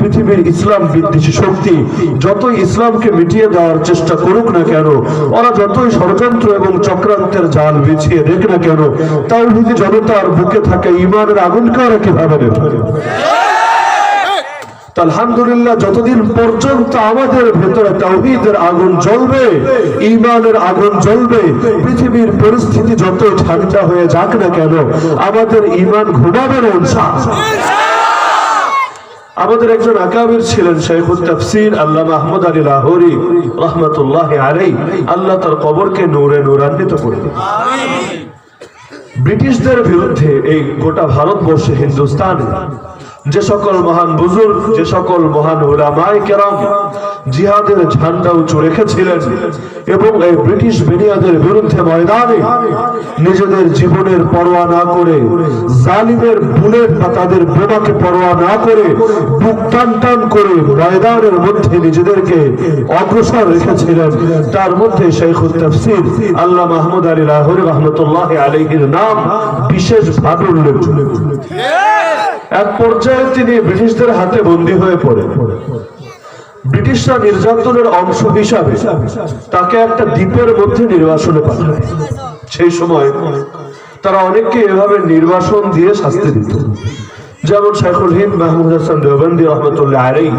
পৃথিবীর ইসলাম বিদ্বেষী শক্তি যতই ইসলামকে মিটিয়ে দেওয়ার চেষ্টা করুক না কেন, ওরা যতই ষড়যন্ত্র এবং চক্রান্তের জাল বিছিয়ে দেখ না কেন, তাওহীদি জনতার বুকে থাকা ঈমানের আগুনকে ওরা কিভাবে নেবে? আলহামদুলিল্লাহ, যতদিন পর্যন্ত আমাদের ভেতরে তাওহীদের আগুন জ্বলবে, ঈমানের আগুন জ্বলবে, পৃথিবীর পরিস্থিতি যত ঠান্ডা হয়ে যাক না কেন, আমাদের ঈমান ঘুমাবে না ইনশাআল্লাহ। আমাদের একজন আকাবির ছিলেন শাইখুত তাফসীর আল্লামা আহমদ আলী লাহোরী রাহমাতুল্লাহি আলাইহি, আল্লাহ তার কবরকে নূরে নূরান্বিত করে দিন। ব্রিটিশদের বিরুদ্ধে এই গোটা ভারতবর্ষে, হিন্দুস্তানে যে সকল মহান বুজুর্গ, যে সকল মহান উলামায়ে কেরাম জিহাদের ঝান্ডা উঁচু রেখেছিলেন এবং এই ব্রিটিশ বেনিয়াদের বিরুদ্ধে ময়দানে নিজেদের জীবনের পরোয়া না করে, জালিমের বুলেট বা তাদের বোমাকে পরোয়া না করে, বুক টান টান করে ময়দানের মধ্যে নিজেদেরকে অগ্রসর রেখেছিলেন, তার মধ্যে শাইখুত তাফসীর আল্লামা আহমদ আলী লাহোরী রাহমাতুল্লাহি আলাইহির নাম বিশেষভাবে উল্লেখযোগ্য। এক পর্যায়ে তিনি ব্রিটিশদের হাতে বন্দী হয়ে পড়ে। ব্রিটিশরা নির্যাতনের অংশ হিসাবে তাকে একটা দ্বীপের মধ্যে নির্বাসনে পাঠায়। সেই সময় তারা অনেককে এভাবে নির্বাসন দিয়ে শাস্তি দিত, যেমন শাইখুল হিন্দ মাহমুদ হাসান দেওবন্দি রাহমাতুল্লাহ আলাইহি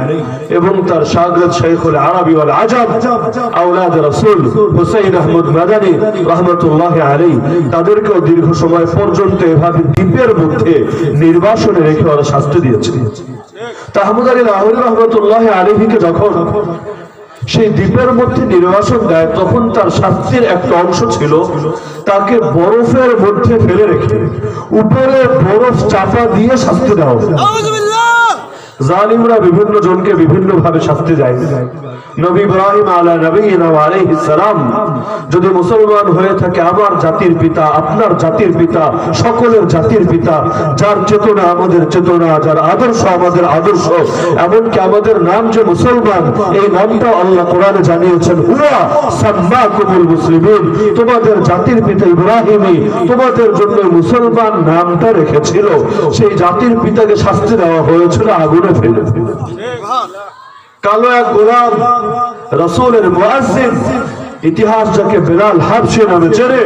এবং তার শাগির্দ শাইখুল আরবি ওয়াল আজাব আওলাদ রাসূল হুসাইন আহমদ মাদানী রাহমাতুল্লাহ আলাইহি, তাদেরকেও দীর্ঘ সময় পর্যন্ত এভাবে দ্বীপের মধ্যে নির্বাসনে রেখে ওরা শাস্তি দিয়েছে। আহমদ আলী লাহোরী রাহমাতুল্লাহ আলাইহিকে যখন সেই দ্বীপের মধ্যে নির্বাসন দেয়, তখন তার শাস্তির একটা অংশ ছিল তাকে বরফের মধ্যে ফেলে রেখে উপরে বরফ চাপা দিয়ে শাস্তি দেওয়া। জালিমরা বিভিন্ন জনকে বিভিন্ন ভাবে শাস্তি দেয়। নবী ইব্রাহিম আলা নবিয়িনা ওয়া আলাইহিস সালাম যদি মুসলমান হয়ে থাকে, আমার জাতির পিতা, আপনার জাতির পিতা, সকলের জাতির পিতা, যার চেতনা আমাদের চেতনা, যার আদর্শ আমাদের আদর্শ, এমনকি আমাদের নাম যে মুসলমান, এই নামটা আল্লাহ কোরআনে জানিয়েছেন, হুয়া সাম্মাকুমুল মুসলিমিন, তোমাদের জাতির পিতা ইব্রাহিমই তোমাদের জন্য মুসলমান নামটা রেখেছিল। সেই জাতির পিতাকে শাস্তি দেওয়া হয়েছিল আগুনে ফেলে। কালো এক গোলাম রাসূলের মুয়াজ্জিন, ইতিহাস যাকে বেলাল হাবশী নামে চেনে,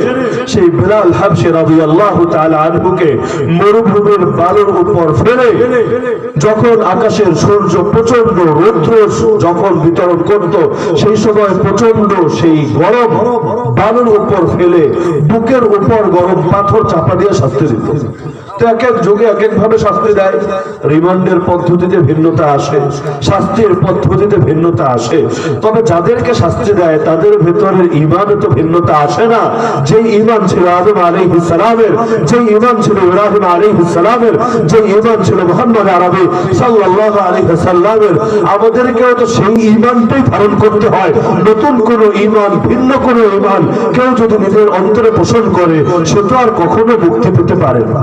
সেই বেলাল হাবশী রাদিয়াল্লাহু তাআলা আনহুকে মরুভূমির বালুর উপর ফেলে যখন আকাশের সূর্য প্রচন্ড রৌদ্র যখন বিতরণ করত, সেই সময় প্রচন্ড সেই গরম বালুর উপর ফেলে বুকের উপর গরম পাথর চাপা দিয়ে শাস্তি দিত। তো এক এক যুগে এক এক ভাবে শাস্তি দেয়। রিমান্ডের পদ্ধতিতে ভিন্নতা আসে, শাস্তির পদ্ধতিতে ভিন্নতা আসে, তবে যাদেরকে শাস্তি দেয় তাদের ভেতরের ঈমানে তো ভিন্নতা আসে না। যে ঈমান ছিল আদম আলাইহিস সালামের, যে ঈমান ছিল ইব্রাহিম আলাইহিস সালামের, যে ঈমান ছিল মুহাম্মদ আরবি সাল্লাল্লাহু আলাইহি ওয়াসাল্লামের, আমাদেরকেও তো সেই ঈমানটাই ধারণ করতে হয়। নতুন কোন ঈমান, ভিন্ন কোন ঈমান কেউ যদি নিজের অন্তরে পোষণ করে, সে তো আর কখনো মুক্তি পেতে পারে না।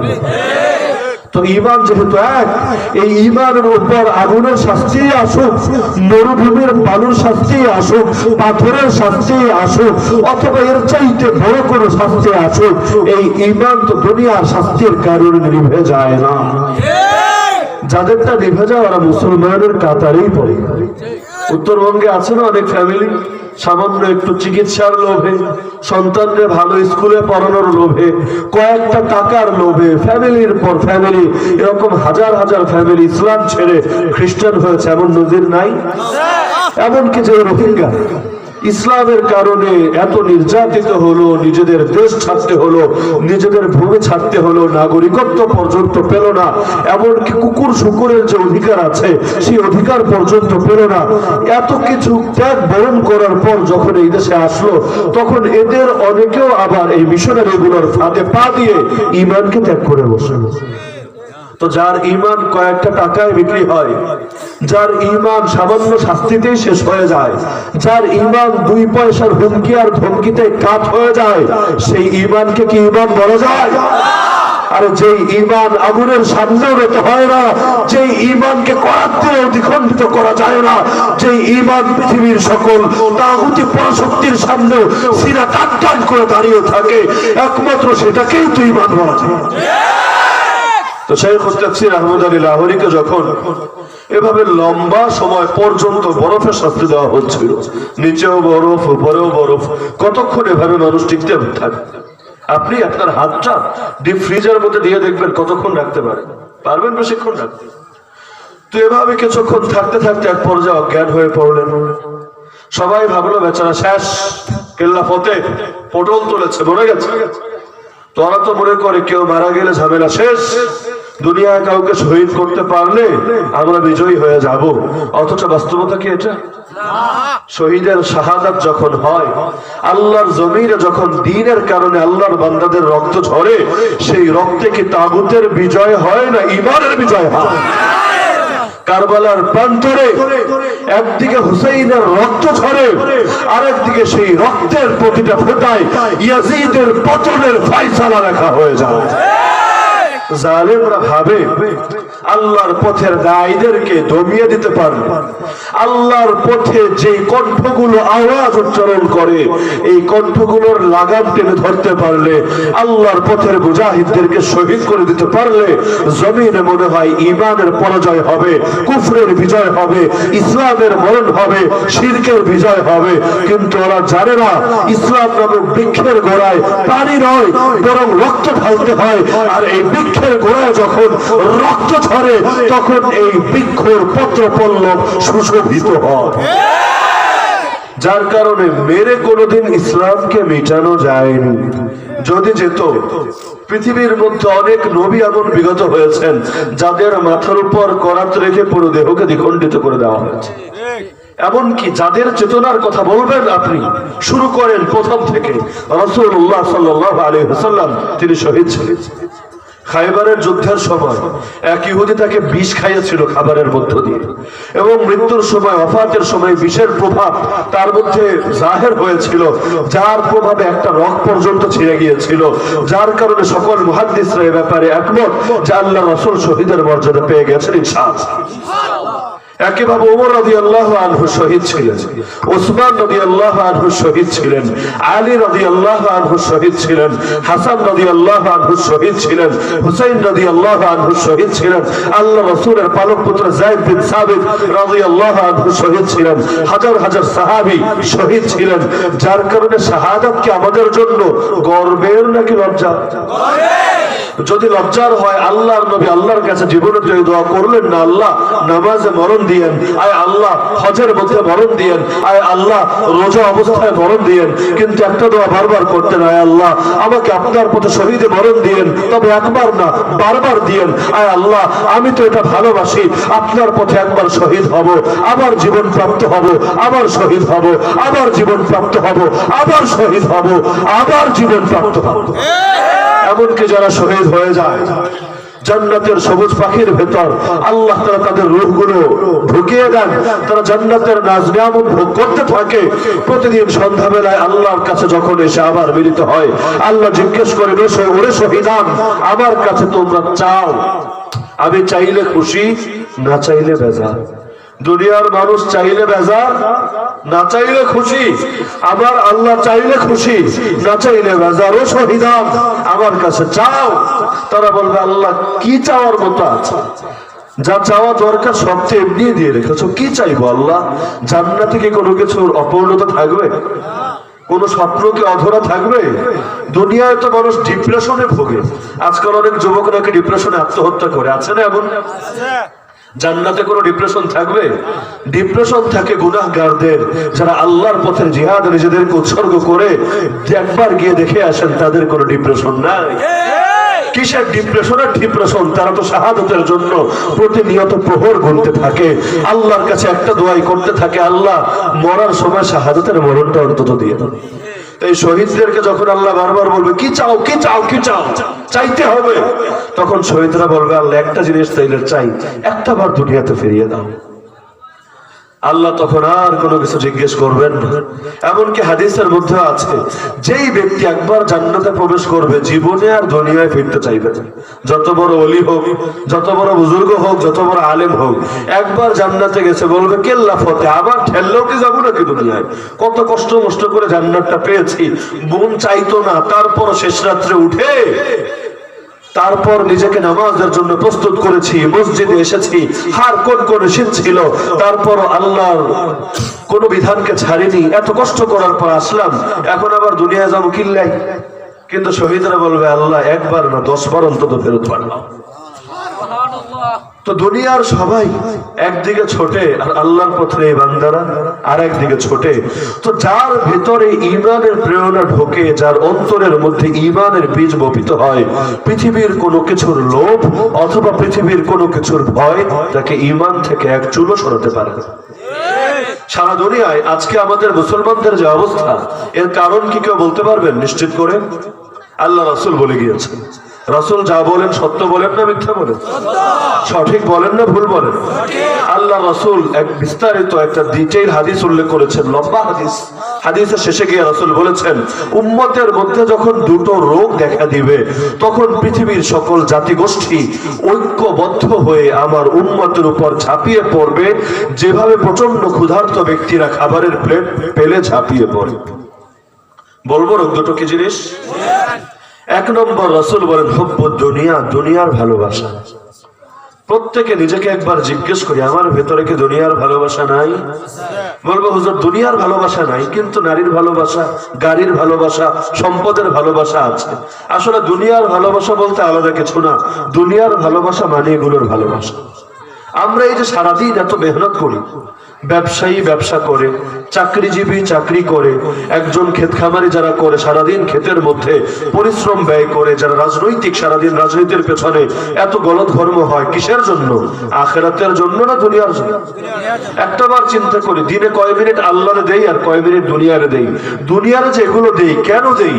তো ঈমান যেহেতু এক, এই ঈমানের উপর আগুনের শাস্তি আসুক, মরুভূমির বালুর শাস্তি আসুক, পাথরের শাস্তি আসুক, অথবা এর চাইতে বড় কোনো শাস্তি আসুক, এই ঈমান তো দুনিয়ার শাস্তির কারণে নিভে যায় না। যাদেরটা নিভে যায় ওরা মুসলমানের কাতারেই পড়ে। উত্তরবঙ্গে আছে না অনেক ফ্যামিলি, সামান্য একটু চিকিৎসার লোভে, সন্তানদের ভালো স্কুলে পড়ানোর লোভে, কয়েকটা টাকার লোভে ফ্যামিলির পর ফ্যামিলি, এরকম হাজার হাজার ফ্যামিলি ইসলাম ছেড়ে খ্রিস্টান হয়েছে, এমন নজির নাই? এমনকি যে রোহিঙ্গা ইসলামের কারণে এত নির্যাতিত হলো, নিজেদের দেশ ছাড়তে হলো, নিজেদের ভূমি ছাড়তে হলো, নাগরিকত্ব পর্যন্ত পেল না, এমনকি কুকুর শুকুরের যে অধিকার আছে সেই অধিকার পর্যন্ত পেল না। এত কিছু ত্যাগ বরণ করার পর যখন এই দেশে আসলো, তখন এদের অনেকেও আবার এই মিশনারিগুলোর ফাঁদে পা দিয়ে ঈমানকে ত্যাগ করে বসে। তো যার ঈমান কয়েকটা টাকায় বিক্রি হয়, যার ঈমান সামান্য শাস্তিতেই শেষ হয়ে যায়, যার ঈমান 2 পয়সার হুমকি আর ধমকিতে কাট হয়ে যায়, সেই ঈমানকে কি ঈমান বলা যায়? আর যেই ঈমান আগুনের সামনেও রেত হয় না, যেই ঈমানকে করাত্মীয় দ্বিখণ্ডিত করা যায় না, যেই ঈমান পৃথিবীর সকল তাগুতি পরাশক্তির সামনে সিনা টান টান করে দাঁড়িয়ে থাকে, একমাত্র সেটাকেই তো ঈমান বলা যায়। তো শাইখুত তাফসীর আহমদ আলী লাহোরীকে যখন এভাবে লম্বা সময় পর্যন্ত বরফের শাস্তি দেওয়া হচ্ছিল, নিচেও বরফ উপরেও বরফ। কতক্ষণ এভাবে মানুষ টিকতে থাকবে? আপনি আপনার হাতটা ডিপ ফ্রিজের মধ্যে দিয়ে দেখবেন কতক্ষণ রাখতে পারেন, পারবেন বেশিক্ষণ রাখতে? তো এভাবে কিছুক্ষণ থাকতে থাকতে এক পর্যায়ে অজ্ঞান হয়ে পড়লেন। সবাই ভাবলো বেচারা শেষ, কেল্লা ফতে, পটল তুলেছে, মরে গেছে। তোরা তো মনে করে কেউ মারা গেলে ঝামেলা শেষ, দুনিয়ায় কাউকে শহীদ করতে পারলে আমরা বিজয়ী হয়ে যাব। অথচ বাস্তবতা কি এটা? শহীদের শাহাদাত যখন হয়, আল্লাহর জমিনে যখন দ্বীনের কারণে আল্লাহর বান্দাদের রক্ত ঝরে, সেই রক্তে কি তাগুতের বিজয় হয় না ঈমানের বিজয় হয়? কারবালার প্রান্তরে একদিকে হুসাইনের রক্ত ঝরে, আরেকদিকে সেই রক্তের প্রতিটা ফোঁটায় ইয়াজিদের পতনের ফয়সালা লেখা হয়ে যায়। জালেমরা ভাবে আল্লাহর পথের দায়ীদেরকে দমিয়ে দিতে পারবে, আল্লাহর পথে যে কণ্ঠগুলো আওয়াজ উচ্চারণ করে এই কণ্ঠগুলোর লাগাম টেনে ধরতে পারলে, আল্লাহর পথের মুজাহিদদেরকে শহীদ করে দিতে পারলে জমিনে মনে হয় ঈমানের পরাজয় হবে, কুফরের বিজয় হবে, ইসলামের মরণ হবে, শিরকের বিজয় হবে। কিন্তু ওরা জানে না ইসলাম নামক বৃক্ষের গোড়ায় পানি নয়, বরং রক্ত ঢালতে হয়। আর এই বৃক্ষের গোড়ায় যখন রক্ত ঝরে তখন এই বৃক্ষর পত্র পল্লব সুশোভিত হয়। যার কারণে মেরে কোনোদিন ইসলামকে মেটানো যায়নি। যদি যেত, পৃথিবীর মধ্যে অনেক নবী এমন বিগত হয়েছেন যাদের মাথার উপর করাত রেখে পুরো দেহকে দ্বিখণ্ডিত করে দেওয়া হয়েছে। এমনকি যাদের চেতনার কথা বলবেন আপনি, শুরু করেন প্রথম থেকে, রাসূলুল্লাহ সাল্লাল্লাহু আলাইহি ওয়াসাল্লাম তিনি শহীদ ছিলেন। খায়বারের যুদ্ধের সময় এক ইহুদি তাকে বিষ খাইয়েছিল খাবারের মধ্য দিয়ে, এবং মৃত্যুর সময়, ওফাতের সময় বিষের প্রভাব তার মধ্যে জাহের হয়েছিল, যার প্রভাবে একটা রগ পর্যন্ত ছিঁড়ে গিয়েছিল, যার কারণে সকল মুহাদ্দিসরা এই ব্যাপারে একমত যে আল্লাহ রাসূল শহীদের মর্যাদা পেয়ে গেছেন ইনশাআল্লাহ। একইভাবে ওমর রাদিয়াল্লাহু আনহু শহীদ ছিলেন, ওসমান রাদিয়াল্লাহু আনহু শহীদ ছিলেন, আলী রাদিয়াল্লাহু আনহু শহীদ ছিলেন, হাসান রাদিয়াল্লাহু আনহু শহীদ ছিলেন, হুসাইন রাদিয়াল্লাহু আনহু শহীদ ছিলেন, আল্লাহ রাসূলের পালক পুত্র যায়েদ বিন সাবিত রাদিয়াল্লাহু আনহু শহীদ ছিলেন, হাজার হাজার সাহাবী শহীদ ছিলেন। যার কারণে শাহাদাত কি আমাদের জন্য গর্বের নাকি লজ্জা? যদি লজ্জার হয়, আল্লাহর নবী আল্লাহর কাছে জীবনের জন্য দোয়া করলেন না, আল্লাহ নামাজে মরণ দিয়েন, আয় আল্লাহ হজের মধ্যে মরণ দিয়েন, আয় আল্লাহ রোজা অবস্থায় মরণ দিয়েন, কিন্তু একটা দোয়া বারবার করতেন, আয় আল্লাহ আমাকে আপনার পথে শহীদে মরণ দিয়েন, তবে একবার না বারবার দিয়েন। আয় আল্লাহ আমি তো এটা ভালোবাসি, আপনার পথে একবার শহীদ হব, আবার জীবন প্রাপ্ত হব, আবার শহীদ হব, আবার জীবন প্রাপ্ত হব, আবার শহীদ হব, আবার জীবন প্রাপ্ত হব। এমনকি যারা শহীদ হয়ে যায় জান্নাতের সবুজ পাখির ভেতর আল্লাহ তাআলা তাদের রূহগুলো ঢুকিয়ে দেন, তারা জান্নাতের নাজ নিয়ামত ভোগ করতে থাকে। প্রতিদিন সন্ধ্যাবেলায় আল্লাহর কাছে যখন এসে আবার মিলিত হয়, আল্লাহ জিজ্ঞেস করেন, ওরে শহীদান, আমার কাছে তোমরা চাও, আমি চাইলে খুশি, না চাইলে বেজার। দুনিয়ার মানুষ চাইলে বেজার, না চাইলে খুশি। আমার আল্লাহ চাইলে খুশি, না চাইলে বেজার। ও শহীদান, আমার কাছে চাও। তারা বলবে, আল্লাহ কি চাওয়ার মতো আছে? যা চাওয়া দরকার সব তো এমনি দিয়ে রেখেছো, কি চাইবো আল্লাহ? জান্নাতে কি কোনো কিছুর অপূর্ণতা থাকবে? কোন স্বপ্ন কি অধরা থাকবে? দুনিয়ায় তো মানুষ ডিপ্রেশনে ভোগে। আজকাল অনেক যুবক নাকি ডিপ্রেশনে আত্মহত্যা করে, আছে না এমন? জান্নাতে কোনো ডিপ্রেশন থাকবে? ডিপ্রেশন থাকে গুনাহগারদের, যারা আল্লাহর পথের জিহাদ নিজেদেরকে উৎসর্গ করে। একবার গিয়ে দেখে আসেন, তাদের কোনো ডিপ্রেশন নাই। কিসের ডিপ্রেশনের ডিপ্রেশন? তারা তো শাহাদাতের জন্য প্রতিনিয়ত প্রহর গুনতে থাকে, আল্লাহর কাছে একটা দোয়াই করতে থাকে, আল্লাহ মরার সময় শাহাদাতের মরণটা অন্তত দিয়ে দাও। এই শহীদদেরকে যখন আল্লাহ বারবার বলবে, কি চাও, কি চাও, কি চাও, চাইতে হবে, তখন শহীদরা বলবে, আল্লাহ একটা জিনিস চাইলে চাই, একটা বার দুনিয়াতে ফিরিয়ে দাও। আল্লাহ তখন আর কোনো কিছু জিজ্ঞেস করবেন না। এমনকি হাদিসের মধ্যে আছে, যেই ব্যক্তি একবার জান্নাতে প্রবেশ করবে, জীবনে আর দুনিয়ায় ফিরতে চাইবে না। যত বড় ওলি হোক, যত বড় বুজুর্গ হোক, যত বড় আলেম হোক, একবার জান্নাতে গেছে বলবে, কেল্লা ফতে, আবার ঠেললেও কি যাবো নাকি দুনিয়ায়? কত কষ্ট মষ্ট করে জান্নাতটা পেয়েছি, মন চাইতো না, তারপর শেষ রাত্রে উঠে তারপর নিজেকে নামাজের জন্য প্রস্তুত করেছি, মসজিদে এসেছি, হার কোন শীত ছিল, তারপর আল্লাহর কোন বিধানকে ছাড়িনি, এত কষ্ট করার পর আসলাম, এখন আবার দুনিয়ায় যাবো কিল্লাই। কিন্তু শহীদরা বলবে আল্লাহ একবার না 10 বার অন্তত ফেরত পারলাম। তো দুনিয়ার সবাই একদিকে ছোটে আর আল্লাহর পথে এই বান্দারা আর একদিকে ছোটে। তো যার ভিতরে ঈমানের প্রেরণা ঢোকে, যার অন্তরের মধ্যে ঈমানের বীজ বপিত হয়, পৃথিবীর কোনো কিছুর লোভ অথবা পৃথিবীর কোনো কিছুর ভয় তাকে ঈমান থেকে এক চুলও সরাতে পারে না। সারা দুনিয়ায় আজকে আমাদের মুসলমানদের যে অবস্থা, এর কারণ কি কেউ বলতে পারবেন নিশ্চিত করে? আল্লাহ রাসূল বলে গিয়েছেন। রাসূল যা বলেন সত্য বলেন না মিথ্যা বলেন? সঠিক বলেন না ভুল বলেন? আল্লাহ রাসূল এক বিস্তারিত একটা ডিটেইল হাদিস উল্লেখ করেছেন, লম্বা হাদিস। হাদিসের শেষে গিয়ে রাসূল বলেছেন, উম্মতের মধ্যে যখন দুটো রোগ দেখা দিবে, তখন পৃথিবীর সকল জাতিগোষ্ঠী ঐক্যবদ্ধ হয়ে আমার উম্মতের উপর ঝাঁপিয়ে পড়বে, যেভাবে প্রচন্ড ক্ষুধার্ত ব্যক্তিরা খাবারের প্লেট পেলে ঝাঁপিয়ে পড়ে। বলবো রোগ দুটো কি জিনিস? এক নম্বর রাসূল বলেন হুব্বুদ দুনিয়া, দুনিয়ার ভালোবাসা। প্রত্যেকে নিজেকে একবার জিজ্ঞেস করি, আমার ভেতরে কি দুনিয়ার ভালোবাসা নাই? বলবো হুজুর দুনিয়ার ভালোবাসা নাই, কিন্তু নারীর ভালোবাসা, গাড়ির ভালোবাসা, সম্পদের ভালোবাসা আছে। আসলে দুনিয়ার ভালোবাসা বলতে আলাদা কিছু না, দুনিয়ার ভালোবাসা মানে এগুলোর ভালোবাসা। আমরা এই যে সারাদিন এত মেহনত করি, ব্যবসায়ী ব্যবসা করে, চাকরিজীবী চাকরি করে, একজন ক্ষেত খামারি যারা করে সারাদিন ক্ষেতের মধ্যে পরিশ্রম ব্যয় করে, যারা রাজনৈতিক সারাদিন রাজনীতির পেছনে এত গলদঘর্ম হয়, কিসের জন্য? আখিরাতের জন্য না দুনিয়ার জন্য? একটাবার চিন্তা করি, দিনে কয় মিনিট আল্লাহরে দেই আর কয় মিনিট দুনিয়ারে দেই? দুনিয়ারে যে এগুলো দেই কেন দেই?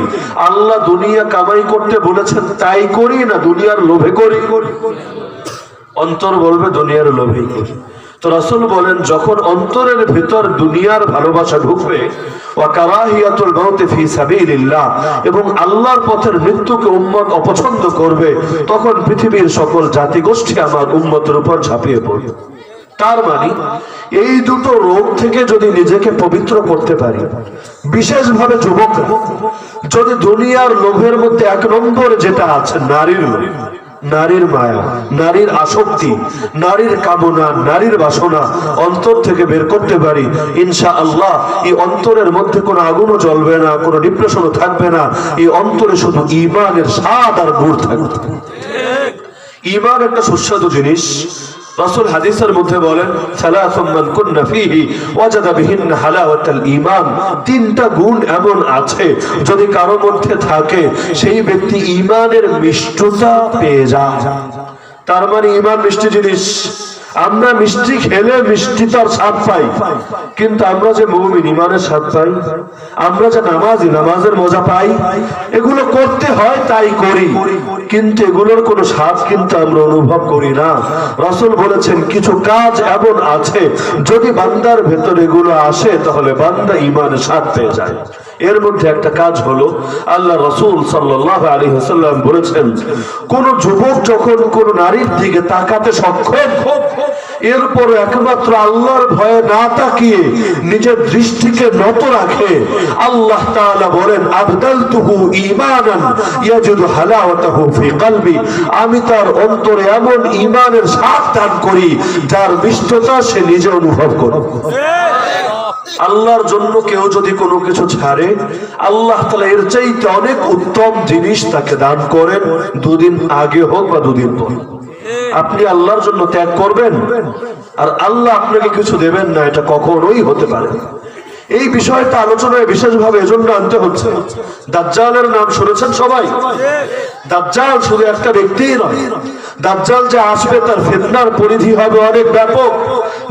আল্লাহ দুনিয়া কামাই করতে বলেছেন তাই করি না দুনিয়ার লোভে করি? অন্তর বলবে দুনিয়ার লোভেই করি। তো রাসূল বলেন যখন অন্তরের ভিতর দুনিয়ার ভালোবাসা ঢুকবে, ওয়া কারাহিয়াতুল মাউতি ফি সাবিলিল্লাহ, এবং আল্লাহর পথের মৃত্যুকে উম্মত অপছন্দ করবে, তখন পৃথিবীর সকল জাতিগোষ্ঠী আমার উম্মতের উপর ঝাঁপিয়ে পড়বে। তার মানে এই দুটো রোগ থেকে যদি নিজেকে পবিত্র করতে পারি, বিশেষভাবে যুবকরা যদি দুনিয়ার লোভের মধ্যে এক নম্বর যেটা আছে নারীর লোভ, নারীর মায়া, নারীর আসক্তি, নারীর কামনা, নারীর বাসনা অন্তর থেকে বের করতে পারি, ইনশাআল্লাহ এই অন্তরের মধ্যে কোনো আগুনও জ্বলবে না, কোনো ডিপ্রেশনও থাকবে না, এই অন্তরে শুধু ঈমানের স্বাদ আর নূর থাকবে। ঈমান একটা সুস্বাদু জিনিস। রাসূল হাদিসের মধ্যে বলেন সালাসুম মান কুন্না ফীহি ওয়াজাদা বিহিন্না হালাওয়াতাল ঈমান, তিনটা গুণ এমন আছে যদি কারো মধ্যে থাকে সেই ব্যক্তি ঈমানের মিষ্টতা পেয়ে যায়। তার মানে ঈমান মিষ্টি জিনিস। আমরা মিষ্টি খেলে মিষ্টিতার স্বাদ পাই, কিন্তু আমরা যে মুমিন ঈমানের স্বাদ পাই, আমরা যে নামাজি নামাজের মজা পাই, এগুলো করতে হয় তাই করি, কিন্তু এগুলোর কোনো স্বাদ কিন্তু আমরা অনুভব করি না। রাসূল বলেছেন কিছু কাজ এমন আছে যদি বান্দার ভেতর এগুলো আসে তাহলে বান্দা ঈমানের স্বাদ পেয়ে যায়। এর মধ্যে একটা কাজ হলো আল্লাহ রাসূল সাল্লাল্লাহু আলাইহি ওয়াসাল্লাম বলেছেন, কোন যুবক যখন কোন নারীর দিকে তাকাতে সক্ষম, এরপর একমাত্র আল্লাহর ভয়ে না তাকিয়ে নিজের দৃষ্টিকে নত রাখে, আল্লাহ তাআলা বলেন আবদালতুহু ঈমানান ইয়াজিদু হালাওয়াতাহু ফি কলবি, আমি তার অন্তরে এমন ঈমানের স্বাদ দান করি যার মিষ্টতা সে নিজে অনুভব করে। আল্লাহর জন্য কেউ যদি কোনো কিছু ছাড়ে, আল্লাহ তাআলা এর চাইতে অনেক উত্তম জিনিস তাকে দান করেন, দুদিন আগে হোক বা দুদিন পর। আপনি আল্লাহর জন্য ত্যাগ করবেন আর আল্লাহ আপনাকে কিছু দেবেন না, এটা কখনোই হতে পারে না। এই বিষয়টা আলোচনায় বিশেষভাবে এজন্য আনতে হচ্ছে, দাজ্জালের নাম শুনেছেন সবাই? দাজ্জাল শুধু একটা ব্যক্তিই নয়, দাজ্জাল যে আসবে তার ফিতনার পরিধি হবে অনেক ব্যাপক।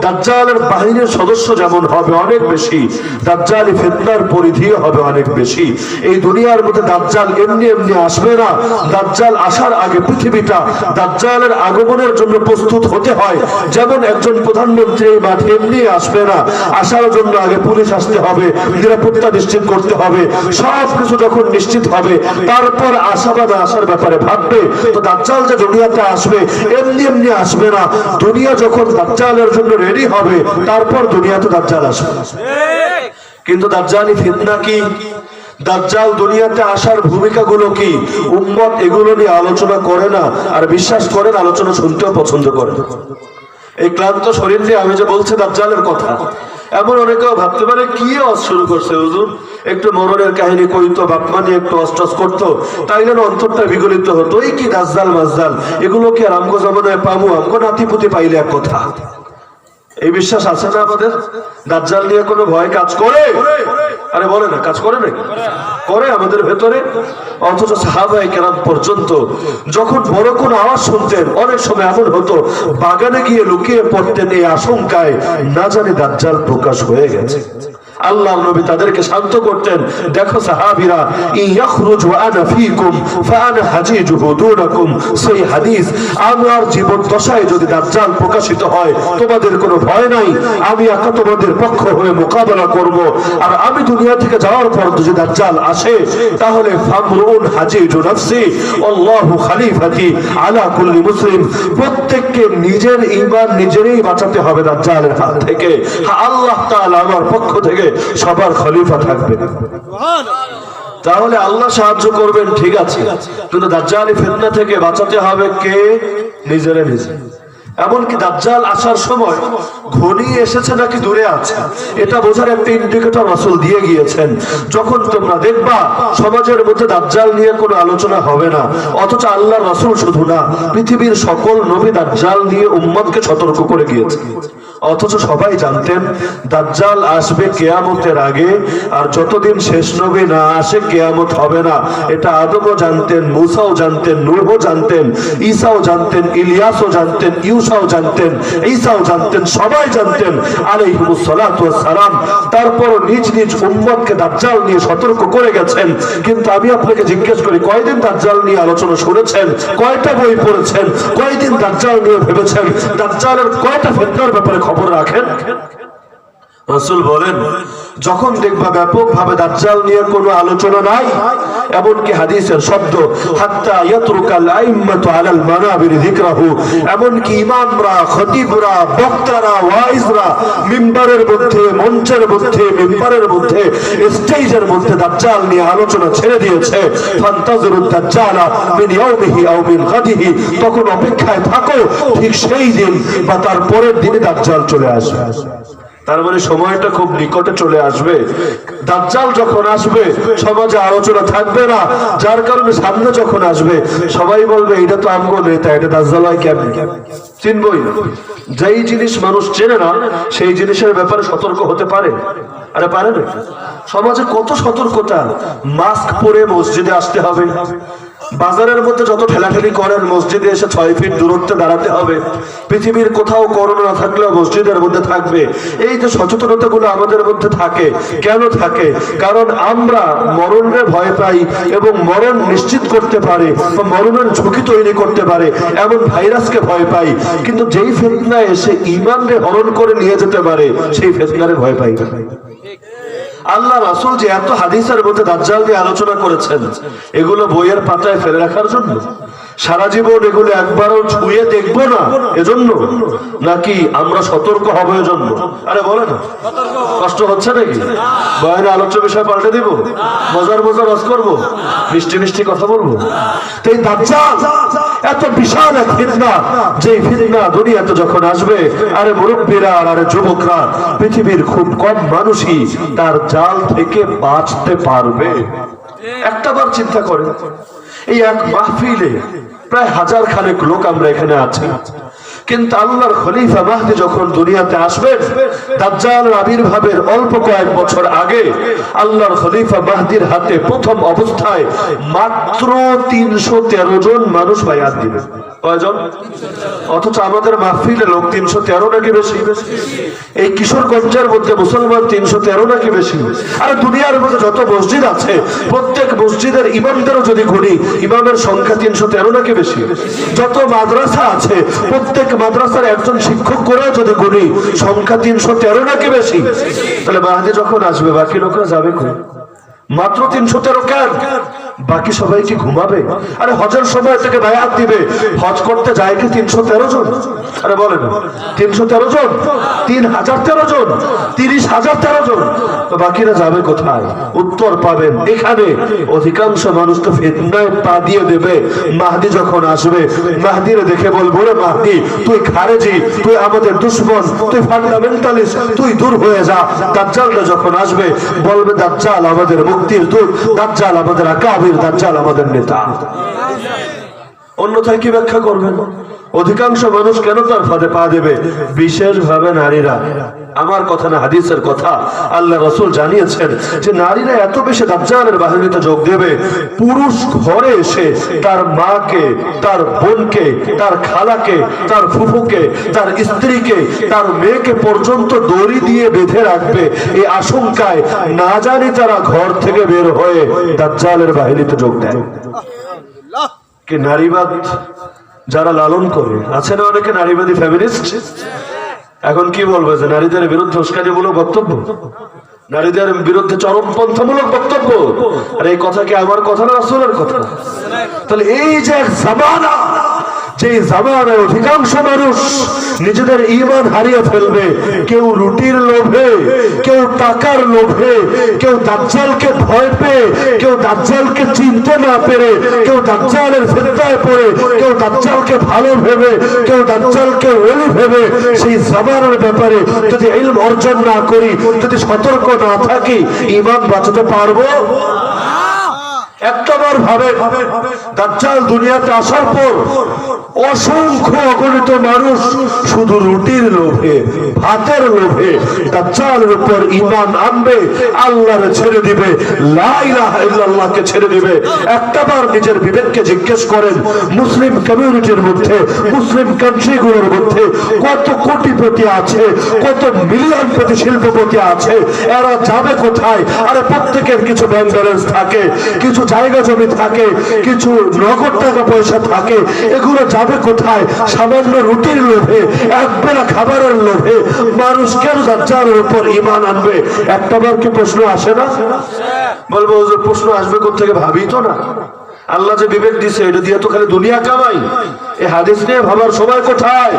দাজ্জালের বাহিনীর সদস্য যেমন হবে অনেক বেশি, দাজ্জালি ফিতনার পরিধিও হবে অনেক বেশি। এই দুনিয়ার মধ্যে দাজ্জাল এমনি এমনি আসবে না। দাজ্জাল আসার আগে পৃথিবীটা দাজ্জালের আগমনের জন্য প্রস্তুত হতে হয়। যেমন একজন প্রধানমন্ত্রী এই মাঠে এমনি আসবে না, আসার জন্য আগে পুলিশ আসতে হবে, নিরাপত্তা নিশ্চিত করতে হবে, সব কিছু যখন নিশ্চিত হবে তারপর আসা বা না আসার ব্যাপারে ভাববে। তো দাজ্জাল যে দুনিয়াতে আসবে এমনি এমনি আসবে না, দুনিয়া যখন দাজ্জালের জন্য রেডি হবে তারপর দুনিয়াতে দাজ্জাল আসবে। কিন্তু দাজ্জালি ফিতনা কি? দাজ্জাল দুনিয়াতে আসার ভূমিকাগুলো কি উম্মত এগুলো নিয়ে আলোচনা করে না, আর বিশ্বাস করেন আলোচনা শুনতেও পছন্দ করে না। এই ক্লান্ত শরীর নিয়ে আমি যে বলছি দাজ্জালের কথা, এমন অনেকেও ভাবতে পারে কি শুরু করছে হুজুর, একটু মরণের কাহিনী কইতো, বাপমা নিয়ে একটু অস্টস করতো, তাই যেন অন্তরটা বিগলিত হতো। এই কি দাজ্জাল মাজজাল এগুলো কি আর আমগো জমানায় পাবো? আমগো নাতিপুতি পাইলে এক কথা। এই বিশ্বাস আছে না আমাদের? দাজ্জাল নিয়ে কোনো ভয় কাজ করে? আরে বলে না, কাজ করে নাকি? করে আমাদের ভেতরে। অথচ সাহাবায়ে কেরাম পর্যন্ত যখন বড় কোনো আওয়াজ শুনতেন, অনেক সময় এমন হতো বাগানে গিয়ে লুকিয়ে পড়তেন এই আশঙ্কায় না জানি দাজ্জাল প্রকাশ হয়ে গেছে। আল্লাহর নবী তাদেরকে শান্ত করতেন, দেখো সাহাবীরা, ইয়াখরুজ ওয়া আনা ফীকুম ফাআনা হাজিজুহু দুনাকুম। সেই হাদিস, আমার জীবন দশায় যদি দাজ্জাল প্রকাশিত হয় তোমাদের কোনো ভয় নাই, আমি একা তোমাদের পক্ষ হয়ে মোকাবেলা করব। আর আমি দুনিয়া থেকে যাওয়ার পর যদি দাজ্জাল আসে তাহলে ফামরুন হাজিজু নাফসি আল্লাহু খলিফাতি আলা কুল্লি মুসলিম। প্রত্যেককে নিজের ঈমান নিজেরই বাঁচাতে হবে দাজ্জালের হাত থেকে। আল্লাহ তাআলা আমার পক্ষ থেকে সবার খলিফা থাকবে। তাহলে আল্লাহ সাহায্য করবেন, ঠিক আছে, কিন্তু দাজ্জালি ফিতনা থেকে বাঁচাতে হবে কে? নিজেরা নিজে। এমনকি দাজ্জাল আসার সময় ঘনিয়ে এসেছে নাকি দূরে আছে, এটা বোঝার একটা ইন্ডিকেটর রাসূল দিয়ে গিয়েছেন। যখন তোমরা দেখবা সমাজের মধ্যে দাজ্জাল নিয়ে কোনো আলোচনা হবে না, অথচ আল্লাহর রাসূল শুধু না, পৃথিবীর সকল নবী দাজ্জাল নিয়ে উম্মতকে সতর্ক করে গিয়েছেন। অথচ সবাই জানতেন দাজ্জাল আসবে কিয়ামতের আগে, আর যতদিন শেষ নবী না আসে কিয়ামত হবে না। এটা আদমও জানতেন, মূসাও জানতেন, নূহও জানতেন, ঈসাও জানতেন, ইলিয়াসও জানতেন, ইউসাও জানতেন, ঈসাও জানতেন, সবাই জানতেন আলাইহিমুস সালাতু ওয়াস সালাম। তারপর নিজ নিজ উম্মতকে দাজ্জাল নিয়ে সতর্ক করে গেছেন। কিন্তু আমি আপনাকে জিজ্ঞেস করি, কয়দিন দাজ্জাল নিয়ে আলোচনা শুনেছেন? কয়টা বই পড়েছেন? কয়দিন দাজ্জাল নিয়ে ভেবেছেন? দাজ্জালের কয়টা ফিতনার ব্যাপারে খবর রাখেন? রাসূল বলেন, যখন দেখবা ব্যাপকভাবে দাজ্জাল নিয়ে কোনো আলোচনা নাই, এমনকি হাদিসের শব্দ হাত্তা ইয়াতরুকাল আইম্মাতু আলাল মানাবির যিকরাহু, এমনকি ইমামরা, খতিবরা, বক্তারা, ওয়াইজরা মিম্বারের মধ্যে, মঞ্চের মধ্যে, মিম্বারের মধ্যে, স্টেজের মধ্যে দাজ্জাল নিয়ে আলোচনা ছেড়ে দিয়েছে। ফান্তাযিরুদ দাজ্জালা মিন ইয়াউমিহি আও মিন গাদিহি, তখন অপেক্ষায় থাকো, ঠিক সেই দিন বা তার পরের দিনে দাজ্জাল চলে আসবে। তার মানে সময়টা খুব নিকটে চলে আসবে। দাজ্জাল যখন আসবে সমাজে আলোচনা থাকবে না, যার কারণে সামনে যখন আসবে সবাই বলবে এটা তো আমগো নেতা, এটা দাজ্জাল হয় কেমন? চিনবই না। যেই জিনিস মানুষ চেনে না সেই জিনিসের ব্যাপারে সতর্ক হতে পারে? আরে পারে না। সমাজে কত সতর্কতা। মাস্ক পরে মসজিদে আসতে হবে, বাজারের মধ্যে যত ঠেলাঠেলি করেন মসজিদে এসে 6 ফিট দূরত্বে দাঁড়াতে হবে, পৃথিবীর কোথাও করোনা না থাকলেও মসজিদের মধ্যে থাকবে। এই যে সচেতনতাগুলো আমাদের মধ্যে থাকে, কেন থাকে? কারণ আমরা মরণের ভয় পাই এবং মরণ নিশ্চিত করতে পারে বা মরণের ঝুঁকি তৈরি করতে পারে এমন ভাইরাসকে ভয় পাই। কিন্তু যেই ফিতনা এসে ঈমানকে হরণ করে নিয়ে যেতে পারে সেই ফিতনারে ভয় পাই না। আল্লাহ রাসূল যে এত হাদিসের মধ্যে দাজ্জাল নিয়ে আলোচনা করেছেন, এগুলো বইয়ের পাতায় ফেলে রাখার জন্য? সারা জীবন এগুলো একবারও ছুঁয়ে দেখবো না এজন্য, নাকি আমরা সতর্ক হবো এজন্য? আরে বলে না, কষ্ট হচ্ছে নাকি? বয়ানে আলোচ্য বিষয় পাল্টে দিব, মজার মজার রস করবো, মিষ্টি মিষ্টি কথা বলবো। তো এই দাজ্জাল এত বিশাল এক ফিতনা, যে ফিতনা দুনিয়াতে যখন আসবে, আরে মুরব্বীরা আরে যুবকরা, পৃথিবীর খুব কম মানুষই তার জাল থেকে বাঁচতে পারবে। একটাবার চিন্তা করে, এই এক মাহফিলে প্রায় 1000 খানেক লোক আমরা এখানে আছি, কিন্তু আল্লাহর খলিফা মাহদী যখন দুনিয়াতে আসবেন, দাজ্জালের আবির্ভাবের অল্প কয়েক বছর আগে আল্লাহর খলিফা মাহদীর হাতে প্রথম অবস্থায় মাত্র 313 জন মানুষ বায়াত দিবেন। কয়জন? অথচ আমাদের মাহফিলে লোক 313 নাকি বেশি? এই কিশোরগঞ্জের মধ্যে মুসলমান 313 নাকি বেশি? আর দুনিয়ার মধ্যে যত মসজিদ আছে প্রত্যেক মসজিদের ইমামদেরও যদি গুনি, ইমামের সংখ্যা 313 নাকি বেশি? যত মাদ্রাসা আছে প্রত্যেক মাদ্রাসার একজন শিক্ষক করে যদি গুনি, সংখ্যা 313 নাকি বেশি? তাহলে মাহদী যখন আসবে বাকি লোকরা যাবে কই? মাত্র 313 কেন? বাকি সবাই কি ঘুমাবে? আরে হজের সময় থেকে বায়াত দিবে, হজ করতে যায় কি 313 জন? আরে বলেন 313 জন, 3013 জন, 30,013 জন, তো বাকিরা যাবে কোথায়? উত্তর পাবেন এখানে। অধিকাংশ মানুষ তো ফিতনায় পা দিয়ে দেবে। মাহদি যখন আসবে, মাহদিরে দেখে বলবো, রে মাহদি তুই খারেজি, তুই আমাদের দুশমন, তুই ফান্ডামেন্টালিস্ট, তুই দূর হয়ে যা। দাজ্জালটা যখন আসবে বলবে, দাজ্জাল আমাদের মুক্তির দূত, দাজ্জাল আমাদের আকাবির, দাজ্জাল আমাদের নেতা। অন্যথায় কি ব্যাখ্যা করবেন? অধিকাংশ মানুষ কেন তার ফাঁদে পা দেবে? বিশেষভাবে নারীরা। আমার কথা না, হাদিসের কথা। আল্লাহ রাসূল জানিয়েছেন যে নারীরা এত বেশি দাজ্জালের বাহিনীতে যোগ দেবে, পুরুষ ঘরে এসে তার মাকে, তার বোনকে, তার খালাকে, তার ফুফুকে, তার স্ত্রীকে, তার মেয়েকে পর্যন্ত দড়ি দিয়ে বেঁধে রাখবে। এই আশঙ্কায় না জানি তারা ঘর থেকে বের হয়ে দাজ্জালের বাহিনীতে যোগ দেয়। কি নারীবাদ যারা লালন করে, আছে না অনেকে নারীবাদী ফ্যামিলিস্ট, এখন কি বলবো যে নারীদের বিরুদ্ধে উস্কানিমূলক বক্তব্য, নারীদের বিরুদ্ধে চরমপন্থামূলক বক্তব্য। আর এই কথা কি আমার কথা না, রাসূলের কথা? তাহলে এই যে এক জামানা, যে জামানায় অধিকাংশ মানুষ নিজেদের ঈমান হারিয়ে ফেলবে, কেউ রুটির লোভে, কেউ টাকার লোভে, কেউ দাজ্জালকে ভয় পেয়ে, কেউ দাজ্জালকে চিনতে না পেরে, কেউ দাজ্জালের ফিতনায় পড়ে, কেউ দাজ্জালকে ভালো ভেবে, কেউ দাজ্জালকে ওলি ভেবে, সেই জামানার ব্যাপারে যদি ইলম অর্জন না করি, যদি সতর্ক না থাকি, ঈমান বাঁচাতে পারবো? একটাবার ভাবে, দাজ্জাল দুনিয়াতে আসার পর অসংখ্য অগণিত মানুষ শুধু রুটির লোভে, ভাতের লোভে দাজ্জালের উপর ঈমান আনবে, আল্লাহর ছেড়ে দিবে, লা ইলাহা ইল্লাল্লাহকে ছেড়ে দিবে। একটাবার নিজের বিবেককে জিজ্ঞেস করেন, মুসলিম কমিউনিটির মধ্যে, মুসলিম কান্ট্রিগুলোর মধ্যে কত কোটিপতি আছে, কত মিলিয়ন প্রতি শিল্পপতি আছে, এরা যাবে কোথায়? আরে প্রত্যেকের কিছু ব্যাংক ব্যালেন্স থাকে, কিছু জায়গা জমি থাকে, কিছু নগদ টাকা পয়সা থাকে, এগুলো যাবে কোথায়? সামান্য রুটির লোভে, একবেলা খাবারের লোভে মানুষ কেন দাজ্জালের উপর ঈমান আনবে? একটাবার কি প্রশ্ন আসে না? বলবো হুজুর প্রশ্ন আসবে কোত্থেকে, ভাবি তো না। আল্লাহ যে বিবেক দিছে, এটা দিয়ে তো খালি দুনিয়া কামাই। এই হাদিস নিয়ে ভাবার সময় কোথায়?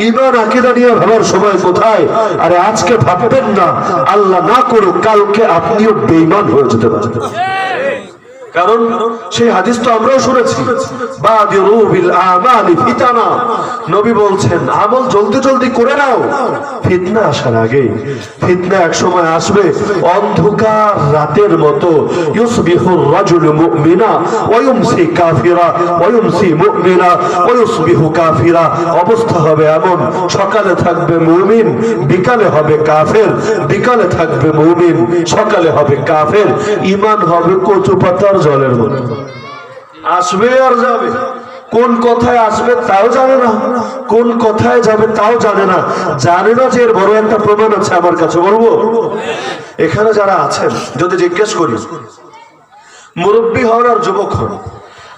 ঈমান আকীদা নিয়ে ভাবার সময় কোথায়? আরে আজকে ভাববেন না, আল্লাহ না করুক কালকে আপনিও বেঈমান হয়ে যেতে পারেন। কারণ সেই হাদিস তো আমরাও শুনেছি, বাদিরু বিল আমালি ফিতানা। নবী বলছেন আমল জলদি জলদি করে নাও, ফিতনা আসার আগে। ফিতনা এক সময় আসবে অন্ধকার রাতের মতো। ইউসবিহুর রাজুলু মুমিনা ওয়া ইউমসি কাফিরা ওয়া ইউমসি মুমিনা ওয়া ইউসবিহু কাফিরা। অবস্থা হবে এমন, সকালে থাকবে মুমিন, বিকালে হবে কাফের, বিকালে থাকবে মুমিন, সকালে হবে কাফের। ঈমান হবে কচু পাতার জলের মতো, আসবে আর যাবে। কোন কথায় আসবে তাও জানে না, কোন কথায় যাবে তাও জানে না। জানে না যে এর বড় একটা প্রমাণ আছে আমার কাছে, বলবো? এখানে যারা আছেন যদি জিজ্ঞেস করি, মুরব্বী হন আর যুবক হন,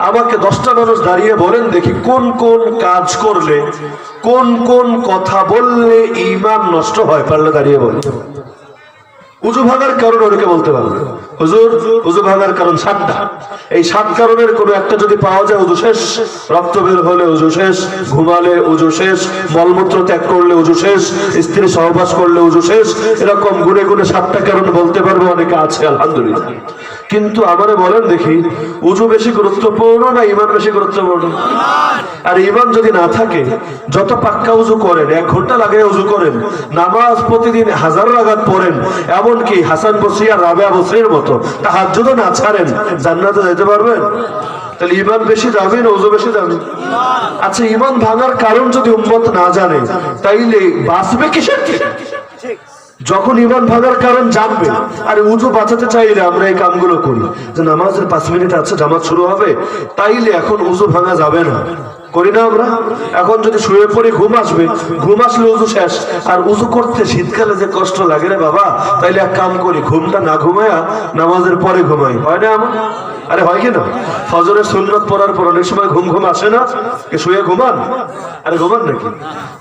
আমাকে 10টা মানুষ দাঁড়িয়ে বলেন দেখি কোন কোন কাজ করলে, কোন কোন কথা বললে ঈমান নষ্ট হয়, পারলে দাঁড়িয়ে বলেন। উযু ভাঙার কারণ অনেকে বলতে পারবে, হুজুর উযু ভাঙার কারণ 7টা, এই 7 কারণের কোনো একটা যদি পাওয়া যায় উযু শেষ, রক্ত বের হলে উযু শেষ, ঘুমালে উযু শেষ, মলমূত্র ত্যাগ করলে উযু শেষ, স্ত্রী সহবাস করলে উযু শেষ, এরকম গুনে গুনে 7টা কারণ বলতে পারবে অনেকে আছে, আলহামদুলিল্লাহ। কিন্তু আমারে বলেন দেখি, উযু বেশি গুরুত্বপূর্ণ না ঈমান বেশি গুরুত্বপূর্ণ? আর ঈমান যদি না থাকে, যত পাক্কা উযু করেন, 1 ঘন্টা লাগে উযু করেন, নামাজ প্রতিদিন 1000 রাকাত পড়েন, এমনকি হাসান বসরি আর রাবেয়া বসরির মতো তাহাজ্জুদও না ছাড়েন, জান্নাতে যেতে পারবেন? তাহলে ঈমান বেশি দামি না উযু বেশি দামি? আচ্ছা, ঈমান ভাঙার কারণ যদি উম্মত না জানে, তাইলে বাঁচবে কিসের? যখন ঈমান ভাঙার কারণ জানবে। আর উযু বাঁচাতে চাইলে আমরা এই কামগুলো করি, যে নামাজের 5 মিনিট আছে, জামাত শুরু হবে, তাইলে এখন উযু ভাঙা যাবে না, করি না আমরা? এখন যদি শুয়ে পড়ে ঘুম আসবে, ঘুম আসলে উযু শেষ, আর উযু করতে শীতকালে যে কষ্ট লাগে রে বাবা, তাইলে এক কাম করি, ঘুমটা না ঘুমায়া নামাজের পরে ঘুমাই, হয় না আমার? আরে হয় কিনা? ফজরের সুন্নত পড়ার পর অনেক সময় ঘুম ঘুম আসে না, শুয়ে ঘুমান? আরে ঘুমান নাকি?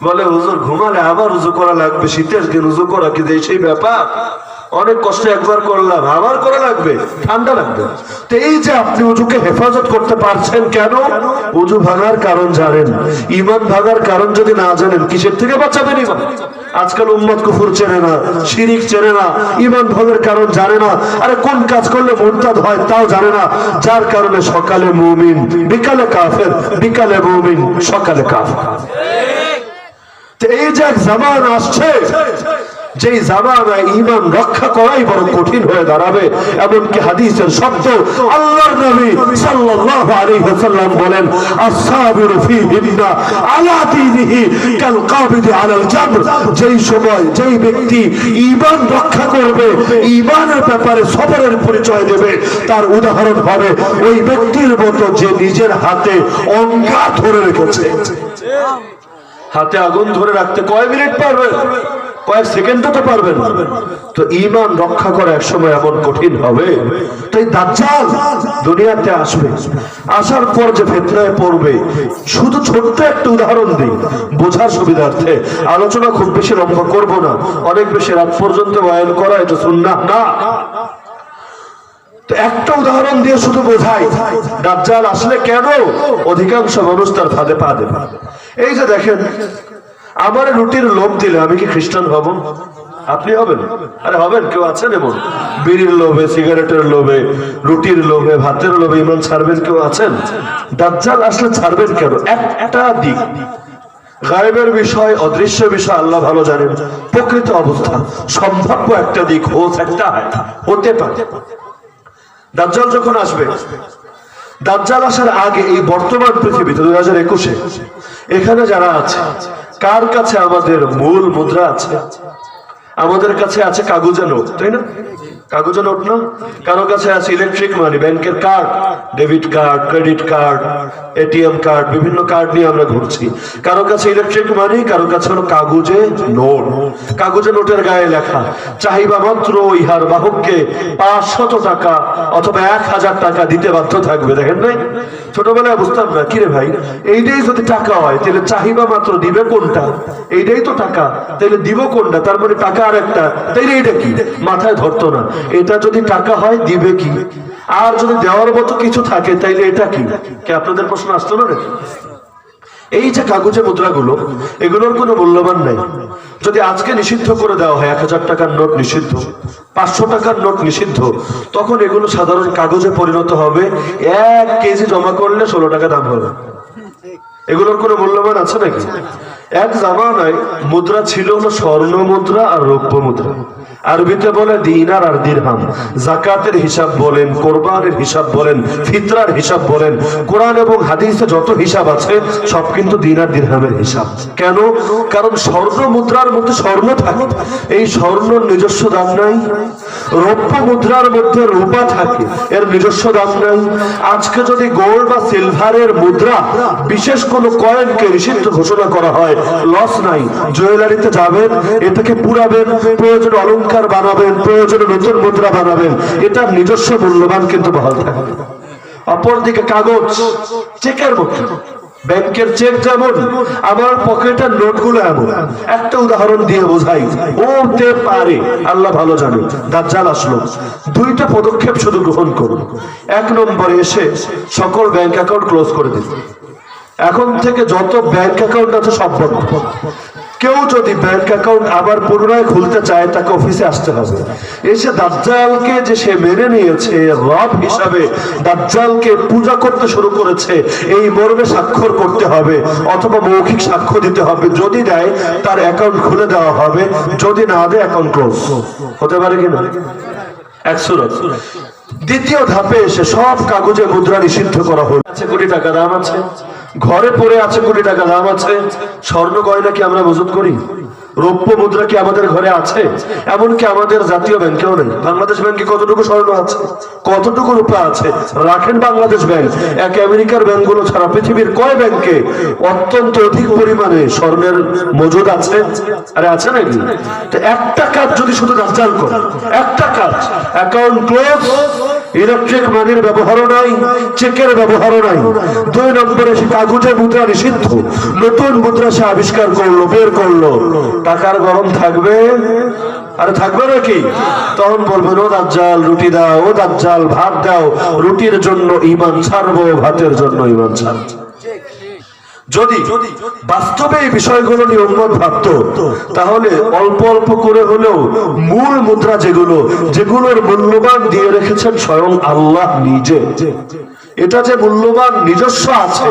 বলে হুজুর ঘুমালে আবার উযু করা লাগবে, শীতের দিন উযু করা কি সেই ব্যাপার? অনেক কষ্ট একবার করলাম, আবার করা লাগবে, ঠান্ডা লাগবে। তো এই যে আপনি উজুকে হেফাজত করতে পারছেন কেন? উজু ভাঙার কারণ জানেন। ঈমান ভাঙার কারণ যদি না জানেন, কিসের থেকে বাঁচাবেন ঈমান? আজকাল উম্মত কুফর চেনে না, শিরিক চেনে না, ঈমান ভঙ্গের কারণ জানে না। আরে কোন কাজ করলে মুরতাদ হয় তাও জানে না, যার কারণে সকালে মুমিন, বিকালে কাফের, বিকালে মুমিন, সকালে কাফের। এই যে এক জামান আসছে, যেই জামানায় ঈমান রক্ষা করাই বড় কঠিন হয়ে দাঁড়াবে। এমনকি হাদিসের শব্দ, আল্লাহর নবী সাল্লাল্লাহু আলাইহি ওয়াসাল্লাম বলেন, আসসাবিরু ফীহিন্না আলা দীনিহি কাল কাবিদি আলাল জামর। যেই সময় যেই ব্যক্তি ঈমান রক্ষা করবে, ঈমানের ব্যাপারে সবরের পরিচয় দেবে, তার উদাহরণ হবে ওই ব্যক্তির মতো যে নিজের হাতে অঙ্গার ধরে রেখেছে। হাতে আগুন ধরে রাখতে কয় মিনিট পারবেন? কয়েক সেকেন্ডও তো পারবেন না। তো ঈমান রক্ষা করা এক সময় এমন কঠিন হবে। তো এই দাজ্জাল দুনিয়াতে আসবে, আসার পর যে ফিতনায় পড়বে, শুধু ছোট্ট একটা উদাহরণ দিই বোঝার সুবিধার্থে। আলোচনা খুব বেশি লম্বা করব না, অনেক বেশি রাত পর্যন্ত বয়ান করা এটা সুন্নাহ না। তো একটা উদাহরণ দিয়ে শুধু বোঝাই দাজ্জাল আসলে কেন অধিকাংশ মানুষ তার ফাঁদে পা দেবে। এই যে দেখেন, আমার রুটির লোভ দিলে আমি কি খ্রিস্টান হব? আপনি হবেন? আরে হবেন। কেউ আছেন এমন বিড়ির লোভে, সিগারেটের লোভে, রুটির লোভে, ভাতের লোভে ঈমান ছাড়বেন? কেউ আছেন? দাজ্জাল আসলে ছাড়বেন কেন? একটা দিক, গায়েবের বিষয়, অদৃশ্য বিষয় আল্লাহ ভালো জানেন। প্রকৃত অবস্থা, সম্ভাব্য একটা দিক হতে পারে। দাজ্জাল যখন আসবে, দাজ্জাল আসার আগে এই বর্তমান পৃথিবীতে 2021-এ এখানে যারা আছে, কার কাছে আমাদের মূল মুদ্রা আছে? আমাদের কাছে আছে কাগজে নোট, তাই না? কাগজে নোট না, কারো কাছে আছে ইলেকট্রিক মানি, ব্যাংকের card, debit card, credit card, ATM card, বিভিন্ন কার্ড নিয়ে আমরা ঘুরছি। কারো কাছে ইলেকট্রিক মানি, কারো কাছে হলো কাগজে নোট। কাগজে নোটের গায়ে লেখা, চাহিবা মাত্র ইহার বাহককে 500 টাকা অথবা 1000 টাকা দিতে বাধ্য থাকবে। দেখেন নাই? ছোটবেলায় বুঝতাম না, কিরে ভাই এইটাই যদি টাকা হয় তাহলে চাহিবা মাত্র দিবে কোনটা? এইটাই তো টাকা, তাহলে দিব কোনটা? তার মানে টাকা আর একটা, তাইলে এটা কি? মাথায় ধরতো না। এটা যদি টাকা হয় দিবে কি, আর যদি দেওয়ার মতো কিছু থাকে তাইলে এটা কি? কে আপনাদের প্রশ্ন আসতো না নাকি? এই যে কাগজে মুদ্রাগুলো, এগুলোর কোনো মূল্যবান নাই। যদি আজকে নিষিদ্ধ করে দেওয়া হয়, 1000 টাকার নোট নিষিদ্ধ, 500 টাকার নোট নিষিদ্ধ, তখন এগুলো সাধারণ কাগজে পরিণত হবে। 1 কেজি জমা করলে 16 টাকা দাম হবে। এগুলোর কোনো মূল্যবান আছে নাকি? এক জামানায় মুদ্রা ছিল হলো স্বর্ণ মুদ্রা আর রৌপ্য মুদ্রা। আরবিতে বলে দিনার আর দিরহাম। যাকাতের হিসাব বলেন, কোরবানের হিসাব বলেন, ফিতরার হিসাব বলেন, কোরআন এবং হাদিসে যত হিসাব আছে সব কিন্তু দিনার দিরহামের হিসাব। কেন? কারণ স্বর্ণ মুদ্রার মধ্যে স্বর্ণ থাকে, এই স্বর্ণর নিজস্ব দাম নাই। রৌপ্য মুদ্রার মধ্যে রূপা থাকে, এর নিজস্ব দাম নাই। আজকে যদি গোল্ড বা সিলভারের মুদ্রা, বিশেষ কোন কয়েনকে নিষিদ্ধ ঘোষণা করা হয়, লস নাই। জুয়েলারিতে যাবেন, এটাকে পুরাবেন, প্রয়োজনে অলংকার বানাবেন, প্রয়োজনে নতুন মুদ্রা বানাবেন, এটার নিজস্ব মূল্যবান কিন্তু বহাল থাকবে। অপরদিকে কাগজ, চেকের মতো, ব্যাংকের চেক যেমন, আমার পকেটের নোটগুলো এমন। একটা উদাহরণ দিয়ে বোঝাই, হতে পারে, আল্লাহ ভালো জানে। দাজ্জাল আসলো, 2টা পদক্ষেপ শুধু গ্রহণ করুন। 1 নম্বরে এসে সকল ব্যাংক অ্যাকাউন্ট ক্লোজ করে দিন। এখন থেকে যত ব্যাংক অ্যাকাউন্ট আছে সব বন্ধ। কেউ যদি ব্যাংক অ্যাকাউন্ট আবার পুনরায় খুলতে চায়, তাকে অফিসে আসতে হবে। এসে দাজ্জালকে যে সে মেনে নিয়েছে রব হিসাবে, দাজ্জালকে পূজা করতে শুরু করেছে, এই মর্মে স্বাক্ষর করতে হবে অথবা মৌখিক সাক্ষ্য দিতে হবে। যদি দেয় তার অ্যাকাউন্ট খুলে দেওয়া হবে, যদি না দেয় অ্যাকাউন্ট ক্লোজ। হতে পারে কিনা? 100। দ্বিতীয় ধাপে এসে সব কাগজে মুদ্রা নিষিদ্ধ করা হলো। কোটি টাকা দাম আছে, ঘরে পড়ে আছে কোটি টাকা দাম আছে। স্বর্ণ গয়না কি আমরা মজুত করি? রৌপ্য মুদ্রা কি আমাদের ঘরে আছে? এমনকি আমাদের জাতীয় ব্যাংকেও নেই। বাংলাদেশ ব্যাংকে কতটুকু স্বর্ণ আছে, কতটুকু রূপা আছে রাখেন বাংলাদেশ ব্যাংক। এক আমেরিকার ব্যাংকগুলো ছাড়া পৃথিবীর কয় ব্যাংকে অত্যন্ত অধিক পরিমাণে স্বর্ণের মজুদ আছে? আরে আছে নাকি? তো একটা কাজ যদি শুধু দাজ্জাল করে, একটা কাজ, অ্যাকাউন্ট ক্লোজ, ইলেকট্রিক মানির ব্যবহারও নাই, চেকের ব্যবহারও নাই। 2 নম্বরে সে কাগজে মুদ্রা নিষিদ্ধ, নতুন মুদ্রা সে আবিষ্কার করলো, বের করলো। টাকার গরম থাকবে? আরে থাকবে নাকি? তখন বলবেন ও দাজ্জাল রুটি দাও, ও দাজ্জাল ভাত দাও। রুটির জন্য ঈমান ছাড়বো, ভাতের জন্য ঈমান ছাড়বো। যদি বাস্তবে এই বিষয়গুলো নিয়ে উম্মত ভাবতো, তাহলে অল্প অল্প করে হলেও মূল মুদ্রা যেগুলোর মূল্যবান দিয়ে রেখেছেন স্বয়ং আল্লাহ নিজে, এটা যে মূল্যবান নিজস্ব আছে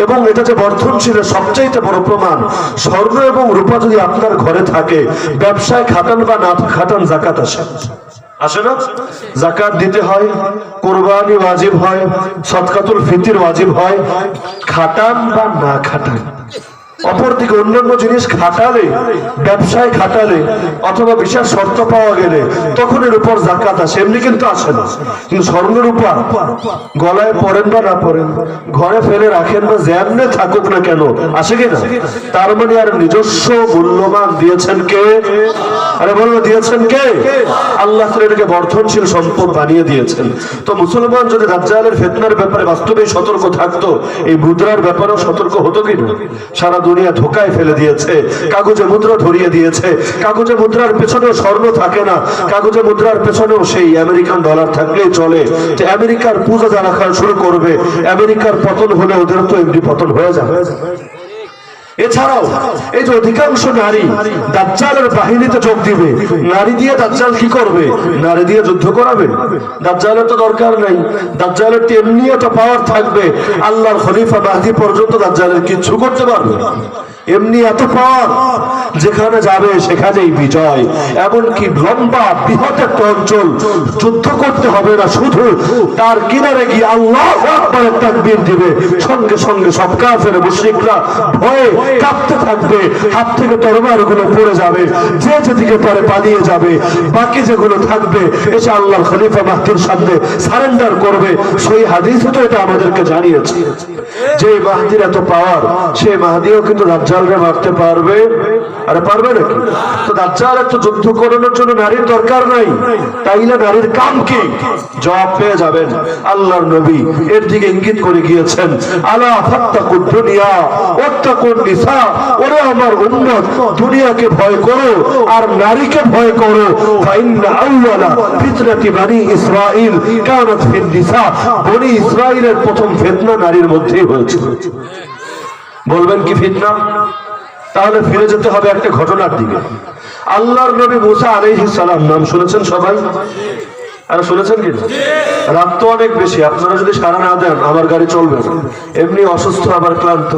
এবং এটা যে বর্ধনশীল সবচাইতে বড় প্রমাণ। স্বর্ণ এবং রূপা যদি আপনার ঘরে থাকে, ব্যবসায় খাটান বা না খাটান জাকাত আসে না? জাকাত দিতে হয়, কুরবানি ওয়াজিব হয়, সদকাতুল ফিতর ওয়াজিব হয়, খাটান বা না খাটান। অপরদিকে অন্যান্য জিনিস খাটালে, ব্যবসায় খাটালে অথবা বিশেষ শর্ত পাওয়া গেলে তখন এর উপর জাকাত আসে, এমনি কিন্তু আসে না। কিন্তু স্বর্ণ রূপা গলায় পরেন বা না পরেন, ঘরে ফেলে রাখেন বা যেমনে থাকুক না কেন, আসে কিনা? তার মানে আর নিজস্ব মূল্যবান দিয়েছেন কে? আরে বলো, দিয়েছেন কে? আল্লাহ এটাকে বর্ধনশীল সম্পদ বানিয়ে দিয়েছেন। তো মুসলমান যদি দাজ্জালের ফিতনার ব্যাপারে বাস্তবে সতর্ক থাকতো, এই মুদ্রার ব্যাপারেও সতর্ক হতো কিনা? সারা দুনিয়া ধোকায় ফেলে দিয়েছে, কাগজে মুদ্রা ধরিয়ে দিয়েছে। কাগজে মুদ্রার পেছনেও স্বর্ণ থাকে না, কাগজে মুদ্রার পেছনেও সেই আমেরিকান ডলার থাকলেই চলে। তো আমেরিকার পূজা যারা খাওয়া শুরু করবে, আমেরিকার পতন হলে ওদের তো এমনি পতন হয়ে যাবে। এছাড়াও এই যে অধিকাংশ নারী দাজ্জালের বাহিনীতে যোগ দিবে, নারী দিয়ে দাজ্জাল কি করবে? নারী দিয়ে যুদ্ধ করাবে। দাজ্জালের তো দরকার নাই, দাজ্জালের তো এমনি একটা পাওয়ার থাকবে, আল্লাহর খলিফা মাহদী পর্যন্ত দাজ্জালের কিছু করতে পারবে। এমনি এত পাওয়ার, যেখানে যাবে সেখানেই বিজয়। এমনকি লম্বা বৃহৎ একটা অঞ্চল যুদ্ধ করতে হবে না, শুধু তার কিনারে গিয়ে আল্লাহু আকবার তাকবীর দিবে, সঙ্গে সঙ্গে সব কাফের মুশরিকরা ভয়ে কাঁপতে থাকবে, হাত থেকে তরবার গুলো পড়ে যাবে, যে যেদিকে পারে পালিয়ে যাবে। বাকি যেগুলো থাকবে এসে আল্লাহর খলিফা মাহদীর সামনে সারেন্ডার করবে। সেই হাদিসে তো এটা আমাদেরকে জানিয়েছে যে মাহদীর এত পাওয়ার, সেই মাহদীও কিন্তু দাজ্জালকে মারতে পারবে। আরে পারবে নাকি? তো দাজ্জালের তো যুদ্ধ করানোর জন্য নারীর দরকার নাই, তাইলে নারীর কাম কি? জবাব পেয়ে যাবেন। আল্লাহর নবী এর দিকে ইঙ্গিত করে গিয়েছেন, আলা ফাত্তাকুদ দুনিয়া ওয়াত্তাকুন নিসা। ওরে আমার উম্মত, দুনিয়াকে ভয় করো আর নারীকে ভয় করো। ফাইন্না আউওয়ালা ফিতনাতি বনি ইসরাঈল কানাত ফিন নিসা। বনি ইসরাঈলের প্রথম ফিতনা নারীর মধ্যেই হয়েছিল। বলবেন কি ফিতনা? তাহলে ফিরে যেতে হবে একটা ঘটনার দিকে। আল্লাহর নবী মুসা আলাইহিস সালাম, নাম শুনেছেন সবাই? আর শুনেছেন কি? রাত তো অনেক বেশি, আপনারা যদি সারা না দেন আমার গাড়ি চলবে না। এমনি অসুস্থ আবার ক্লান্ত।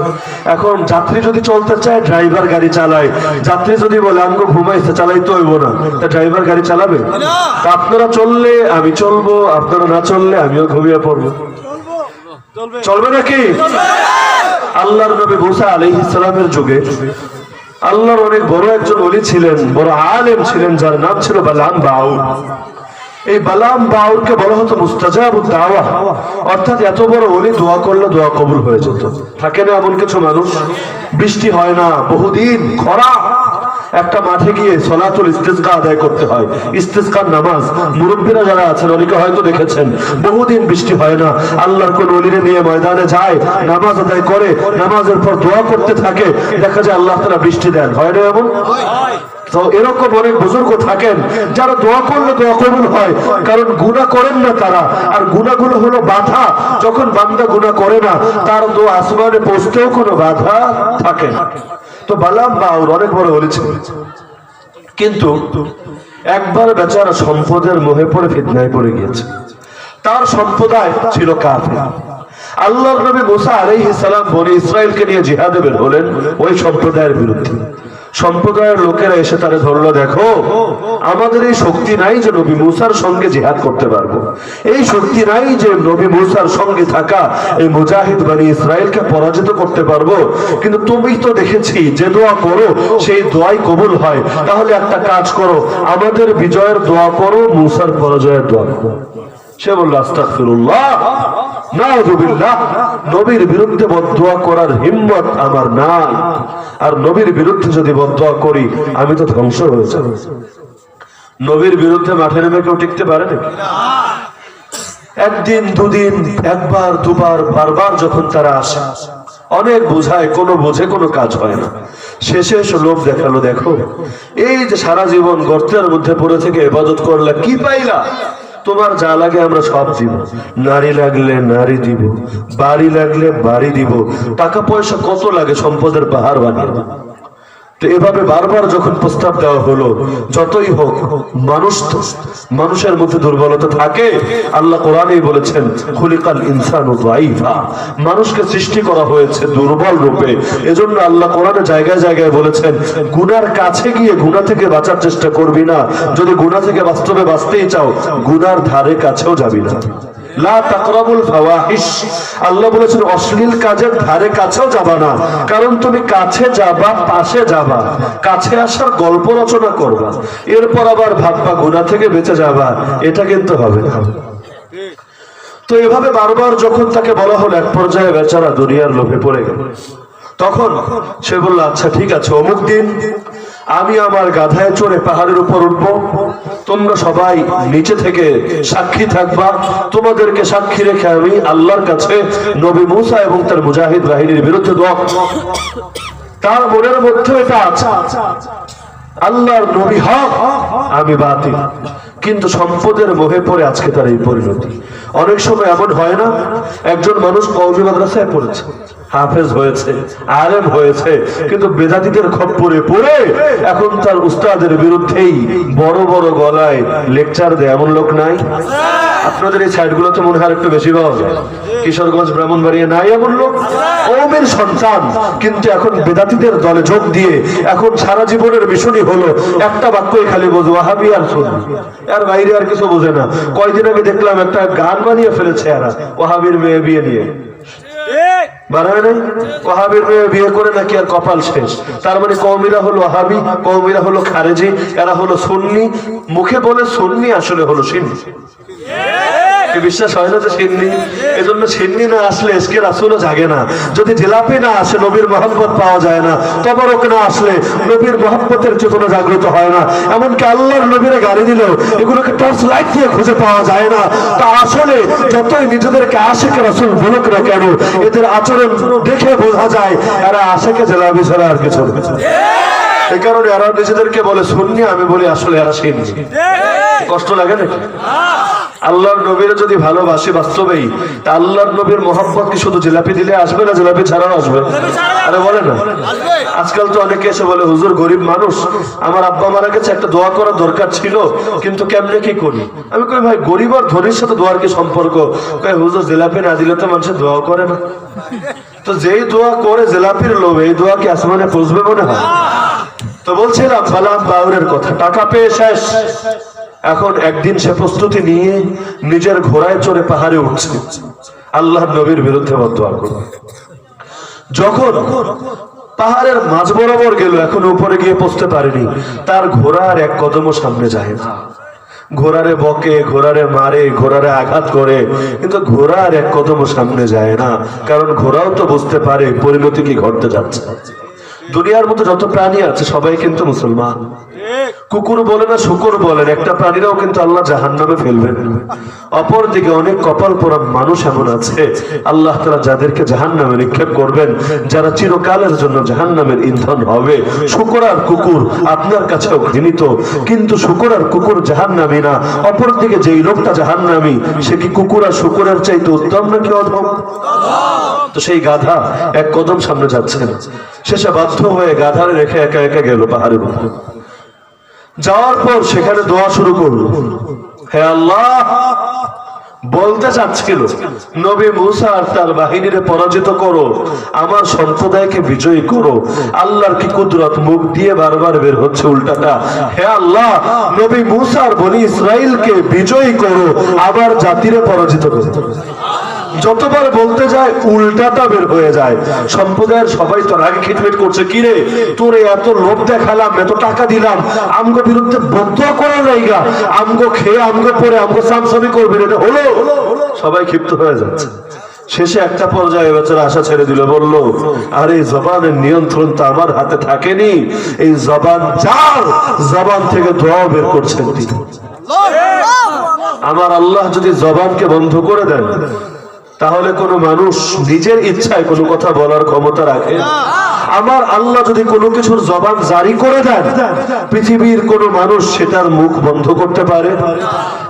এখন যাত্রী যদি চলতে চায় ড্রাইভার গাড়ি চালায়, যাত্রী যদি বলে আমগো ঘুমাইতে চালাইতে হইব না, তা ড্রাইভার গাড়ি চালাবে? তা আপনারা চললে আমি চলবো, আপনারা না চললে আমিও ঘুমিয়ে পড়বো। চলবে নাকি? আল্লাহর নবী মুসা আলাইহিস সালামের যুগে আল্লাহর অনেক বড় একজন ওলি ছিলেন, বড় আলেম ছিলেন, যার নাম ছিল বালাম বাউর। এই বালাম বাউরকে বলা হতো মুস্তাজাবুদ দাওয়া, অর্থাৎ এত বড় ওলি দোয়া করলে দোয়া কবুল হয়ে যেত। থাকে না এমন কিছু মানুষ, বৃষ্টি হয় না বহুদিন, খরা, একটা মাঠে গিয়ে সলাতুল ইস্তিসকা আদায় করতে হয়, ইস্তিসকার নামাজ। মুরব্বীরা যারা আছেন অনেকে হয়তো দেখেছেন, বহুদিন বৃষ্টি হয় না, আল্লাহর কোন ওলিরে নিয়ে ময়দানে যায়, নামাজ আদায় করে, নামাজের পর দোয়া করতে থাকে, দেখা যায় আল্লাহ তাআলা বৃষ্টি দেন। হয় না এমন? তো এরকম অনেক বুজুর্গ থাকেন যারা দোয়া করলে দোয়া কবুল হয়, কারণ গুনাহ করেন না তারা। আর গুনাহগুলো হলো বাধা, যখন বান্দা গুনাহ করে না তার দোয়া আসমানে পৌঁছতেও কোনো বাধা থাকে না। তো বালাম বাউর অনেক বড় ওলি ছিলেন, কিন্তু একবার বেচারা সম্পদের মোহে পড়ে ফিতনায় পড়ে গিয়েছে। তার সম্প্রদায় ছিল কাফের। আল্লাহর নবী মুসা আলাইহিস সালাম বনি ইসরাইলকে নিয়ে জিহাদে বের হলেন ওই সম্প্রদায়ের বিরুদ্ধে। সম্প্রদায়ের লোকেরা এসে তারে ধরলো, দেখো আমাদের এই শক্তি নাই যে নবী মুসার সঙ্গে জিহাদ করতে পারবো, এই শক্তি নাই যে নবী মুসার সঙ্গে থাকা এই মুজাহিদ বনি ইসরাইলকে পরাজিত করতে পারবো, কিন্তু তুমি তো দেখেছি যে দোয়া করো সেই দোয়াই কবুল হয়। তাহলে একটা কাজ করো, আমাদের বিজয়ের দোয়া করো, মুসার পরাজয়ের দোয়া করো। সে বলল, আস্তাগফিরুল্লাহ, নাউযুবিল্লাহ, নবীর বিরুদ্ধে বদদোয়া করার হিম্মত আমার নাই, আর নবীর বিরুদ্ধে যদি বদদোয়া করি আমি তো ধ্বংস হয়ে যাব। নবীর বিরুদ্ধে মাঠে নেমে কেউ টিকতে পারে না। একদিন দুদিন, একবার দুবার, বারবার যখন তারা আসে, অনেক বোঝায়, কোনো বোঝে কোনো কাজ হয় না। শেষে এসে লোভ দেখালো, দেখো এই যে সারা জীবন গর্তের মধ্যে পড়ে থেকে ইবাদত করলা, কি পাইলা? তোমার যা লাগে আমরা সব দিব, নারী লাগলে নারী দিব, বাড়ি লাগলে বাড়ি দিব, টাকা পয়সা কত লাগে সম্পদের পাহাড় বানিয়ে। তো এভাবে বারবার যখন প্রস্তাব দেওয়া হলো, যতই হোক মানুষ তো, মানুষের মধ্যে দুর্বলতা থাকে। আল্লাহ কোরআনেই বলেছেন খুলিকাল ইনসানু যায়ীফা, মানুষকে সৃষ্টি করা হয়েছে দুর্বল রূপে। এজন্য আল্লাহ কোরআনে জায়গায় জায়গায় বলেছেন গুনার কাছে গিয়ে গুনাহ থেকে বাঁচার চেষ্টা করবি না। যদি গুনাহ থেকে বাস্তবে বাঁচতেই চাও, গুনার ধারে কাছেও যাবি না। লা তাকরাবুল ফাওয়াহিশ, আল্লাহ বলেছেন অশ্লীল কাজের ধারে কাছেও যাবা না। কারণ তুমি কাছে যাবা, পাশে যাবা, কাছে আসার গল্প রচনা করবা, এরপর আবার ভাববা গুনাহ থেকে বেঁচে যাবা, এটা কিন্তু হবে না। তো এভাবে বারবার যখন তাকে বলা হলো, এক পর্যায়ে বেচারা দুনিয়ার লোভে পড়ে গেল। তখন সে বলল, আচ্ছা ঠিক আছে, অমুক দিন আমি আমার গাধায় চড়ে পাহাড়ের উপর উঠবো, তোমরা সবাই নিচে থেকে সাক্ষী থাকবা, তোমাদেরকে সাক্ষী রেখে আমি আল্লাহর কাছে নবী মুসা এবং তার মুজাহিদ বাহিনীর বিরুদ্ধে দোয়া। তার মনের মধ্যে এটা আছে, আল্লাহর নবী হক, আমি বাতিল। কিন্তু সম্পদের মোহে পড়ে আজকে তার এই পরিণতি। অনেক সময় এমন হয় না, একজন মানুষ কওমি মাদ্রাসায় পড়েছে, হাফেজ হয়েছে, আলেম হয়েছে, কিন্তু বেদাতীদের খপ্পরে পড়ে এখন তার উস্তাদের বিরুদ্ধেই বড় বড় গলায় লেকচার দেয়। এমন লোক নাই? আপনাদের এই সাইডগুলোতে মনে হয় একটু বেশি পাওয়া যায়। কিশোরগঞ্জ, ব্রাহ্মণবাড়িয়া নাই এমন লোক? কওমের সন্তান, কিন্তু এখন বেদাতীদের দলে যোগ দিয়ে এখন সারা জীবনের মিশনই হলো একটা বাক্যই খালি বোঝে, ওয়াহাবি আর সুন্নি, এর বাইরে আর কিছু বোঝে না। কয়দিন আগে দেখলাম একটা গান বানিয়ে ফেলেছে এরা, ওয়াহাবির মেয়ে বিয়ে নিয়ে। বানায় নাই? ওয়াহাবির মেয়ে বিয়ে করে নাকি আর কপাল শেষ। তার মানে কওমিরা হলো ওয়াহাবি, কওমিরা হলো খারেজি, এরা হলো সুন্নি। মুখে বলে সুন্নি, আসলে হলো শিন্নি। বিশ্বাস হয় না যে সিন্নি? এজন্য সিন্নি না আসলে এসকে রাসূলও জাগে না। যদি জিলাপি না আসে, নবীর মহব্বত পাওয়া যায় না। তবরক না আসলে নবীর মহব্বতের চেতনা জাগ্রত হয় না। এমনকি আল্লাহর নবীরে গালি দিলেও এগুলোকে টর্চ লাইট দিয়ে খুঁজে পাওয়া যায় না। তা আসলে যতই নিজেদেরকে আশিক রাসূল বলুক না কেন, এদের আচরণ দেখে বোঝা যায় এরা আশিকে জিলাপি ছাড়া আর কিছু না। এই কারণে এরা নিজেদেরকে বলে সুন্নি, আমি বলি আসলে এরা সিন্নি। কষ্ট লাগে নাকি? আল্লাহর নবীর যদি ভালোবাসি বাস্তবেই, তা আল্লাহর নবীর মহব্বত কি শুধু জিলাপি দিলে আসবে না, জিলাপি ছাড়াও আসবে? আরে বলে না। আজকাল তো অনেকে এসে বলে, হুজুর গরিব মানুষ, আমার আব্বা মারা গেছে, একটা দোয়া করার দরকার ছিল, কিন্তু কেমনে কি করি? আমি কই ভাই, গরিব আর ধনীর সাথে দোয়ার কি সম্পর্ক? কই হুজুর জিলাপি না দিলে তো মানুষের দোয়া করে না। তো যেই দোয়া করে জিলাপির লোভে, এই দোয়া কি আসমানে পৌঁছবে মনে হয়? তো বলছিলাম বালাম বাউরের কথা, টাকা পেয়ে শেষ। এখন একদিন সে প্রস্তুতি নিয়ে নিজের ঘোড়ায় চড়ে পাহাড়ে উঠছে, আল্লাহর নবীর বিরুদ্ধে বদদোয়া করবে। যখন পাহাড়ের মাঝ বরাবর গেল, এখন উপরে গিয়ে পৌঁছতে পারেনি, তার ঘোড়ার এক কদমও সামনে যায় না। ঘোড়ারে বকে, ঘোড়ারে মারে, ঘোড়ারে আঘাত করে, কিন্তু ঘোড়ার এক কদমও সামনে যায় না। কারণ ঘোড়াও তো বুঝতে পারে পরিণতি কি ঘটতে যাচ্ছে। দুনিয়ার মধ্যে যত প্রাণী আছে সবাই কিন্তু মুসলমান। কুকুর বলে না, শুকর বলেন, একটা প্রাণীরাও কিন্তু আল্লাহ জাহান্নামে ফেলবেন। অপরদিকে অনেক কপাল পোড়া মানুষ এমন আছে, আল্লাহ তাআলা যাদেরকে জাহান্নামে নিক্ষেপ করবেন, যারা চিরকালের জন্য জাহান্নামের ইন্ধন হবে। শুকর আর কুকুর আপনার কাছেও ঘৃণিত, কিন্তু শুকর আর কুকুর জাহান্নামী না। অপরদিকে যেই লোকটা জাহান্নামী, সে কি কুকুর আর শুকরের চাইতে উত্তম নাকি অধম? তো সেই গাধা এক কদম সামনে যাচ্ছে না। শেষে বাধ্য হয়ে গাধারে রেখে একা একা গেল পাহাড়ের উপর। যাওয়ার পর সেখানে দোয়া শুরু করলো, হে আল্লাহ, বলতে চাচ্ছিল নবী মুসা আর তার বাহিনীরে পরাজিত করো, আমার সম্প্রদায়কে বিজয়ী করো। আল্লাহর কি কুদরত, মুখ দিয়ে বারবার বের হচ্ছে উল্টাটা, হে আল্লাহ, নবী মুসা আর বনি ইসরাইলকে বিজয়ী করো, আবার জাতিরে পরাজিত করো। যতবার বলতে যায় উল্টাটা বের হয়ে যায়। সম্প্রদায়ের সবাই তো রাগে খিটমিট করছে, কিরে তোরে এত লোভ দেখালাম, এত টাকা দিলাম, আমগো বিরুদ্ধে বদদোয়া করা যায়গা, আমগো খেয়ে আমগো পরে আমগো সামসামি করবে, এটা হলো? সবাই ক্ষিপ্ত হয়ে যাচ্ছে। শেষে একটা পর্যায়ে বেচারা আশা ছেড়ে দিল, বলল, আর এই জবানের নিয়ন্ত্রণ তো আমার হাতে থাকেনি, এই জবান যার, জবান থেকে দোয়া বের করছেন তিনি। আমার আল্লাহ যদি জবানকে বন্ধ করে দেন, তাহলে কোনো মানুষ নিজের ইচ্ছায় কোনো কথা বলার ক্ষমতা রাখে? আমার আল্লাহ যদি কোনো কিছুর জবান জারি করে দেন, পৃথিবীর কোনো মানুষ সেটার মুখ বন্ধ করতে পারে?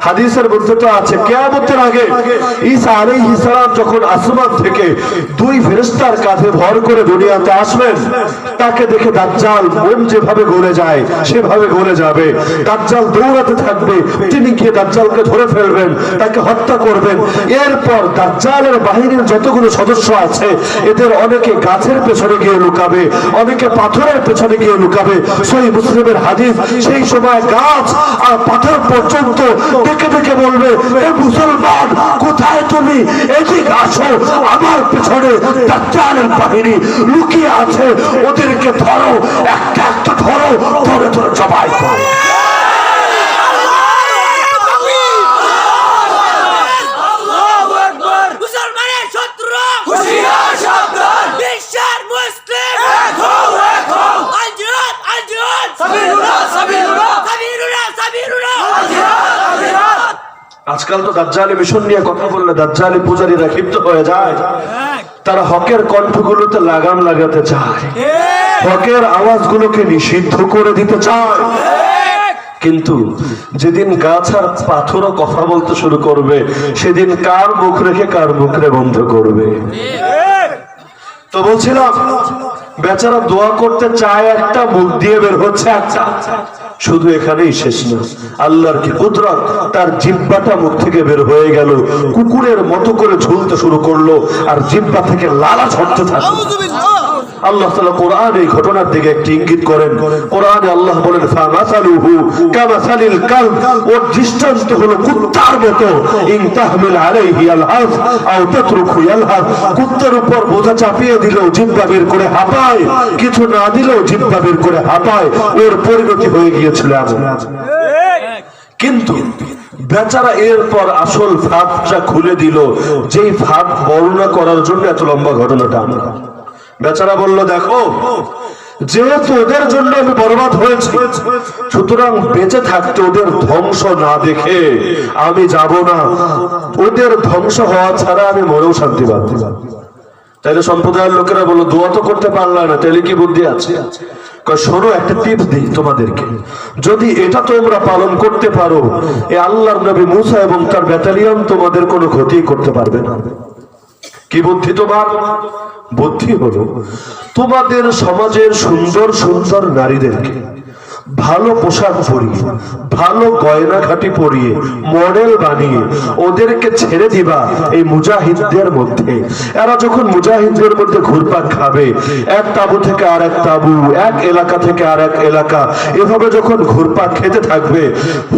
হাদিসের মধ্যে তো আছে, কিয়ামতের আগে ঈসা আলাইহিস সালাম যখন আসমান থেকে দুই ফেরেশতার কাঁধে ভর করে দুনিয়াতে আসবেন, তাকে দেখে দাজ্জাল মন যেভাবে গলে যায় সেভাবে গলে যাবে। দাজ্জাল দৌড়াতে থাকবে, তিনি গিয়ে দাজ্জালকে ধরে ফেলবেন, তাকে হত্যা করবেন। এরপর দাজ্জালের বাহিনীর যতগুলো সদস্য আছে, এদের অনেকে গাছের পেছনে গিয়ে লুকাবে, অনেকে পাথরের পেছনে গিয়ে লুকাবে। সহিহ মুসলিমের হাদিস, সেই সময় গাছ আর পাথর পর্যন্ত ডেকে ডেকে বলবে, এ মুসলমান কোথায় তুমি, এদিকে আসো, আমার পেছনে দাজ্জালের বাহিনী লুকিয়ে আছে, ওদেরকে ধরো, একটা একটা ধরো, ধরে ধরে জবাই করো। আজকাল তো দাজ্জালি মিশন নিয়ে কথা বললে দাজ্জালি পূজারীরা ক্ষিপ্ত হয়ে যায়। তারা হকের কণ্ঠগুলোতে লাগাম লাগাতে চায়, হকের আওয়াজগুলোকে নিষিদ্ধ করে দিতে চায়। কিন্তু যেদিন গাছ আর পাথরও কথা বলতে শুরু করবে, সেদিন কার মুখ রেখে কার মুখ রে বন্ধ করবে? তো বলছিলাম, বেচারা দোয়া করতে চায় একটা, মুখ দিয়ে বের হচ্ছে একটা। শুধু এখানেই শেষ না, আল্লাহর কি কুদরত, তার জিহ্বাটা মুখ থেকে বের হয়ে গেল, কুকুরের মতো করে ঝুলতে শুরু করলো, আর জিহ্বা থেকে লালা ঝরতে থাকলো। আল্লাহ তাআলা কোরআনে এই ঘটনার দিকে একটি ইঙ্গিত করেন। কোরআনে আল্লাহ বলেন, ফামাসালুহু কামাসালিল কালব, ওর দৃষ্টান্ত হলো কুত্তার মতো। ইন তাহমিল আলাইহি আলহাস আও তাতরুকহু ইয়ালহাস, কুত্তার উপর বোঝা চাপিয়ে দিলেও জিহ্বা বের করে হাঁপায়, কিছু না দিলেও জিহ্বা বের করে হাঁপায়। ওর পরিণতি হয়ে গিয়েছিল এমন। কিন্তু বেচারা এরপর আসল ফাঁদটা খুলে দিল, যেই ফাঁদ বর্ণনা করার জন্য এত লম্বা ঘটনাটা। বেচারা বলল, দেখো, যেহেতু ওদের জন্য আমি বরবাদ হয়েছি, সুতরাং বেঁচে থাকতে ওদের ধ্বংস না দেখে আমি যাব না। ওদের ধ্বংস হওয়া ছাড়া আমি মরেও শান্তি পাব। তাইলে সম্প্রদায়ের লোকেরা বলল, দোয়া তো করতে পারলাম না, তাহলে কি বুদ্ধি আছে? শোনো, একটা টিপস দিই তোমাদেরকে, যদি এটা তোমরা পালন করতে পারো, এই আল্লাহর নবী মুসা এবং তার ব্যাটালিয়ন তোমাদের কোনো ক্ষতি করতে পারবে না। কি বুদ্ধি তোমার? বুদ্ধি হলো, তোমাদের সমাজের সুন্দর সুন্দর নারীদেরকে ভালো পোশাক পরিয়ে, ভালো গয়নাঘাটি পরিয়ে, মডেল বানিয়ে ওদেরকে ছেড়ে দিবা এই মুজাহিদদের মধ্যে। এরা যখন মুজাহিদদের মধ্যে ঘুরপাক খাবে, এক তাবু থেকে আর এক তাবু, এক এলাকা থেকে আর এক এলাকা, এভাবে যখন ঘুরপাক খেতে থাকবে,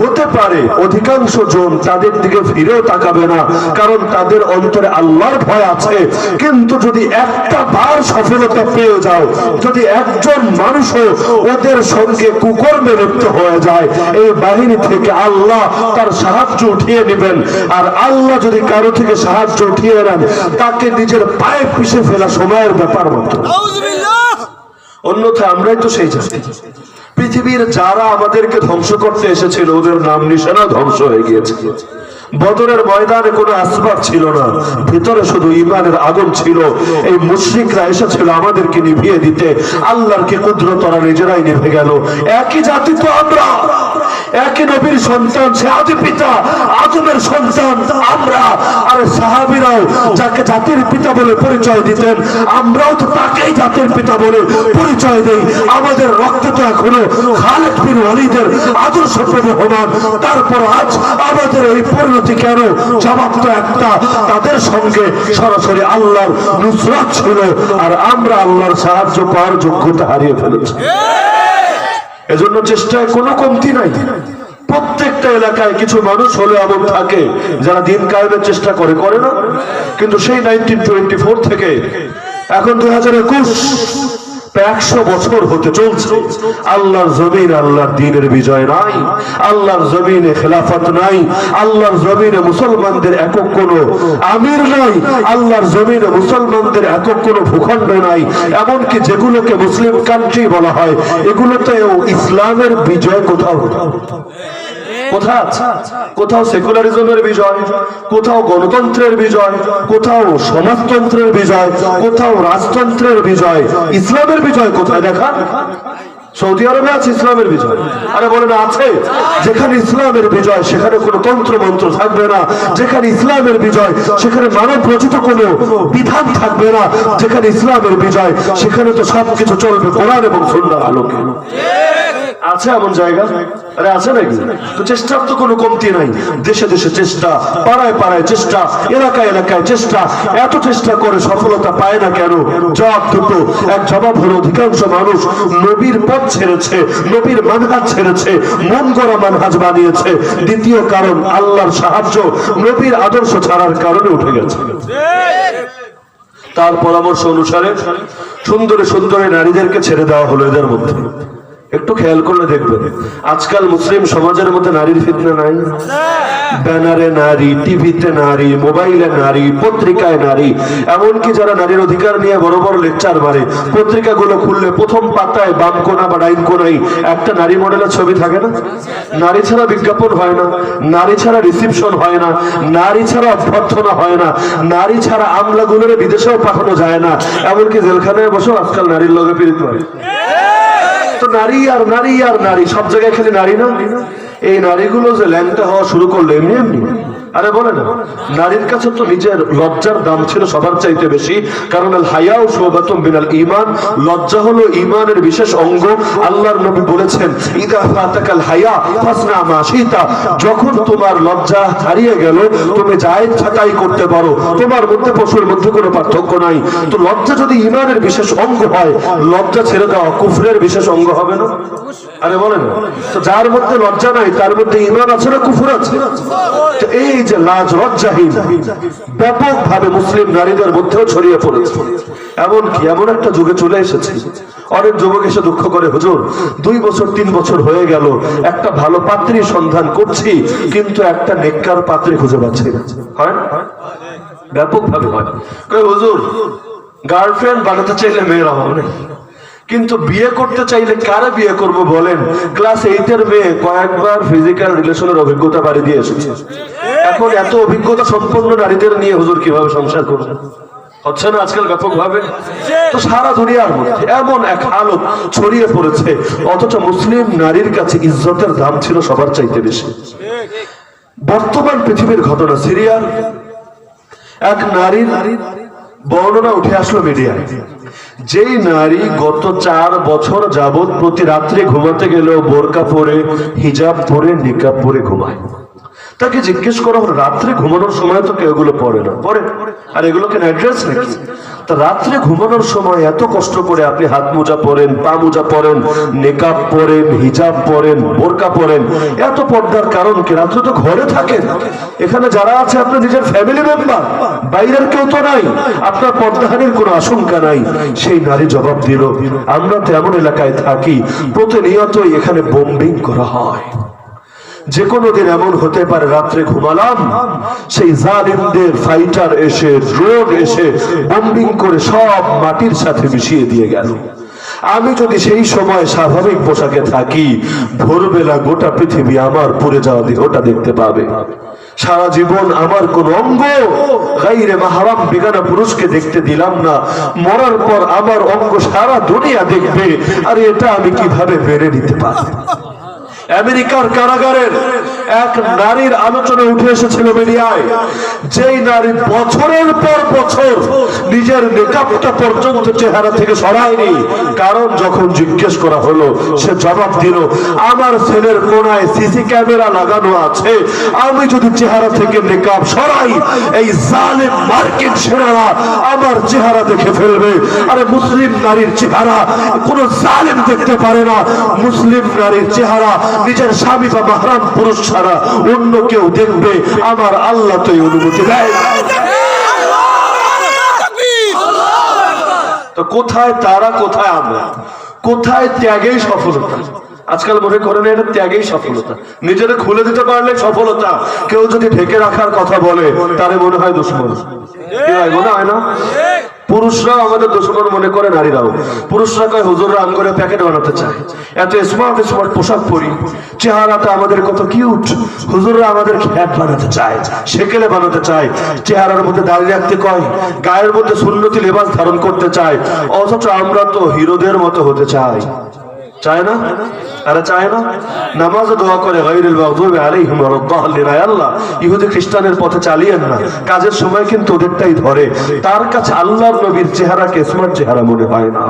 হতে পারে অধিকাংশ জন তাদের দিকে ফিরেও তাকাবে না, কারণ তাদের অন্তরে আল্লাহর ভয় আছে। কিন্তু যদি একটা বার সফলতা পেয়ে যাও, যদি একজন মানুষও ওদের সঙ্গে কুকর্মে লিপ্ত হয়ে যায়, এই বাহিনী থেকে আল্লাহ তার সাহায্য উঠিয়ে নেবেন। আর আল্লাহ যদি কারো থেকে সাহায্য উঠিয়ে নেন, তাকে নিজের পায়ে পিষে ফেলা সময়ের ব্যাপার মাত্র। অন্যথা আমরাই তো সেই জাতি। পৃথিবীর যারা আমাদেরকে ধ্বংস করতে এসেছিল, ওদের নাম নিশানা ধ্বংস হয়ে গিয়েছে। বদরের ময়দানে কোনো আসবাব ছিল না, ভিতরে শুধু ঈমানের আগুন ছিল। এই মুশরিকরা এসেছিল আমাদেরকে নিভিয়ে দিতে, আল্লাহর কি কুদরত, ওরা নিজেরাই নিভে গেল। একই জাতি তো আমরা, একই নবীর সন্তান, সে আদি পিতা আদমের সন্তান আমরা। আর সাহাবীরাও যাকে জাতির পিতা বলে পরিচয় দিতেন, আমরাও তো তাকেই জাতির পিতা বলে পরিচয় দেই। আমাদের রক্ত তো এখনো খালিদ বিন ওয়ালিদের আদর্শ প্রবহমান। তারপর আজ আমাদের এই পরিণতি কেন? জবাব তো একটা, তাদের সঙ্গে সরাসরি আল্লাহর নুসরাত ছিল, আর আমরা আল্লাহর সাহায্য পাওয়ার যোগ্যতা হারিয়ে ফেলেছি। এজন্য চেষ্টায় কোনো কমতি নাই। প্রত্যেকটা এলাকায় কিছু মানুষ হলে এমন থাকে যারা দিন কায়েমের চেষ্টা করে, করে না? কিন্তু সেই 1924 থেকে এখন 2021, 100 বছর হতে চলছে, আল্লাহর জমিন আল্লাহর দ্বীনের বিজয় নাই, আল্লাহর জমিনে খেলাফত নাই, আল্লাহর জমিনে মুসলমানদের একক কোনো আমির নাই, আল্লাহর জমিনে মুসলমানদের একক কোনো ভূখণ্ড নাই। এমনকি যেগুলোকে মুসলিম কান্ট্রি বলা হয়, এগুলোতেও ইসলামের বিজয় কোথাও কোথায় আছে? কোথাও সেকুলারিজমের বিজয়, কোথাও গণতন্ত্রের বিজয়, কোথাও সমাজতন্ত্রের বিজয়, কোথাও রাজতন্ত্রের বিজয়। ইসলামের বিজয় কোথায় দেখা? সৌদি আরবে আছে ইসলামের বিজয়। আরে বলে না আছে? যেখানে ইসলামের বিজয় সেখানে কোনো তন্ত্র মন্ত্র থাকবে না। যেখানে ইসলামের বিজয় সেখানে মানব রচিত কোনো বিধান থাকবে না। যেখানে ইসলামের বিজয় সেখানে তো সবকিছু চলবে কোরআন এবং সুন্নাহর আলোকে। আছে এমন জায়গা? আরে আছে নাকি? তো চেষ্টার তো কোনো কমতি নাই। দেশে দেশে চেষ্টা, পাড়ায় পাড়ায় চেষ্টা, এলাকায় এলাকায় চেষ্টা। এত চেষ্টা করে সফলতা পায় না কেন? জবাব দুটো। এক জবাব হলো অধিকাংশ মানুষ নবীর পথ ছেড়েছে, নবীর মানহাজ ছেড়েছে, মন গড়া মানহাজ বানিয়েছে। দ্বিতীয় কারণ আল্লাহর সাহায্য নবীর আদর্শ ছাড়ার কারণে উঠে গেছে। তার পরামর্শ অনুসারে সুন্দরী সুন্দরী নারীদেরকে ছেড়ে দেওয়া হলো এদের মধ্যে। একটু খেয়াল করলে দেখবেন আজকাল মুসলিম সমাজের মধ্যে নারীর ফিতনা নাই? ব্যানারে নারী, টিভিতে নারী, মোবাইলে নারী, পত্রিকায় নারী। এমনকি যারা নারীর অধিকার নিয়ে বড় বড় লেকচার মারে, পত্রিকাগুলো খুললে প্রথম পাতায় বাম কোনা বা ডাইন কোনায় একটা নারী মডেলের ছবি থাকে না? নারী ছাড়া বিজ্ঞাপন হয় না, নারী ছাড়া রিসিপশন হয় না, নারী ছাড়া অভ্যর্থনা হয় না, নারী ছাড়া আমলাগুলোর বিদেশেও পাঠানো যায় না। এমনকি জেলখানায় বসেও আজকাল নারীর লগে পীড়িত হয়। তো নারী আর নারী আর নারী, সব জায়গায় খালি নারী না? এই নারীগুলো যে ল্যাংটা হওয়া শুরু করলো এমনি এমনি? আরে বলে না, নারীর কাছে তো নিজের লজ্জার দাম ছিল সবার চাইতে বেশি। কারণ আল হায়াউ শুবাতুম মিনাল ঈমান, লজ্জা হলো ঈমানের বিশেষ অঙ্গ। আল্লাহর নবী বলেছেন ইদা ফাতাকাল হায়া ফাসনা মা শিতা, যখন তোমার লজ্জা হারিয়ে গেল তুমি যা ইচ্ছা তাই করতে পারো, তোমার মধ্যে পশুর মধ্যে কোনো পার্থক্য নাই। তো লজ্জা যদি ঈমানের বিশেষ অঙ্গ হয়, লজ্জা ছেড়ে দেওয়া কুফরের বিশেষ অঙ্গ হবে না? আরে বলেন, তো যার মধ্যে লজ্জা নাই তার মধ্যে ঈমান আছে না কুফর আছে? তো এই যে লাজ লজ্জাহীন ব্যাপকভাবে মুসলিম নারীদের মধ্যেও ছড়িয়ে পড়েছে। এমনকি এমন একটা যুগে চলে এসেছে, অনেক যুবক এসে দুঃখ করে, হুজুর 2 বছর 3 বছর হয়ে গেল একটা ভালো পাত্রীর সন্ধান করছি কিন্তু একটা নেককার পাত্রী খুঁজে পাচ্ছি না। হয় ব্যাপকভাবে হয়। হুজুর গার্লফ্রেন্ড বানাতে চাইলে মেয়ের অভাব নেই, কিন্তু বিয়ে করতে চাইলে কারে বিয়ে করব বলেন? ক্লাস 8 এর মেয়ে কয়েকবার ফিজিক্যাল রিলেশনের অভিজ্ঞতা বাড়ি দিয়ে এসেছে। এখন এত অভিজ্ঞতা সম্পন্ন নারীদের নিয়ে হুজুর কিভাবে সংসার করবেন? হচ্ছে না আজকাল ব্যাপকভাবে? তো সারা দুনিয়ার মধ্যে এমন এক হালত ছড়িয়ে পড়েছে, অথচ মুসলিম নারীর কাছে ইজ্জতের দাম ছিল সবার চাইতে বেশি। বর্তমান পৃথিবীর ঘটনা, সিরিয়ার এক নারীর বর্ণনা উঠে আসলো মিডিয়ায়। যেই নারী গত 4 বছর যাবত প্রতি রাত্রে ঘুমাতে গেলেও বোরকা পরে, হিজাব পরে, নিকাব পরে ঘুমায়, তাকে জিজ্ঞেস করা হলো রাত্রে ঘুমানোর সময় তো কেউ এগুলো পরে না, পরে আর এগুলোকে নাইট ড্রেস নাকি? তা রাত্রে ঘুমানোর সময় এত কষ্ট করে আপনি হাত মোজা পরেন, পা মোজা পরেন, নেকাব পরেন, হিজাব পরেন, বোরকা পরেন, এত পর্দার কারণ কি? রাত্রে তো ঘরে থাকেন, এখানে যারা আছে আপনার নিজের ফ্যামিলি মেম্বার, বাইরের কেউ তো নাই, আপনার পর্দাহানির কোনো আশঙ্কা নাই। সেই নারী জবাব দিল, আমরা তো এমন এলাকায় থাকি প্রতিনিয়তই এখানে বোম্বিং করা হয়, যে কোনো দিন এমন হতে পারে রাত্রে ঘুমালাম, সেই জালিমদের ফাইটার এসে, ড্রোন এসে বোম্বিং করে সব মাটির সাথে মিশিয়ে দিয়ে গেল। আমি যদি সেই সময় স্বাভাবিক পোশাকে থাকি, ভোরবেলা গোটা পৃথিবী আমার পুড়ে যাওয়া দেহটা দেখতে পাবে। সারা জীবন আমার কোন অঙ্গ গায়রে মাহরাম বেগানা পুরুষকে দেখতে দিলাম না, মরার পর আমার অঙ্গ সারা দুনিয়া দেখবে। আর এটা আমি কিভাবে মেনে নিতে পারি? আমেরিকার কারাগারের এক নারীর আলোচনা উঠে এসেছিল মিডিয়ায়, যেই নারী বছরের পর বছর নিজের মেকআপটা পর্যন্ত চেহারা থেকে সরায়নি। কারণ যখন জিজ্ঞেস করা হলো সে জবাব দিল, আমার ছেলের কোনায় সিসি ক্যামেরা লাগানো আছে, আমি যদি চেহারা থেকে মেকআপ সরাই এই জালেম মার্কিন সেনারা আমার চেহারা দেখে ফেলবে। আরে মুসলিম নারীর চেহারা কোন জালেম দেখতে পারে না, মুসলিম নারীর চেহারা নিজের স্বামী বা মাহরাম পুরুষ ছাড়া অন্য কেউ দেখবে, আমার আল্লাহ তো এই অনুমতি দেয়। তো কোথায় তারা, কোথায় আমরা, কোথায় ত্যাগেই সফলতা? আজকাল মনে করেন এটা ত্যাগেই সফলতা, নিজেরা খুলে দিতে পারলে সফলতা। কেউ যদি ঢেকে রাখার কথা বলে তারে মনে হয় দুশ্মন, মনে হয় না? পুরুষরাও আমাদের দুশ্মন মনে করে, নারীরাও। পুরুষরা কয় হুজুররা আম করে প্যাকেট বানাতে চায়, এত স্মার্ট স্মার্ট পোশাক পরি, চেহারাটা আমাদের কত কিউট, হুজুররা আমাদের খ্যাত বানাতে চায়, সেকেলে বানাতে চায়, চেহারার মধ্যে দাড়ি রাখতে কয়, গায়ের মধ্যে সুন্নতি লেবাস ধারণ করতে চায়, অথচ আমরা তো হিরোদের মতো হতে চাই। চায় না? আরে চায় না? নামাজে দোয়া করে গায়রুল মাগদুবি আলাইহিম ওয়ালাদ-দাল্লিন, আল্লাহ ইহুদি খ্রিস্টানের পথে চালিয়েন না। কাজের সময় কিন্তু ওদেরটাই ধরে। তার কাছে আল্লাহর নবীর চেহারাকে স্মার্ট চেহারা মনে হয় না,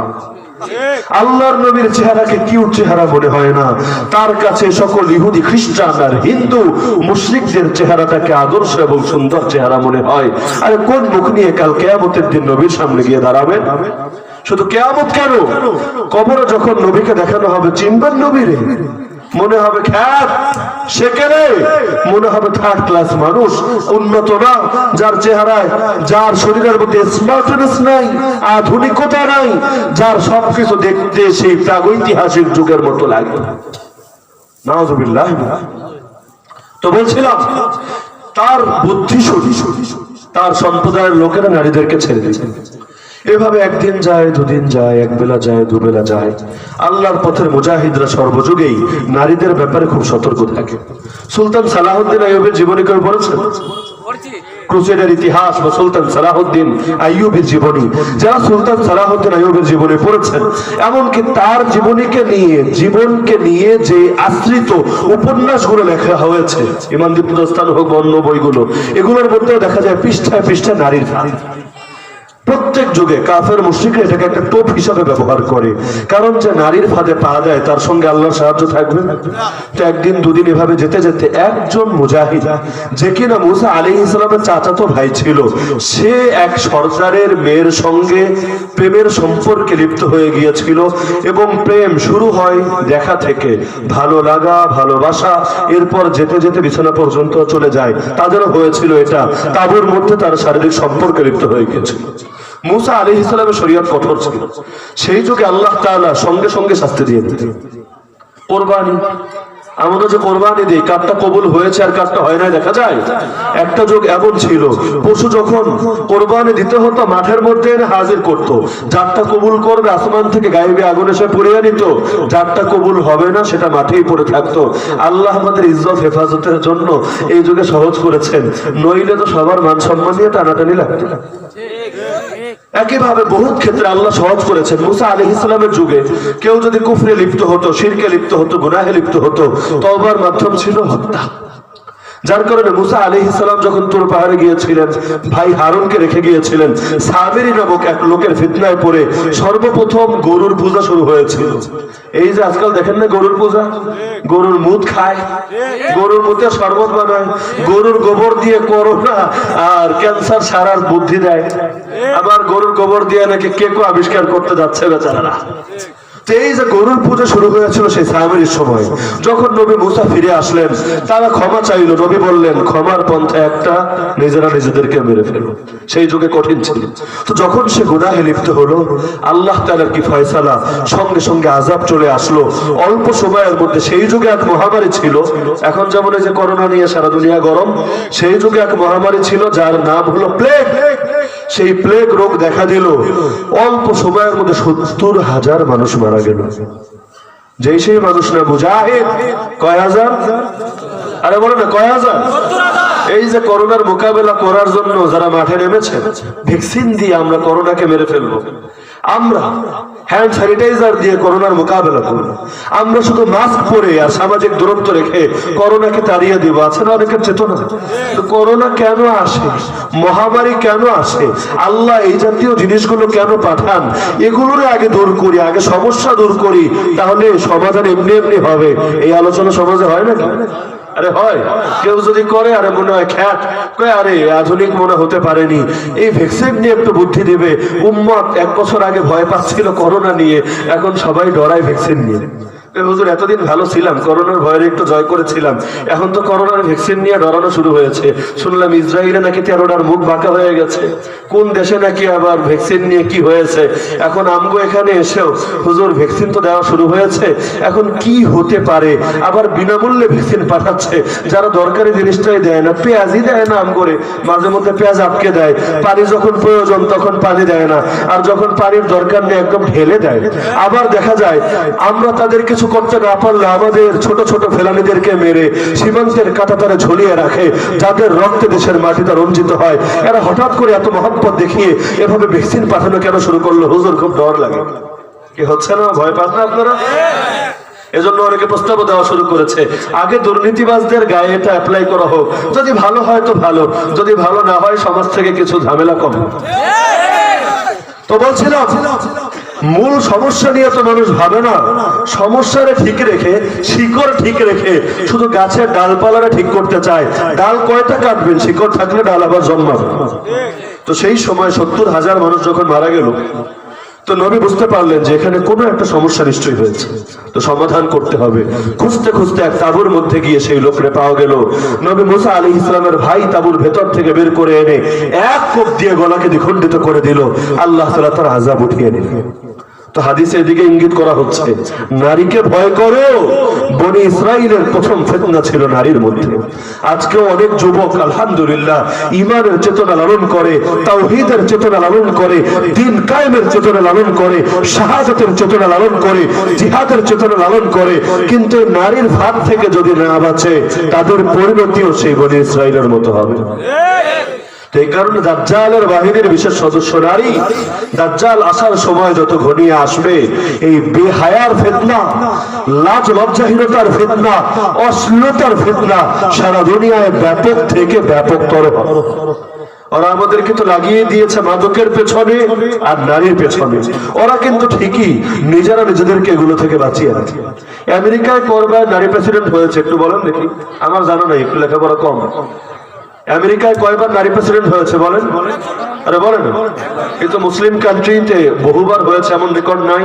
আল্লাহর নবীর চেহারাকে কিউট চেহারা মনে হয় না। তার কাছে সকল ইহুদি খ্রিস্টান আর হিন্দু মুশরিকদের চেহারাটাকে আদর্শ এবং সুন্দর চেহারা মনে হয়। আরে কোন মুখ নিয়ে কাল কিয়ামতের দিন নবীর সামনে গিয়ে দাঁড়াবেন? শুধু কিয়ামত কেন, কবরে যখন নবীকে দেখানো হবে, চিনবেন নবীরে? মনে হবে খ্যাত, সেকেলে মনে হবে থার্ড ক্লাস মানুষ, উন্নত না, যার চেহারায়, যার শরীরের মধ্যে স্মার্টনেস নাই, আধুনিকতা নাই, যার সবকিছু দেখতে সেই প্রাগৈতিহাসিক যুগের মতো লাগে। নাউযুবিল্লাহ। তো বলছিলাম, তার বুদ্ধি তার সম্প্রদায়ের লোকেরা নারীদেরকে ছেড়ে দিয়েছে। এভাবে একদিন যায়, দুদিন যায়, এক বেলা যায়, দুবেলা যায়। আল্লাহর পথের মুজাহিদরা সর্বযুগেই নারীদের ব্যাপারে খুব সতর্ক থাকে। সুলতান সালাহুদ্দিন আইয়ুবের জীবনী কেউ পড়েছেন? ক্রুসেডের ইতিহাস বা সুলতান সালাহুদ্দিন আইয়ুবের জীবনী, যারা সুলতান সালাহুদ্দিন আইয়ুবের জীবনী পড়েছেন, এমনকি তার জীবনকে নিয়ে যে আশ্রিত উপন্যাসগুলো লেখা হয়েছে, ইমাম দীপ্তস্থান হোক বা অন্য বইগুলো, এগুলোর মধ্যেও দেখা যায় পৃষ্ঠায় পৃষ্ঠায় নারীর ভাব। প্রত্যেক যুগে কাফের মুশরিকরা এটাকে একটা টোপ হিসাবে ব্যবহার করে, কারণ যে নারীর ফাঁদে পা দেয় তার সঙ্গে আল্লাহর সাহায্য থাকবে না। তো একদিন দুদিন এভাবে যেতে যেতে একজন মুজাহিদ, যে কিনা মুসা আলাইহিস সালামের চাচাতো ভাই ছিল, সে এক সর্দারের মেয়ের সঙ্গে প্রেমের সম্পর্কে লিপ্ত হয়ে গিয়েছিল। এবং প্রেম শুরু হয় দেখা থেকে, ভালো লাগা, ভালোবাসা, এরপর যেতে যেতে বিছানা পর্যন্ত চলে যায়। তাদেরও হয়েছিল এটা, তাদের মধ্যে তার শারীরিক সম্পর্কে লিপ্ত হয়ে গিয়েছিল। মুসা আলাইহিস সালামের শরীয়ত কঠোর ছিল, সেই যুগে আল্লাহ তাআলা সঙ্গে সঙ্গে শাস্তি দিয়ে দিতেন। কোরবানি, আমরা যে কোরবানি দিই, কারটা কবুল হয়েছে আর কারটা হয় নাই দেখা যায়। একটা যুগ এমন ছিল, পশু যখন কোরবানি দিতে হতো মাঠের মধ্যে এনে হাজির করত, যারটা কবুল করবে আসমান থেকে গায়েবে আগুন এসে পুড়িয়ে নিত, যারটা কবুল হবে না সেটা মাঠেই পড়ে থাকতো। আল্লাহ আমাদের ইজ্জত হেফাজতের জন্য এই যুগে সহজ করেছেন, নইলে তো সবার মান সম্মান নিয়ে টানাটানি লাগতো। একইভাবে বহুত ক্ষেত্রে আল্লাহ সহজ করেছেন। মুসা আলাইহিস সালামের যুগে কেউ যদি কুফরে লিপ্ত হতো, শিরকে লিপ্ত হতো, গুনাহে লিপ্ত হতো, তওবার মাধ্যম ছিল হত্যা। যার কারণে মুসা আলাইহিস সালাম যখন তুর পাহাড়ে গিয়েছিলেন, ভাই হারুনকে রেখে গিয়েছিলেন, সাবিরি নামক এক লোকের ফিতনায় পড়ে সর্বপ্রথম গরুর পূজা শুরু হয়েছিল। এই যে আজকাল দেখেন না গরুর পূজা, গরুর মুদ খায়, গরুর মুদে শরবত বানায়, গরুর গোবর দিয়ে করোনা আর ক্যান্সার সারার বুদ্ধি দেয়, আবার গরুর গোবর দিয়ে নাকি কেকও আবিষ্কার করতে যাচ্ছে বেচারারা। এই যে গরুর পূজা শুরু হয়েছিল সেই সামিরির সময়, যখন নবী মুসা ফিরে আসলেন, তারা ক্ষমা চাইল। নবী বললেন, ক্ষমার পন্থা একটা, নিজেরা নিজেদেরকে মেরে ফেলো। সেই যুগে কঠিন ছিল। তো যখন সে গুনাহে লিপ্ত হলো, আল্লাহ তাআলার কি ফয়সালা, সঙ্গে সঙ্গে আযাব চলে আসলো অল্প সময়ের মধ্যে। সেই যুগে এক মহামারী ছিল, এখন যেমন এই যে করোনা নিয়ে সারা দুনিয়া গরম, সেই যুগে এক মহামারী ছিল যার নাম হলো প্লেগ। সেই প্লেগ রোগ দেখা দিল, অল্প সময়ের মধ্যে ৭০,০০০ মানুষ মারা গেল। যেই সেই মানুষ না মুজাহিদ, কয় হাজার? আরে বলো না কয় হাজার? এই যে করোনার মোকাবেলা করার জন্য যারা মাঠে নেমেছে, ভ্যাকসিন দিয়ে আমরা করোনাকে মেরে ফেলবো, আমরা হ্যান্ড স্যানিটাইজার দিয়ে করোনার মোকাবেলা করবো, আমরা শুধু মাস্ক পরে আর সামাজিক দূরত্ব রেখে করোনাকে তাড়িয়ে দিব, আছে না অনেকের চেতনা। তো করোনা কেন আসে, মহামারী কেন আসে, আল্লাহ এই জাতীয় জিনিসগুলো কেন পাঠান, এগুলোর আগে দূর করি, আগে সমস্যা দূর করি, তাহলে সমাধান এমনি এমনি হবে। এই আলোচনা সমাজে হয় না? আরে হয়। কেউ যদি করে আরে মনে হয় খ্যাত, আরে আধুনিক মনে হতে পারেনি, এই ভ্যাকসিন নিয়ে একটু বুদ্ধি দেবে। উম্মত 1 বছর আগে ভয় পাচ্ছিল করোনা নিয়ে, এখন সবাই ডরায় ভ্যাকসিন নিয়ে। হুজুর এতদিন ভালো ছিলাম, করোনার ভয়ে একটু জয় করেছিলাম, এখন তো করোনার ভ্যাকসিন নিয়ে ডরানো শুরু হয়েছে। শুনলাম ইসরায়েলে নাকি 13টার মুখ বাঁকা হয়ে গেছে, কোন দেশে নাকি আবার ভ্যাকসিন নিয়ে কি হয়েছে। এখন আমগো এখানে এসেও হুজুর ভ্যাকসিন তো দেওয়া শুরু হয়েছে, এখন কি হতে পারে, আবার বিনামূল্যে ভ্যাকসিন পাঠাচ্ছে, যারা দরকারি জিনিসটাই দেয় না, পেঁয়াজই দেয় না আমগরে, মাঝে মধ্যে পেঁয়াজ আটকে দেয়, পানি যখন প্রয়োজন তখন পানি দেয় না, আর যখন পানির দরকার নেই একদম ঢেলে দেয়। আবার দেখা যায় আমরা তাদের কিছু করতে না পারলে আমাদের ছোট ছোট ফেলানিদেরকে মেরে সীমান্তের কাঁটাতারে ঝুলিয়ে রাখে, যাদের রক্তে দেশের মাটিটা রঞ্জিত হয়। এরা হঠাৎ করে এত মহব্বত দেখিয়ে এভাবে ভ্যাকসিন পাঠানো কেন শুরু করলো? হুজুর খুব ডর লাগে। কি হচ্ছে না? ভয় পান না আপনারা? এজন্য অনেকে প্রস্তাব দেওয়া শুরু করেছে, আগে দুর্নীতিবাজদের গায়ে এটা অ্যাপ্লাই করা হোক, যদি ভালো হয় তো ভালো, যদি ভালো না হয় সমাজ থেকে কিছু ঝামেলা কম। তো বলছিলাম মূল সমস্যা নিয়ে তো মানুষ ভাবে না, সমস্যারে ঠিক রেখে শিকড় ঠিক রেখে শুধু গাছের ডালপালারে ঠিক করতে চায়। ডাল কয়টা কাটবেন? শিকড় থাকলে ডাল আবার জন্মাবে। তো সেই সময় 70,000 মানুষ যখন মারা গেল, তো নবী বুঝতে পারলেন যে এখানে কোনো একটা সমস্যা নিশ্চয়ই হয়েছে, তো সমাধান করতে হবে। খুঁজতে খুঁজতে এক তাঁবুর মধ্যে গিয়ে সেই লোকরে পাওয়া গেল। নবী মুসা আলাইহিস সালামের ভাই তাঁবুর ভেতর থেকে বের করে এনে এক কোপ দিয়ে গলাকে দ্বিখণ্ডিত করে দিল। আল্লাহ তাআলা তার আযাব উঠিয়ে নিলেন। তো হাদিসে এদিকে ইঙ্গিত করা হচ্ছে, নারীকে ভয় করো। বনি ইসরাইলের প্রথম ফিতনা ছিল নারীর মধ্যে। আজকেও অনেক যুবক আলহামদুলিল্লাহ ঈমানের চেতনা লালন করে, তাওহীদের চেতনা লালন করে, দ্বীন কায়েমের চেতনা লালন করে, শাহাদাতের চেতনা লালন করে, জিহাদের চেতনা লালন করে, কিন্তু নারীর ফাঁদ থেকে যদি না বাঁচে তাদের পরিণতিও সেই বনি ইসরাইলের মতো হবে। এই কারণে দাজ্জালের বাহিনীর বিশেষ সদস্য নারী। দাজ্জাল আসার সময় যত ঘনিয়ে আসবে, এই বেহায়ার ফিতনা, লাজ লজ্জাহীনতার ফিতনা, অশ্লীলতার ফিতনা সারা দুনিয়ায় ব্যাপক থেকে ব্যাপকতর হবে। ওরা আমাদেরকে তো লাগিয়ে দিয়েছে মাদকের পেছনে আর নারীর পেছনে। ওরা কিন্তু ঠিকই নিজেরা নিজেদেরকে এগুলো থেকে বাঁচিয়ে রাখে। আমেরিকায় কয়বার নারী প্রেসিডেন্ট হয়েছে একটু বলেন দেখি? আমার জানা নাই, একটু লেখাপড়া কম। আমেরিকায় কয়বার নারী প্রেসিডেন্ট হয়েছে বলেন? আরে বলেন, কিন্তু মুসলিম কান্ট্রিতে বহুবার হয়েছে এমন রেকর্ড নাই।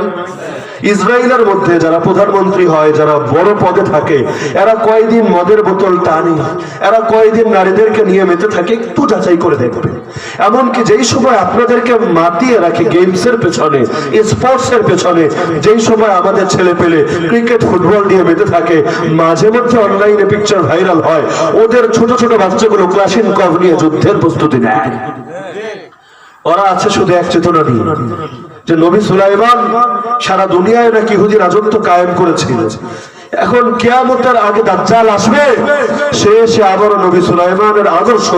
ইসরায়েলের মধ্যে যারা প্রধানমন্ত্রী হয়, যারা বড় পদে থাকে, এরা কয়দিন মদের বোতল টানে, এরা কয়দিন নারীদেরকে নিয়ে মেতে থাকে, একটু যাচাই করে দেখবে। এমনকি যেই সময় আপনাদেরকে মাতিয়ে রাখে গেমসের পেছনে, স্পোর্টসের পেছনে, যেই সময় আমাদের ছেলে পেলে ক্রিকেট ফুটবল নিয়ে মেতে থাকে, মাঝে মধ্যে অনলাইনে পিকচার ভাইরাল হয়, ওদের ছোট ছোট বাচ্চাগুলো ক্লাশিনকভ নিয়ে যুদ্ধের প্রস্তুতি নেয়। ওরা আছে শুধু এক চেতনা নিয়ে, যে নবী সুলাইমান সারা দুনিয়ায় নাকি ইহুদি রাজত্ব কায়েম করেছিল। এখন কিয়ামতের আগে দাজ্জাল আসবে, সে এসে আবারও নবী সুলাইমানের আদর্শ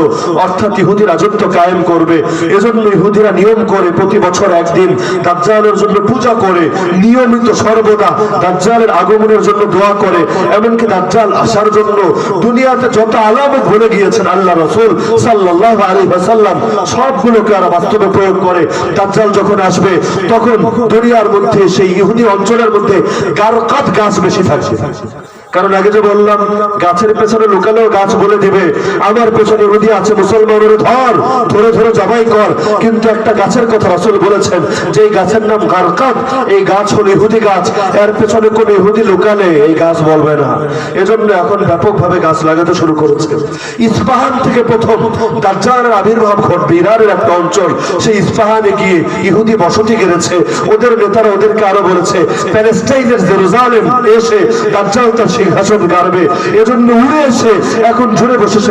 অর্থাৎ ইহুদি রাজত্ব কায়েম করবে। এজন্য ইহুদিরা নিয়ম করে প্রতি বছর একদিন দাজ্জালের জন্য পূজা করে, নিয়মিত সর্বদা দাজ্জালের আগমনের জন্য দোয়া করে। এমনকি দাজ্জাল আসার জন্য দুনিয়াতে যত আলামত বলে গিয়েছেন আল্লাহ রাসূল সাল্লাল্লাহু আলাইহি ওয়াসাল্লাম, সবগুলোকে আর বাস্তবে প্রয়োগ করে। দাজ্জাল যখন আসবে তখন দুনিয়ার মধ্যে সেই ইহুদি অঞ্চলের মধ্যে গারকাত গাছ বেশি থাকবে। কারণ আগে যে বললাম, গাছের পেছনে লুকালেও গাছ বলে দিবে আমার পেছনে ইহুদি আছে, মুসলমানের ধর, ধরে ধরে জবাই কর। কিন্তু একটা গাছের কথা রাসূল বলেছেন, যে গাছের নাম গারকাত, এই গাছ হলো ইহুদি গাছ, এর পেছনে কোন ইহুদি লুকালে এই গাছ বলবে না। এজন্য এখন ব্যাপকভাবে গাছ লাগাতে শুরু করেছে। ইস্পাহান থেকে প্রথম দাজ্জালের আবির্ভাব ঘটবে। ইরানের একটা অঞ্চল, সেই ইস্পাহানে গিয়ে ইহুদি বসতি গেড়েছে। ওদের নেতারা ওদেরকে আরো বলেছে, প্যালেস্টাইনের জেরুজালেম এসে দাজ্জাল তার সিংহাসন গাড়বে। এজন্য উড়ে এসে এখন জুড়ে বসেছে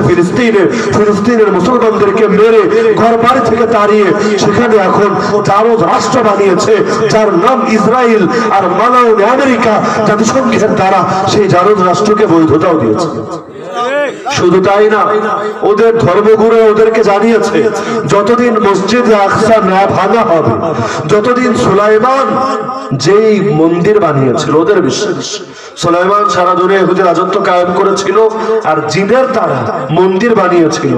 ফিলিস্তিনের মুসলমানদেরকে মেরে ঘর বাড়ি থেকে তাড়িয়ে সেখানে এখন জারজ রাষ্ট্র বানিয়েছে, যার নাম ইসরায়েল। আর মালাউন আমেরিকা জাতিসংঘের দ্বারা সেই জারজ রাষ্ট্রকে বৈধতাও দিয়েছে। শুধু তাই না, ওদের ধর্মগুরু ওদেরকে জানিয়েছে যতদিন মসজিদে আকসা না ভাঙা হবে, যতদিন সুলাইমান যেই মন্দির বানিয়েছিল, ওদের বিশ্বাস সুলাইমান সারা দুনিয়ায় ইহুদি রাজত্ব কায়েম করেছিল আর জিনের দ্বারা মন্দির বানিয়েছিল।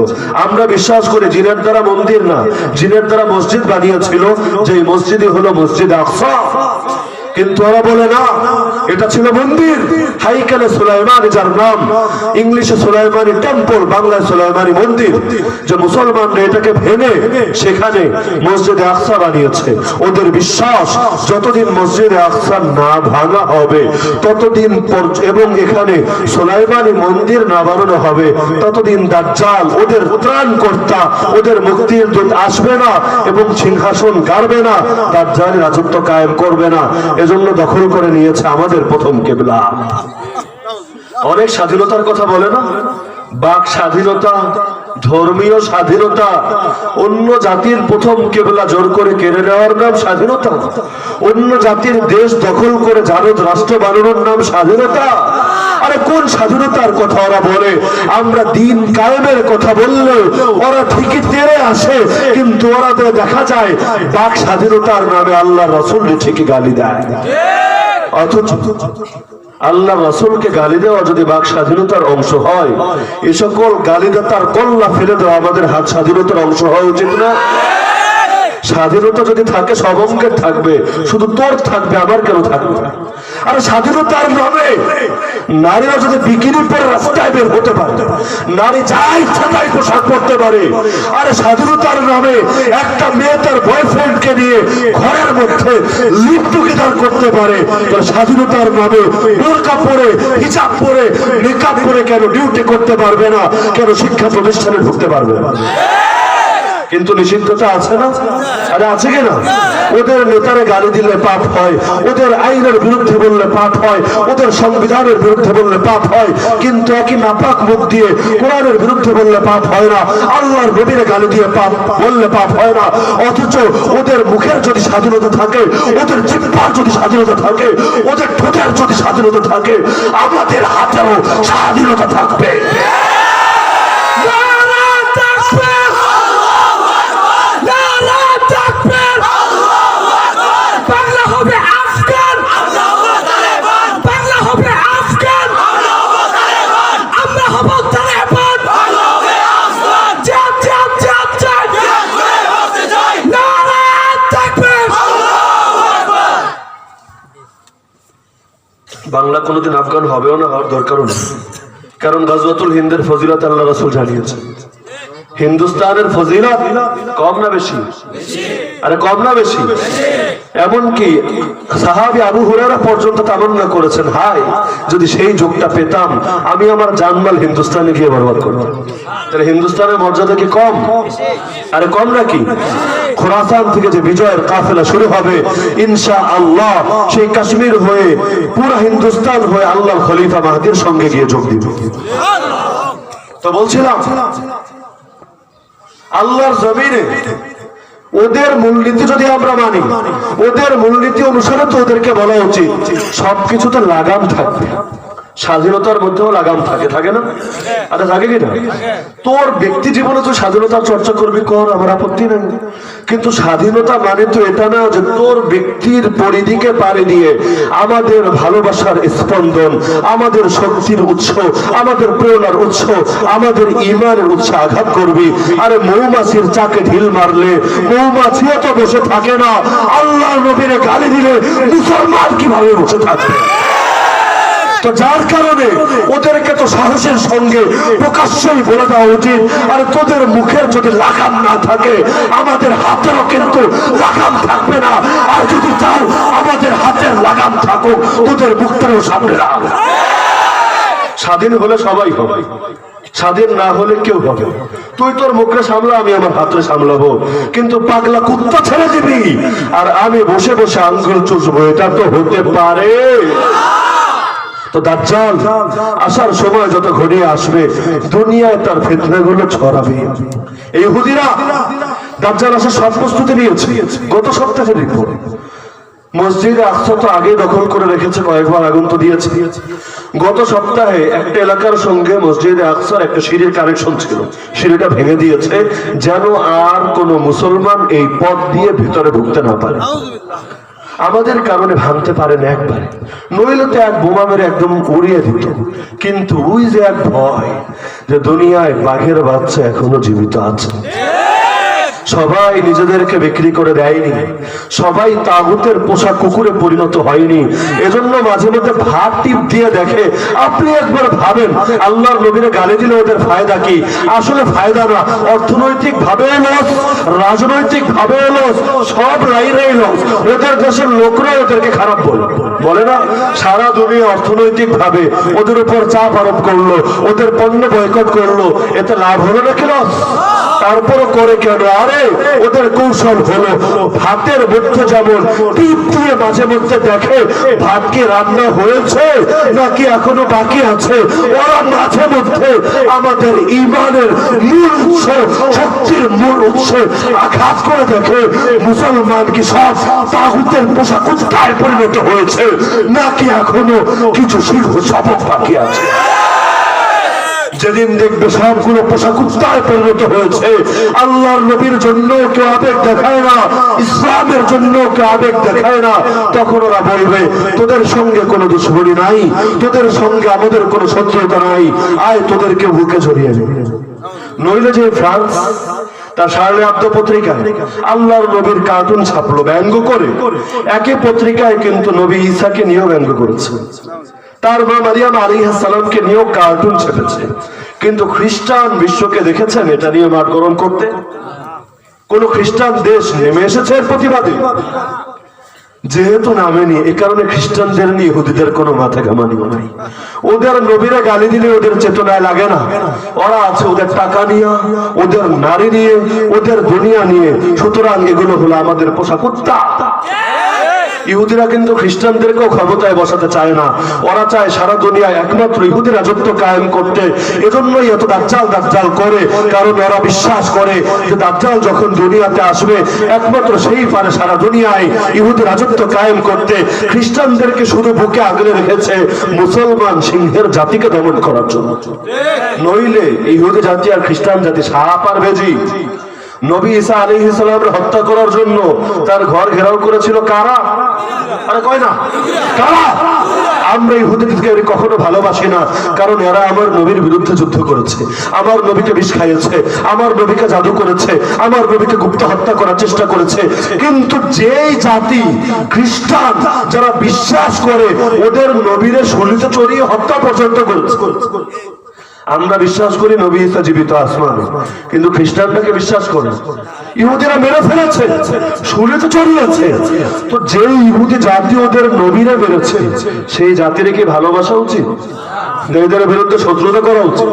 আমরা বিশ্বাস করি জিনের দ্বারা মন্দির না, জিনের দ্বারা মসজিদ বানিয়েছিল, যেই মসজিদই হলো মসজিদ আকসা। কিন্তু ওরা বলে না, এটা ছিল মন্দির, হাইকালে সুলাইমান যার নাম, ইংলিশে সুলাইমানি টেম্পল, বাংলায় সুলাইমানি মন্দির। যে মুসলমানরা এটাকে ভেঙে সেখানে মসজিদে আকসা বানিয়েছে। ওদের বিশ্বাস যতদিন মসজিদে আকসা না ভাঙা হবে ততদিন, এবং এখানে সুলাইমানি মন্দির না বানানো হবে ততদিন দাজ্জাল ওদের ত্রাণকর্তা, ওদের মুক্তির দূত আসবে না এবং সিংহাসন গাড়বে না, দাজ্জাল রাজত্ব কায়েম করবে না। এজন্য দখল করে নিয়েছে আমাদের প্রথম কিবলা। অনেক স্বাধীনতার কথা বলে না, বাক স্বাধীনতা, ধর্মীয় স্বাধীনতা, অন্য জাতির প্রথম কিবলা জোর করে কেড়ে নেওয়ার নাম স্বাধীনতা, অন্য জাতির দেশ দখল করে জারদ রাষ্ট্র বানানোর নাম স্বাধীনতা। আরে কোন স্বাধীনতার কথা ওরা বলে? আমরা দিন কায়েমের কথা বললে ওরা ঠিকই তেড়ে আসে, কিন্তু ওরা তো দেখা যায় বাক স্বাধীনতার নামে আল্লাহ রাসূল ঠিকই গালি দেয়। অথচ আল্লাহ রাসূলকে গালি দেওয়া যদি বাক স্বাধীনতার অংশ হয়, এ সকল গালিদাতার কল্লা ফেলে দেওয়া আমাদের হাত স্বাধীনতার অংশ হওয়া উচিত না? স্বাধীনতা যদি থাকে সব অঙ্গের থাকবে, শুধু তোর থাকবে, আমার কেন থাকবে? আর স্বাধীনতার নামে নারীরা যদি বিকিনি পরে রাস্তায় বের হতে পারে, নারী যা ইচ্ছা তাই পোশাক পরতে পারে, আর স্বাধীনতার নামে একটা মেয়ে তার বয়ফ্রেন্ডকে নিয়ে ঘরের মধ্যে লিপ টুগেদার করতে পারে, স্বাধীনতার নামে বোরকা পরে, হিজাব পরে, মেকআপ পরে কেন ডিউটি করতে পারবে না? কেন শিক্ষা প্রতিষ্ঠানে ঢুকতে পারবে না? কিন্তু নিষিদ্ধতা আছে না? আরে আছে কিনা? ওদের নেতারে গালি দিলে পাপ হয়, ওদের আইনের বিরুদ্ধে বললে পাপ হয়, ওদের সংবিধানের বিরুদ্ধে বললে পাপ হয়, কিন্তু একই নাপাক মুখ দিয়ে কোরআনের বিরুদ্ধে বললে পাপ হয় না, আল্লাহর নবীরে গালি দিয়ে পাপ বললে পাপ হয় না। অথচ ওদের মুখের যদি স্বাধীনতা থাকে, ওদের জিহ্বার যদি স্বাধীনতা থাকে, ওদের ঠোঁটের যদি স্বাধীনতা থাকে, আমাদের হাতেও স্বাধীনতা থাকবে। বাংলা কোনোদিন আফগান হবেও না, হওয়ার দরকারও নেই, কারণ গাজওয়াতুল হিন্দের ফজিলত আল্লাহ রাসূল জানিয়েছেন। হিন্দুস্তানের ফজিলত কম না বেশি? আরে কম না বেশি? এমনকি সাহাবী আবু হুরায়রা পর্যন্ত তামান্না করেছেন, হায় যদি সেই যুগটা পেতাম আমি আমার জানমাল হিন্দুস্তানে গিয়ে বরবাদ করতাম। তাহলে হিন্দুস্তানের মর্যাদা কি কম? আরে কম নাকি? খোরাসান থেকে যে বিজয়ের কাফেলা শুরু হবে ইনশাআল্লাহ, সেই কাশ্মীর হয়ে পুরো হিন্দুস্তান হয়ে আল্লাহর খলিফা মাহদীর সঙ্গে গিয়ে যোগ দিবে। তো বলছিলাম আল্লাহর জমিনে ওদের মূলনীতি যদি আমরা মানি, ওদের মূলনীতি অনুসারে তো ওদেরকে বলা উচিত সবকিছুতে লাগাম থাকবে। স্বাধীনতার মধ্যেও লাগাম থাকে, থাকে না? আরে থাকে কিনা? তোর ব্যক্তি জীবনে তুই স্বাধীনতার চর্চা করবি, কর, আমার আপত্তি নেই, কিন্তু স্বাধীনতা মানে তো এটা না যে তোর ব্যক্তির পরিধিকে পাড়ি দিয়ে আমাদের ভালোবাসার স্পন্দন, আমাদের শক্তির উৎস, আমাদের প্রেরণার উৎস, আমাদের ঈমানের উৎস আঘাত করবি। আরে মৌমাছির চাকে ঢিল মারলে মৌমাছিও তো বসে থাকে না, আল্লাহর নবীরে গালি দিলে মুসলমান কিভাবে বসে থাকবে? তো যার কারণে ওদেরকে তো সাহসের সঙ্গে প্রকাশ্যই বলে দেওয়া উচিত, আর তোদের মুখের যদি লাগাম না থাকে আমাদের হাতেরও কিন্তু লাগাম থাকবে না। আর যদি চাও আমাদের হাতের লাগাম থাকুক, তোদের মুখটাও সামনে রাখ। স্বাধীন হলে সবাই হবে, স্বাধীন না হলে কেউ হবে। তুই তোর মুখে সামলা, আমি আমার হাতে সামলাবো, কিন্তু পাগলা কুত্তা ছেড়ে দিবি আর আমি বসে বসে আঙ্গুল চুষবো, এটা তো হতে পারে? তো দাজ্জাল আসার সময় যত ঘনিয়ে আসবে দুনিয়ায় তার ফিতনাগুলো ছড়াবে। এই ইহুদিরা দাজ্জাল আসার সব প্রস্তুতি নিয়েছে। গত সপ্তাহে রিপোর্ট, মসজিদে আকসা তো আগে দখল করে রেখেছে, কয়েকবার আগুন তো দিয়েছে। গত সপ্তাহে একটা এলাকার সঙ্গে মসজিদে আকসার একটা সিঁড়ির কানেকশন ছিল, সিঁড়িটা ভেঙে দিয়েছে যেন আর কোনো মুসলমান এই পথ দিয়ে ভিতরে ঢুকতে না পারে। আমাদের কারণে ভাঙতে পারে না একবারে, নইলে তো এক বোমা মেরে একদম উড়িয়ে দিত। কিন্তু ওই যে এক ভয় যে দুনিয়ায় বাঘের বাচ্চা এখনো জীবিত আছে, সবাই নিজেদেরকে বিক্রি করে দেয়নি, সবাই তাগুতের পোষা কুকুরে পরিণত হয়নি। এজন্য মাঝে মধ্যে ভাত টিপ দিয়ে দেখে। আপনি একবার ভাবেন, আল্লাহর নবীরে গালি দিলে ওদের ফায়দা কি? আসলে ফায়দা না, অর্থনৈতিক ভাবে লস, রাজনৈতিক ভাবে লস, সব রাই লস। ওদের দেশের লোকরা ওদেরকে খারাপ বলে না। সারা দুনিয়া অর্থনৈতিক ভাবে ওদের উপর চাপ আরোপ করলো, ওদের পণ্য বয়কট করলো, এতে লাভ হলো নাকি লস? তারপরও করে কেন? আরে ওদের কৌশল হলো ভাতের মধ্যে যেমন টিপ দিয়ে মাঝে মধ্যে দেখে ভাত কি রান্না হয়েছে নাকি এখনো বাকি আছে। ওরা মাঝে মধ্যে আমাদের ইমানের মূল উৎস, শক্তির মূল উৎস আঘাত করে দেখে মুসলমান কি সব তাগুতের পোষা কুত্তায় পরিণত হয়েছে নাকি এখনো কিছু সিংহ সবক বাকি আছে। যেদিন দেখবে সবগুলো পোষা কুত্তায় পরিণত হয়েছে, আল্লাহর নবীর জন্য কেউ আবেগ দেখায় না, ইসলামের জন্য কেউ আবেগ দেখায় না, তখন ওরা বলবে তোদের সঙ্গে কোনো দুশ্মনী নাই, তোদের সঙ্গে আমাদের কোনো শত্রুতা নাই, আয় তোদেরকে বুকে জড়িয়ে যাবে। নইলে যে ফ্রান্স তার শার্লে আব্দ পত্রিকায় আল্লাহর নবীর কার্টুন ছাপলো ব্যঙ্গ করে, একই পত্রিকায় কিন্তু নবী ঈসাকে নিয়েও ব্যঙ্গ করেছে, তার মা মারিয়াম আলাইহিস সালামকে নিয়েও কার্টুন ছেপেছে। কিন্তু খ্রিস্টান বিশ্বকে দেখেছেন এটা নিয়ে মাঠ গরম করতে? কোন খ্রিস্টান দেশ নেমে এসেছে এর প্রতিবাদে? যেহেতু নামেনি, এ কারণে খ্রিস্টানদের নিয়ে ইহুদিদের কোনো মাথা ঘামানিও নাই। ওদের নবীরা গালি দিলে ওদের চেতনায় লাগে না। ওরা আছে ওদের টাকা নিয়ে, ওদের নারী নিয়ে, ওদের দুনিয়া নিয়ে। সুতরাং এগুলো হলো আমাদের পোষা কুত্তা। ইহুদিরা কিন্তু খ্রিস্টানদেরকেও ক্ষমতায় বসাতে চায় না। ওরা চায় সারা দুনিয়ায় একমাত্র ইহুদি রাজত্ব কায়েম করতে। এজন্যই এত দাজ্জাল দাজ্জাল করে, কারণ ওরা বিশ্বাস করে যে দাজ্জাল যখন দুনিয়াতে আসবে একমাত্র সেই পারে সারা দুনিয়ায় ইহুদি রাজত্ব কায়েম করতে। খ্রিস্টানদেরকে শুধু বুকে আগলে রেখেছে মুসলমান সিংহের জাতিকে দমন করার জন্য। নইলে ইহুদি জাতি আর খ্রিস্টান জাতি সাপ আর বেজি। নবী ঈসা আলাইহিস সালামের হত্যা করার জন্য তার ঘর ঘেরাও করেছিল কারা? আরে কয় না কারা? আমরা ইহুদিদেরকে কখনো ভালোবাসি না, কারণ এরা আমার নবীর বিরুদ্ধে যুদ্ধ করেছে, আমার নবীকে বিষ খাইয়েছে, আমার নবীকে জাদু করেছে, আমার নবীকে গুপ্ত হত্যা করার চেষ্টা করেছে। কিন্তু যেই জাতি খ্রিস্টান যারা বিশ্বাস করে ওদের নবীরে শরীরে চড়িয়ে হত্যা পর্যন্ত করেছে। আমরা বিশ্বাস করি নবী ঈসা জীবিত আসমানে, কিন্তু খ্রিস্টানটাকে বিশ্বাস করে ইহুদিরা মেরে ফেলেছে, শরীরে চড়িয়েছে। তো যে ইহুদি জাতি ওদের নবীরা মেরেছে সেই জাতির কি ভালোবাসা উচিত? এদের বিরুদ্ধে শত্রুতা করা উচিত?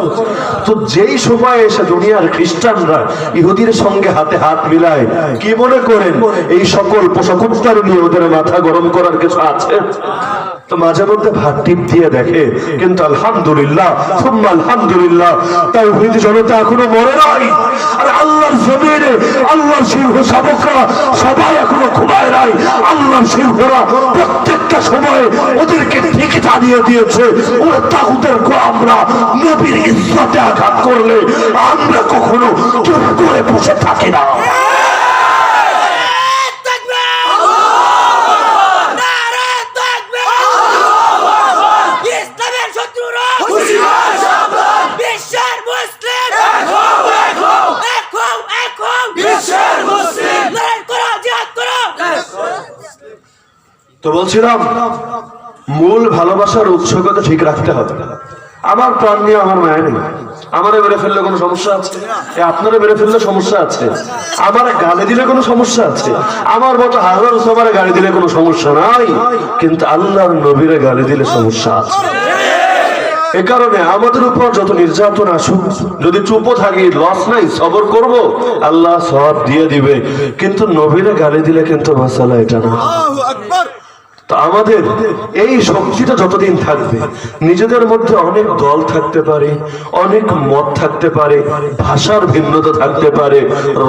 তো যেই সময় এসে দুনিয়ার খ্রিস্টানরা ইহুদির সঙ্গে হাতে হাত মিলায়, কি মনে করেন এই সকল পোশাকুত্তার নিয়ে ওদের মাথা গরম করার কিছু আছে? তো মাঝে মধ্যে ভাত টিপ দিয়ে দেখে। কিন্তু আলহামদুলিল্লাহ সুম্মা আলহামদুলিল্লাহ তাওহীদ জনতা এখনো মরে নাই। আর আল্লাহর জমিনে আল্লাহর সিংহ শাবকরা সবাই এখনো ঘুমায় নাই। আল্লাহর সিংহরা প্রত্যেকটা সময়ে ওদেরকে ঠিক জানিয়ে দিয়েছে ওরা তাগুতের গোলামরা। নবীর ইজ্জতে আঘাত করলে আমরা কখনো চুপ করে বসে থাকি না। তো বলছিলাম মূল ভালোবাসার উৎসটা ঠিক রাখতে হবে। আমার প্রাণ নিয়ে আমার মায়া নেই। আমারে মেরে ফেললে কোনো সমস্যা আছে? আপনারা মেরে ফেললে সমস্যা আছে? আমার গালি দিলে কোনো সমস্যা আছে? আমার মতো হাজার সবারে গালি দিলে কোনো সমস্যা নাই, কিন্তু আল্লাহর নবীরে গালি দিলে সমস্যা আছে। এ কারণে আমাদের উপর যত নির্যাতন আসুক, যদি চুপ থাকি লস নাই, সবর করব, আল্লাহ সওয়াব দিয়ে দিবে। কিন্তু নবীরে গালি দিলে কিন্তু মাসালা এটা না। তো আমাদের এই শক্তিটা যতদিন থাকবে, নিজেদের মধ্যে অনেক দল থাকতে পারে, অনেক মত থাকতে পারে, ভাষার ভিন্নতা থাকতে পারে,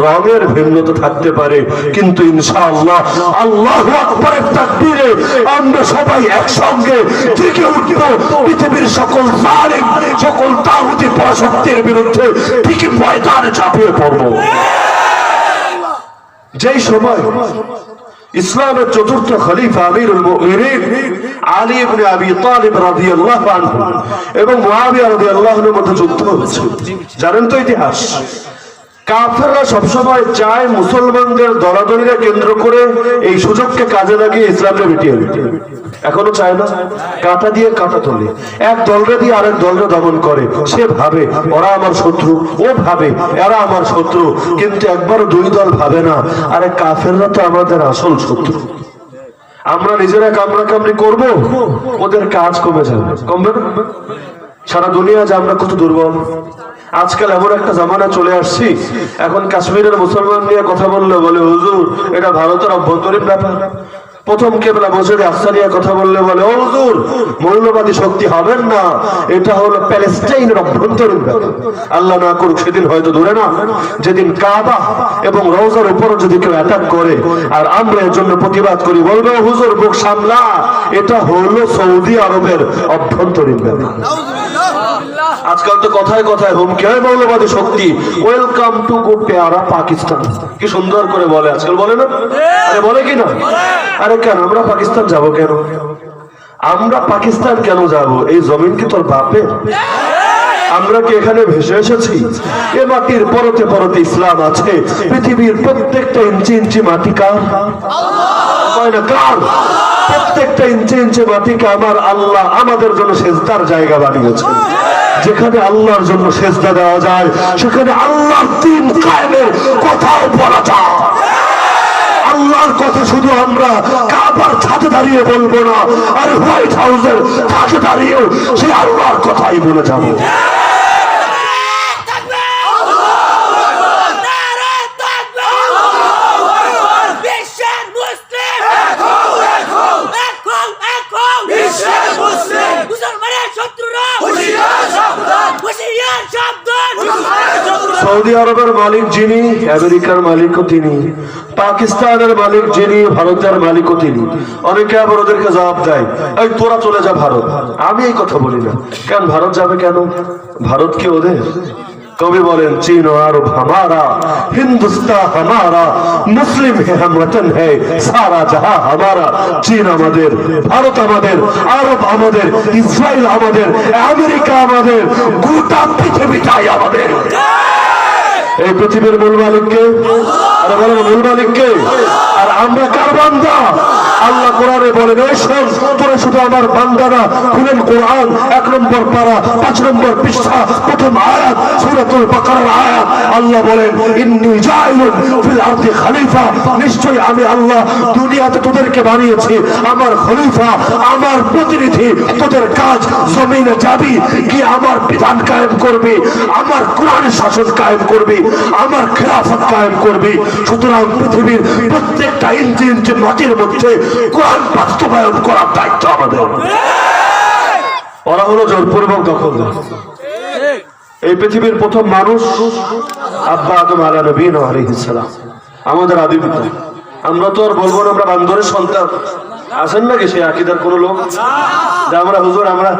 রঙের ভিন্নতা থাকতে পারে, কিন্তু ইনশাআল্লাহ আল্লাহু আকবারের তাকবীরে আমরা সবাই একসঙ্গে জেগে উঠব। পৃথিবীর সকল জালিম, সকল তাগুতি পরাশক্তির বিরুদ্ধে ঠিকই ময়দানে ঝাঁপিয়ে পড়ব। যেই সময় ইসলামের চতুর্থ খলিফা আমিরুল মুমিনিন আলী ইবনে আবি তালিব রাদিয়াল্লাহু আনহু এবং মুআবিয়া রাদিয়াল্লাহু আনহুর মধ্যে যুদ্ধ হচ্ছে, জানেন তো ইতিহাস। কাফেররা সবসময় চায় মুসলমানদের দলাদলিরা কেন্দ্র করে এই সুযোগকে কাজে লাগিয়ে ইসলামকে মিটিয়ে দিতে। এখনো চায় না, কাঁটা দিয়ে কাঁটা তোলে, এক দলরে দিয়ে আরেক দলরে দমন করে। সে ভাবে ওরা আমার শত্রু, ও ভাবে এরা আমার শত্রু, কিন্তু একবারও দুই দল ভাবে না আরে কাফেররা তো আমাদের আসল শত্রু। আমরা নিজেরা কামড়া কামড়ি করবো, ওদের কাজ কমে যাবে, কমবে না? সারা দুনিয়া যে আমরা কত দুর্বল। আজকাল এমন একটা জামানা চলে আসছি, এখন কাশ্মীরের মুসলমান নিয়ে কথা বললে বলে হুজুর এটা ভারতের অভ্যন্তরীণ ব্যাপার। প্রথম কেবলা মসজিদে আকসা নিয়ে কথা বললে বলে ও হুজুর মৌলবাদী শক্তি হবেন না, এটা হলো প্যালেস্টাইনের অভ্যন্তরীণ ব্যাপার। আল্লাহ না করুক সেদিন হয়তো দূরে না, যেদিন কাবা এবং রওজার উপর যদি কেউ অ্যাটাক করে আর আমরা এর জন্য প্রতিবাদ করি, বলবে হুজুর বুক সামলা, এটা হলো সৌদি আরবের অভ্যন্তরীণ ব্যাপার। আজকাল তো কথায় কথায় হুমকি হয় মৌলবাদী শক্তি, ওয়েলকাম টু গো পেয়ারা পাকিস্তান। কি সুন্দর করে বলে, আজকাল বলে না? আরে বলে কি না? আরে কেন আমরা পাকিস্তান যাব? কেন আমরা পাকিস্তান কেন যাব? এই জমিন কি তোর বাপের? আমরা কি এখানে ভেসে এসেছি? এ মাটির পরতে পরতে ইসলাম আছে। পৃথিবীর প্রত্যেকটা ইঞ্চি ইঞ্চি মাটি কার? কার? প্রত্যেকটা ইঞ্চি ইঞ্চি মাটিকে আমার আল্লাহ আমাদের জন্য সেজদার জায়গা বানিয়েছেন। যেখানে আল্লাহর জন্য সেজদা দেওয়া যায়, সেখানে আল্লাহর দ্বীন কায়েমের কথাও বলা যায়। আল্লাহর কথা শুধু আমরা কাবার ছাদে দাঁড়িয়ে বলবো না, আর হোয়াইট হাউসের ছাদে দাঁড়িয়েও সেই আল্লাহর কথাই বলে যাবো। সৌদি আরবের মালিক যিনি, আমেরিকার মালিকও তিনি, পাকিস্তানের মালিক যিনি, ভারতের মালিকও তিনি। অনেকে আবার ওদেরকে জবাব দেয় এই তোরা চলে যা ভারত। আমি এই কথা বলি না। কেন ভারত যাবে? কেন ভারত কি ওদের? কবি বলেন চীন ও আরব হামারা, হিন্দুস্তান হামারা, মুসলিম হে হাম ওতন হে, সারা জাহাঁ হামারা। চীন আমাদের, ভারত আমাদের, আরব আমাদের, ইসরায়েল আমাদের, আমেরিকা আমাদের, গোটা পৃথিবীটাই আমাদের। এই পৃথিবীর মূল মালিককে, আরে বলেন মূল মালিককে। আর আমরা কার বান্দা? আল্লাহ কোরআনে বলেন এই শোন তোরা শুধু আমার বান্দা না। খুলেন কোরআন 1 নম্বর পারা 5 নম্বর পৃষ্ঠা, প্রথম আয়াত সূরাতুল বাকারার আয়াত। আল্লাহ বলেন ইন্নী জাইলুন ফিল আরদি খলিফা, নিশ্চয়ই আমি আল্লাহ দুনিয়াতে তোদেরকে বানিয়েছি আমার খলিফা, আমার প্রতিনিধি। তোদের কাজ জমিনে যাবি গিয়ে আমার বিধান কায়েম করবি, আমার কোরআনের শাসন কায়েম করবি, আমার খেলাফত কায়েম করবি। সুতরাং পৃথিবীর প্রত্যেকটা ইঞ্চি ইঞ্চি মাটির মধ্যে কোরআন বাস্তবায়ন করার দায়িত্ব আমাদের। ওরা হলো জোরপূর্বক দখলদার। এই পৃথিবীর প্রথম মানুষ আব্বা আদম আলাইহিস সালাম, আমাদের আদি পিতা। আমরা তো আর বলবো না আমরা বান্দরের সন্তান। আছেন নাকি সেই আকীদার কোন লোক? আমরা হুজুর আমরা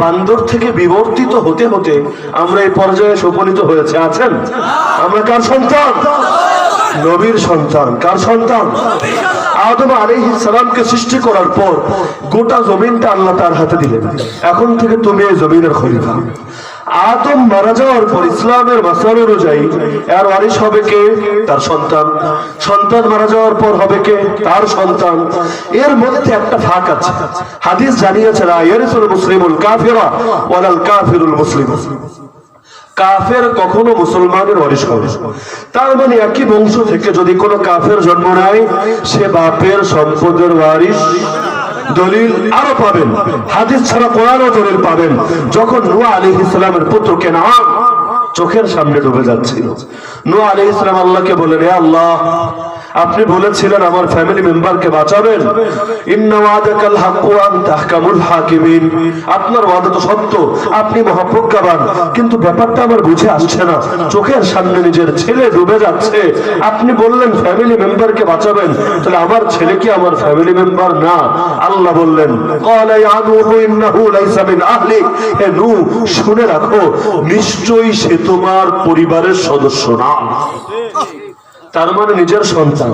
বান্দর থেকে বিবর্তিত হতে হতে আমরা এই পর্যায়ে উপনীত হয়েছে। আছেন? আমরা কার সন্তান? নবীর সন্তান। কার সন্তান? আদম আলাইহিস সালামকে সৃষ্টি করার পর গোটা জমিনটা আল্লাহ তার হাতে দিলেন, এখন থেকে তুমি এই জমিনের খলিফা। আদম মারা যাওয়ার পর ইসলামের মাসাল অনুযায়ী এর ওয়ারিস হবে কে? তার সন্তান। সন্তান মারা যাওয়ার পর হবে কে? তার সন্তান। এর মধ্যে একটা ফাঁক আছে। হাদিস জানিয়েছে লা ইয়ারিসুল মুসলিমুল কাফিরা ওয়ালাল কাফিরুল মুসলিম। কাফের কখনো মুসলমানের ওয়ারিস হবে। তার মানে একই বংশ থেকে যদি কোনো কাফের জন্ম নেয়, সে বাপের সম্পদের ওয়ারিস। দলিল আরো পাবেন, হাদিস ছাড়া কোরআনও দলিল পাবেন। যখন নূহ আলাইহিস সালামের পুত্র কেনান চোখের সামনে ডুবে যাচ্ছিল, নূহ আলাইহিস সালাম আল্লাহকে বলেন হে আল্লাহ, আপনি বলেছিলেন আমার ফ্যামিলি মেম্বারকে বাঁচাবেন। ইন্না ওয়াদাকাল হাক্কু ওয়া আনতা আহকামুল হাকিমিন। আপনার ওয়াদা তো সত্য, আপনি মহাপ্রজ্ঞাবান, কিন্তু ব্যাপারটা আমার বুঝে আসছে না। চোখের সামনে নিজের ছেলে ডুবে যাচ্ছে, আপনি বললেন ফ্যামিলি মেম্বারকে বাঁচাবেন, তাহলে আমার ছেলে কি আমার ফ্যামিলি মেম্বার না? আল্লাহ বললেন ক্বালা ইয়া নূহু ইন্নাহু লাইসা মিন আহলিক। হে নূহ, শুনে রাখো নিশ্চয়ই সে তোমার পরিবারের সদস্য না। তার মানে নিজের সন্তান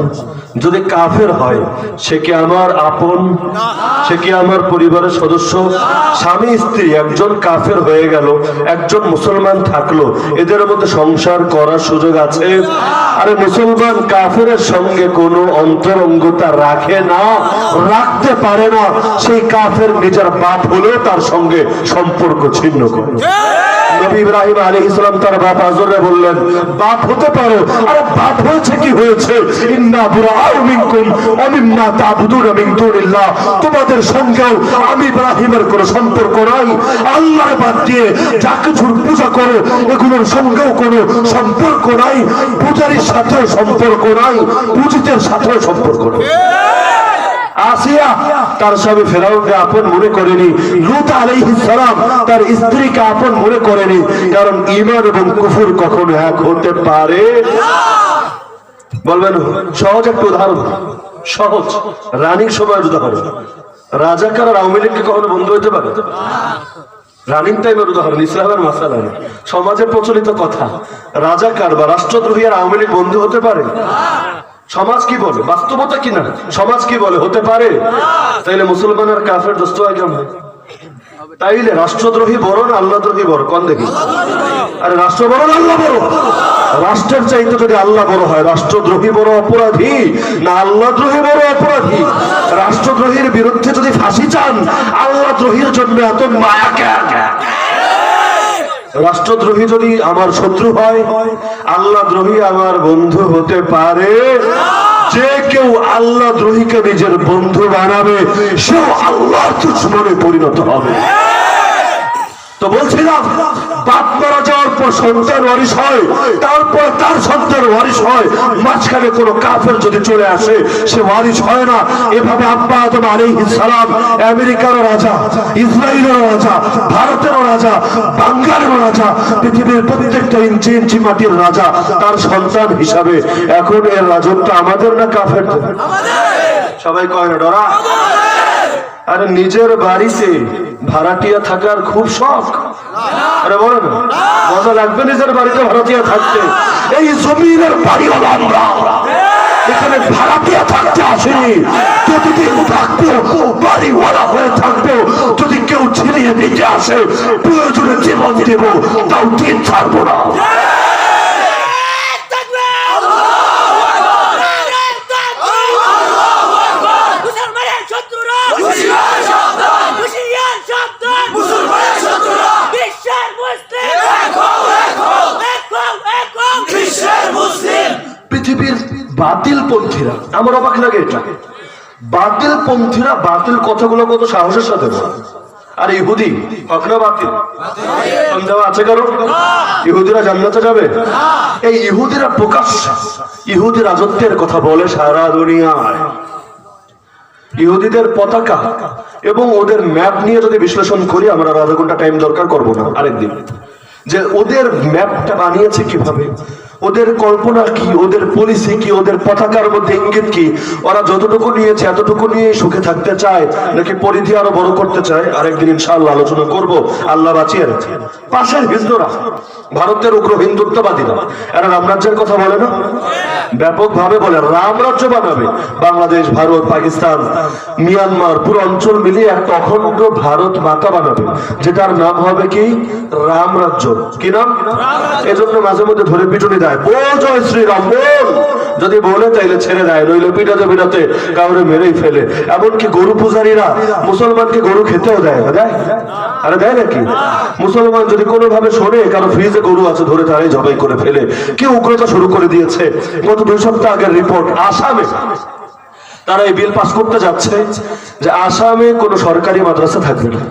যদি কাফের হয়, সে কি আমার আপন? সে কি আমার পরিবারের সদস্য? স্বামী স্ত্রী একজন কাফের হয়ে গেল, একজন মুসলমান থাকলো, এদের মধ্যে সংসার করার সুযোগ আছে? আরে মুসলমান কাফেরের সঙ্গে কোনো অন্তরঙ্গতা রাখে না, রাখতে পারে না। সেই কাফের নিজের বাপ হলেও তার সঙ্গে সম্পর্ক ছিন্ন করে। নবী ইব্রাহিম আলাইহিস সালাম তার বাপ আজরে বললেন, বাপ হতে পারো। আরে বাপ হয়েছে কি হয়েছে? ইন্না বুরাউ মিনকুম ওয়া মিম্মা তা'বুদুনা মিন দুনিল্লাহ, তোমাদের সঙ্গেও আমি ইব্রাহিমের কোনো সম্পর্ক নাই। আল্লাহর বাদ দিয়ে যা কিছুর পূজা করো এগুলোর সঙ্গেও কোনো সম্পর্ক নাই, পূজারীর সাথেও সম্পর্ক নাই, পূজিতের সাথেও সম্পর্ক নাই। আসিয়া তার স্বামী ফেরাউনকে আপন মনে করেনি, লূত আলাইহিস সালাম তার স্ত্রীকে আপন মনে করেনি, কারণ ঈমান এবং কুফর কখনো এক হতে পারে। বলবেন সহজ একটা উদাহরণ, সহজ রানিং সময়ের উদাহরণ। রাজাকার আর আওয়ামী লীগ কি কখনো বন্ধু হতে পারে? রানিং টাইমের উদাহরণ, ইসলামের মাসালা না, সমাজে প্রচলিত কথা। রাজাকার বা রাষ্ট্রদ্রোহী আর আওয়ামী লীগ বন্ধু হতে পারে? সমাজ কি বলে, বাস্তবতা কি না, সমাজ কি বলে, হতে পারে? তাইলে মুসলমান আর কাফের দোস্ত হয় কেমন? তাইলে রাষ্ট্রদ্রোহী বড় না আল্লাহদ্রোহী বড়? কোন দেখি? আরে রাষ্ট্র বড় না আল্লাহ বড়? রাষ্ট্রের চাইতে যদি আল্লাহ বড় হয়, রাষ্ট্রদ্রোহী বড় অপরাধী না আল্লাহদ্রোহী বড় অপরাধী? রাষ্ট্রদ্রোহীর বিরুদ্ধে যদি ফাঁসি চান, আল্লাহদ্রোহীর জন্য এত মায়া কেন? রাষ্ট্রদ্রোহী যদি আমার শত্রু হয়, আল্লাহদ্রোহী আমার বন্ধু হতে পারে? যে কেউ আল্লাহ দ্রোহীকে নিজের বন্ধু বানাবে, সেও আল্লাহর দুশমনে পরিণত হবে। তো বলছিলাম, বাপ মারা যাওয়ার পর সন্তান ওয়ারিশ হয়, তারপর তার সন্তান ওয়ারিশ হয়, মাঝখানে কোনো কাফের যদি চলে আসে সে ওয়ারিশ হয় না। এভাবে আব্বা আদম আলাইহিস সালাম আমেরিকারও রাজা, ইসরায়েলেরও রাজা, ভারতেরও রাজা, বাংলারও রাজা, পৃথিবীর প্রত্যেকটা ইঞ্চি ইঞ্চি মাটির রাজা তার সন্তান হিসাবে। এখন এর রাজত্ব আমাদের না কাফের? সবাই কয় না ডরা? আরে নিজের বাড়িতে ভাড়াটিয়া থাকার খুব শখ। আরে বলেন মজা লাগবে নিজের বাড়িতে ভাড়াটিয়া থাকতে? এই জমিনের বাড়ি হলো আমরা, এখানে ভাড়াটিয়া থাকতে আসেনি। যতদিন থাকবো বাড়িওয়ালা হয়ে থাকবো। যদি কেউ ছিনিয়ে নিতে আসে, প্রয়োজনে জীবন দেব, তাও দিন ছাড়বো না। পৃথিবীর বাতিল পন্থীরা, আমার অবাক লাগে এটা, বাতিল পন্থীরা বাতিল কথাগুলো কত সাহসের সাথে বলে। আর ইহুদি কখনো বাতিল সন্দেহ আছে কারো? ইহুদিরা জান্নাতে যাবে? এই ইহুদিরা প্রকাশ্য ইহুদি রাজত্বের কথা বলে সারা দুনিয়ায়। ইহুদিদের পতাকা এবং ওদের ম্যাপ নিয়ে যদি বিশ্লেষণ করি, আমরা আধা ঘন্টা টাইম দরকার করবো না আরেকদিন, যে ওদের ম্যাপটা বানিয়েছে কিভাবে, ওদের কল্পনা কি, ওদের পলিসি কি, ওদের পতাকার মধ্যে ইঙ্গিত কি, ওরা যতটুকু নিয়েছে এতটুকু নিয়ে সুখে থাকতে চায় নাকি পরিধি আরো বড় করতে চায়, আরেকদিন ইনশাআল্লাহ আলোচনা করব। আল্লাহ বাঁচিয়ে রাখছে। পাশের হিন্দুরা, ভারতের উগ্র হিন্দুত্ববাদীরা, এরা রামরাজ্যের কথা বলে না? ব্যাপকভাবে বলে রামরাজ্য বানাবে। বাংলাদেশ, ভারত, পাকিস্তান, মিয়ানমার পুরো অঞ্চল মিলিয়ে একটা অখণ্ড ভারত মাতা বানাবে, যেটার নাম হবে কি? রামরাজ্য। কি নাম? এজন্য মাঝে মধ্যে ধরে পিটুনি দেয়, বল জয় শ্রীরাম বল। যদি বলে তাইলে ছেড়ে দেয়, নইলে পিটাতে পিটাতে কাউরে মেরেই ফেলে। এমনকি গরু পূজারীরা মুসলমানকে গরু খেতেও দেয় না? দেয়? আরে দেয় নাকি? মুসলমান যদি কোনোভাবে শোনে কারো ফ্রিজে গরু আছে, ধরে তারাই জবাই করে ফেলে। কি উগ্রতা শুরু করে দিয়েছে। গত 2 সপ্তাহ আগের রিপোর্ট, আসামে তারা এই বিল পাস করতে যাচ্ছে যে আসামে কোনো সরকারি মাদ্রাসা থাকবে না,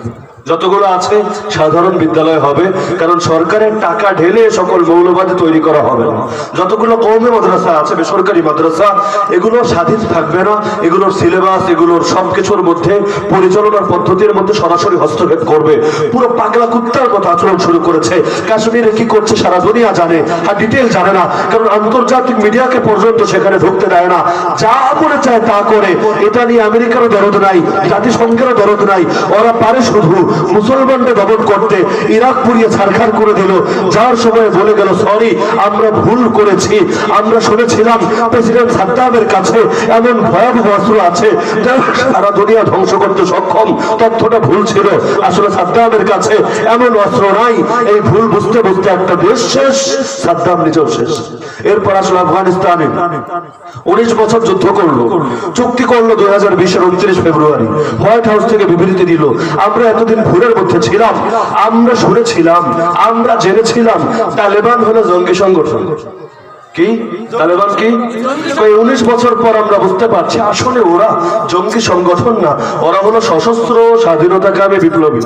যতগুলো আছে সাধারণ বিদ্যালয় হবে, কারণ সরকারের টাকা ঢেলে সকল মৌলবাদী তৈরি করা হবে না। যতগুলো কওমি মাদ্রাসা আছে, বেসরকারি মাদ্রাসা, এগুলো স্বাধীন থাকবে না। এগুলোর সিলেবাস, এগুলোর সবকিছুর মধ্যে, পরিচালনার পদ্ধতির মধ্যে সরাসরি হস্তক্ষেপ করবে। পুরো পাগলা কুত্তার মতো আচরণ শুরু করেছে। কাশ্মীরে কি করছে সারা দুনিয়া জানে, আর ডিটেল জানে না, কারণ আন্তর্জাতিক মিডিয়াকে পর্যন্ত সেখানে ঢুকতে দেয় না। যা মনে চায় তা করে। এটা নিয়ে আমেরিকারও দরদ নাই, জাতিসংঘেরও দরদ নাই। ওরা পারে শুধু মুসলমানদের দমন করতে ইরাক পুড়িয়ে ছারখার করে দিল। যার সময় বলে গেল সরি, আমরা ভুল করেছি, আমরা শুনেছিলাম প্রেসিডেন্ট সাদ্দামের কাছে এমন ভয়াবহ অস্ত্র আছে যা সারা দুনিয়া ধ্বংস করতে সক্ষম। তথ্যটা ভুল ছিল, আসলে সাদ্দামের কাছে এমন অস্ত্র নাই। এই ভুল বুঝতে বুঝতে একটা দেশ শেষ, সাদ্দাম নিজেও শেষ। এরপর আসলে আফগানিস্তানে 19 বছর যুদ্ধ করলো, চুক্তি করলো 2020-এর 29 ফেব্রুয়ারি। হোয়াইট হাউস থেকে বিবৃতি দিল, আমরা এতদিন ভুলের মধ্যে ছিলাম, আমরা শুনেছিলাম, আমরা জেনেছিলাম তালেবান হলো জঙ্গি সংগঠন। কি তালেবান? কি 19 বছর পর আমরা বুঝতে পারছি আসলে ওরা জঙ্গি সংগঠন না, ওরা হলো সশস্ত্র স্বাধীনতাকামী বিপ্লবী।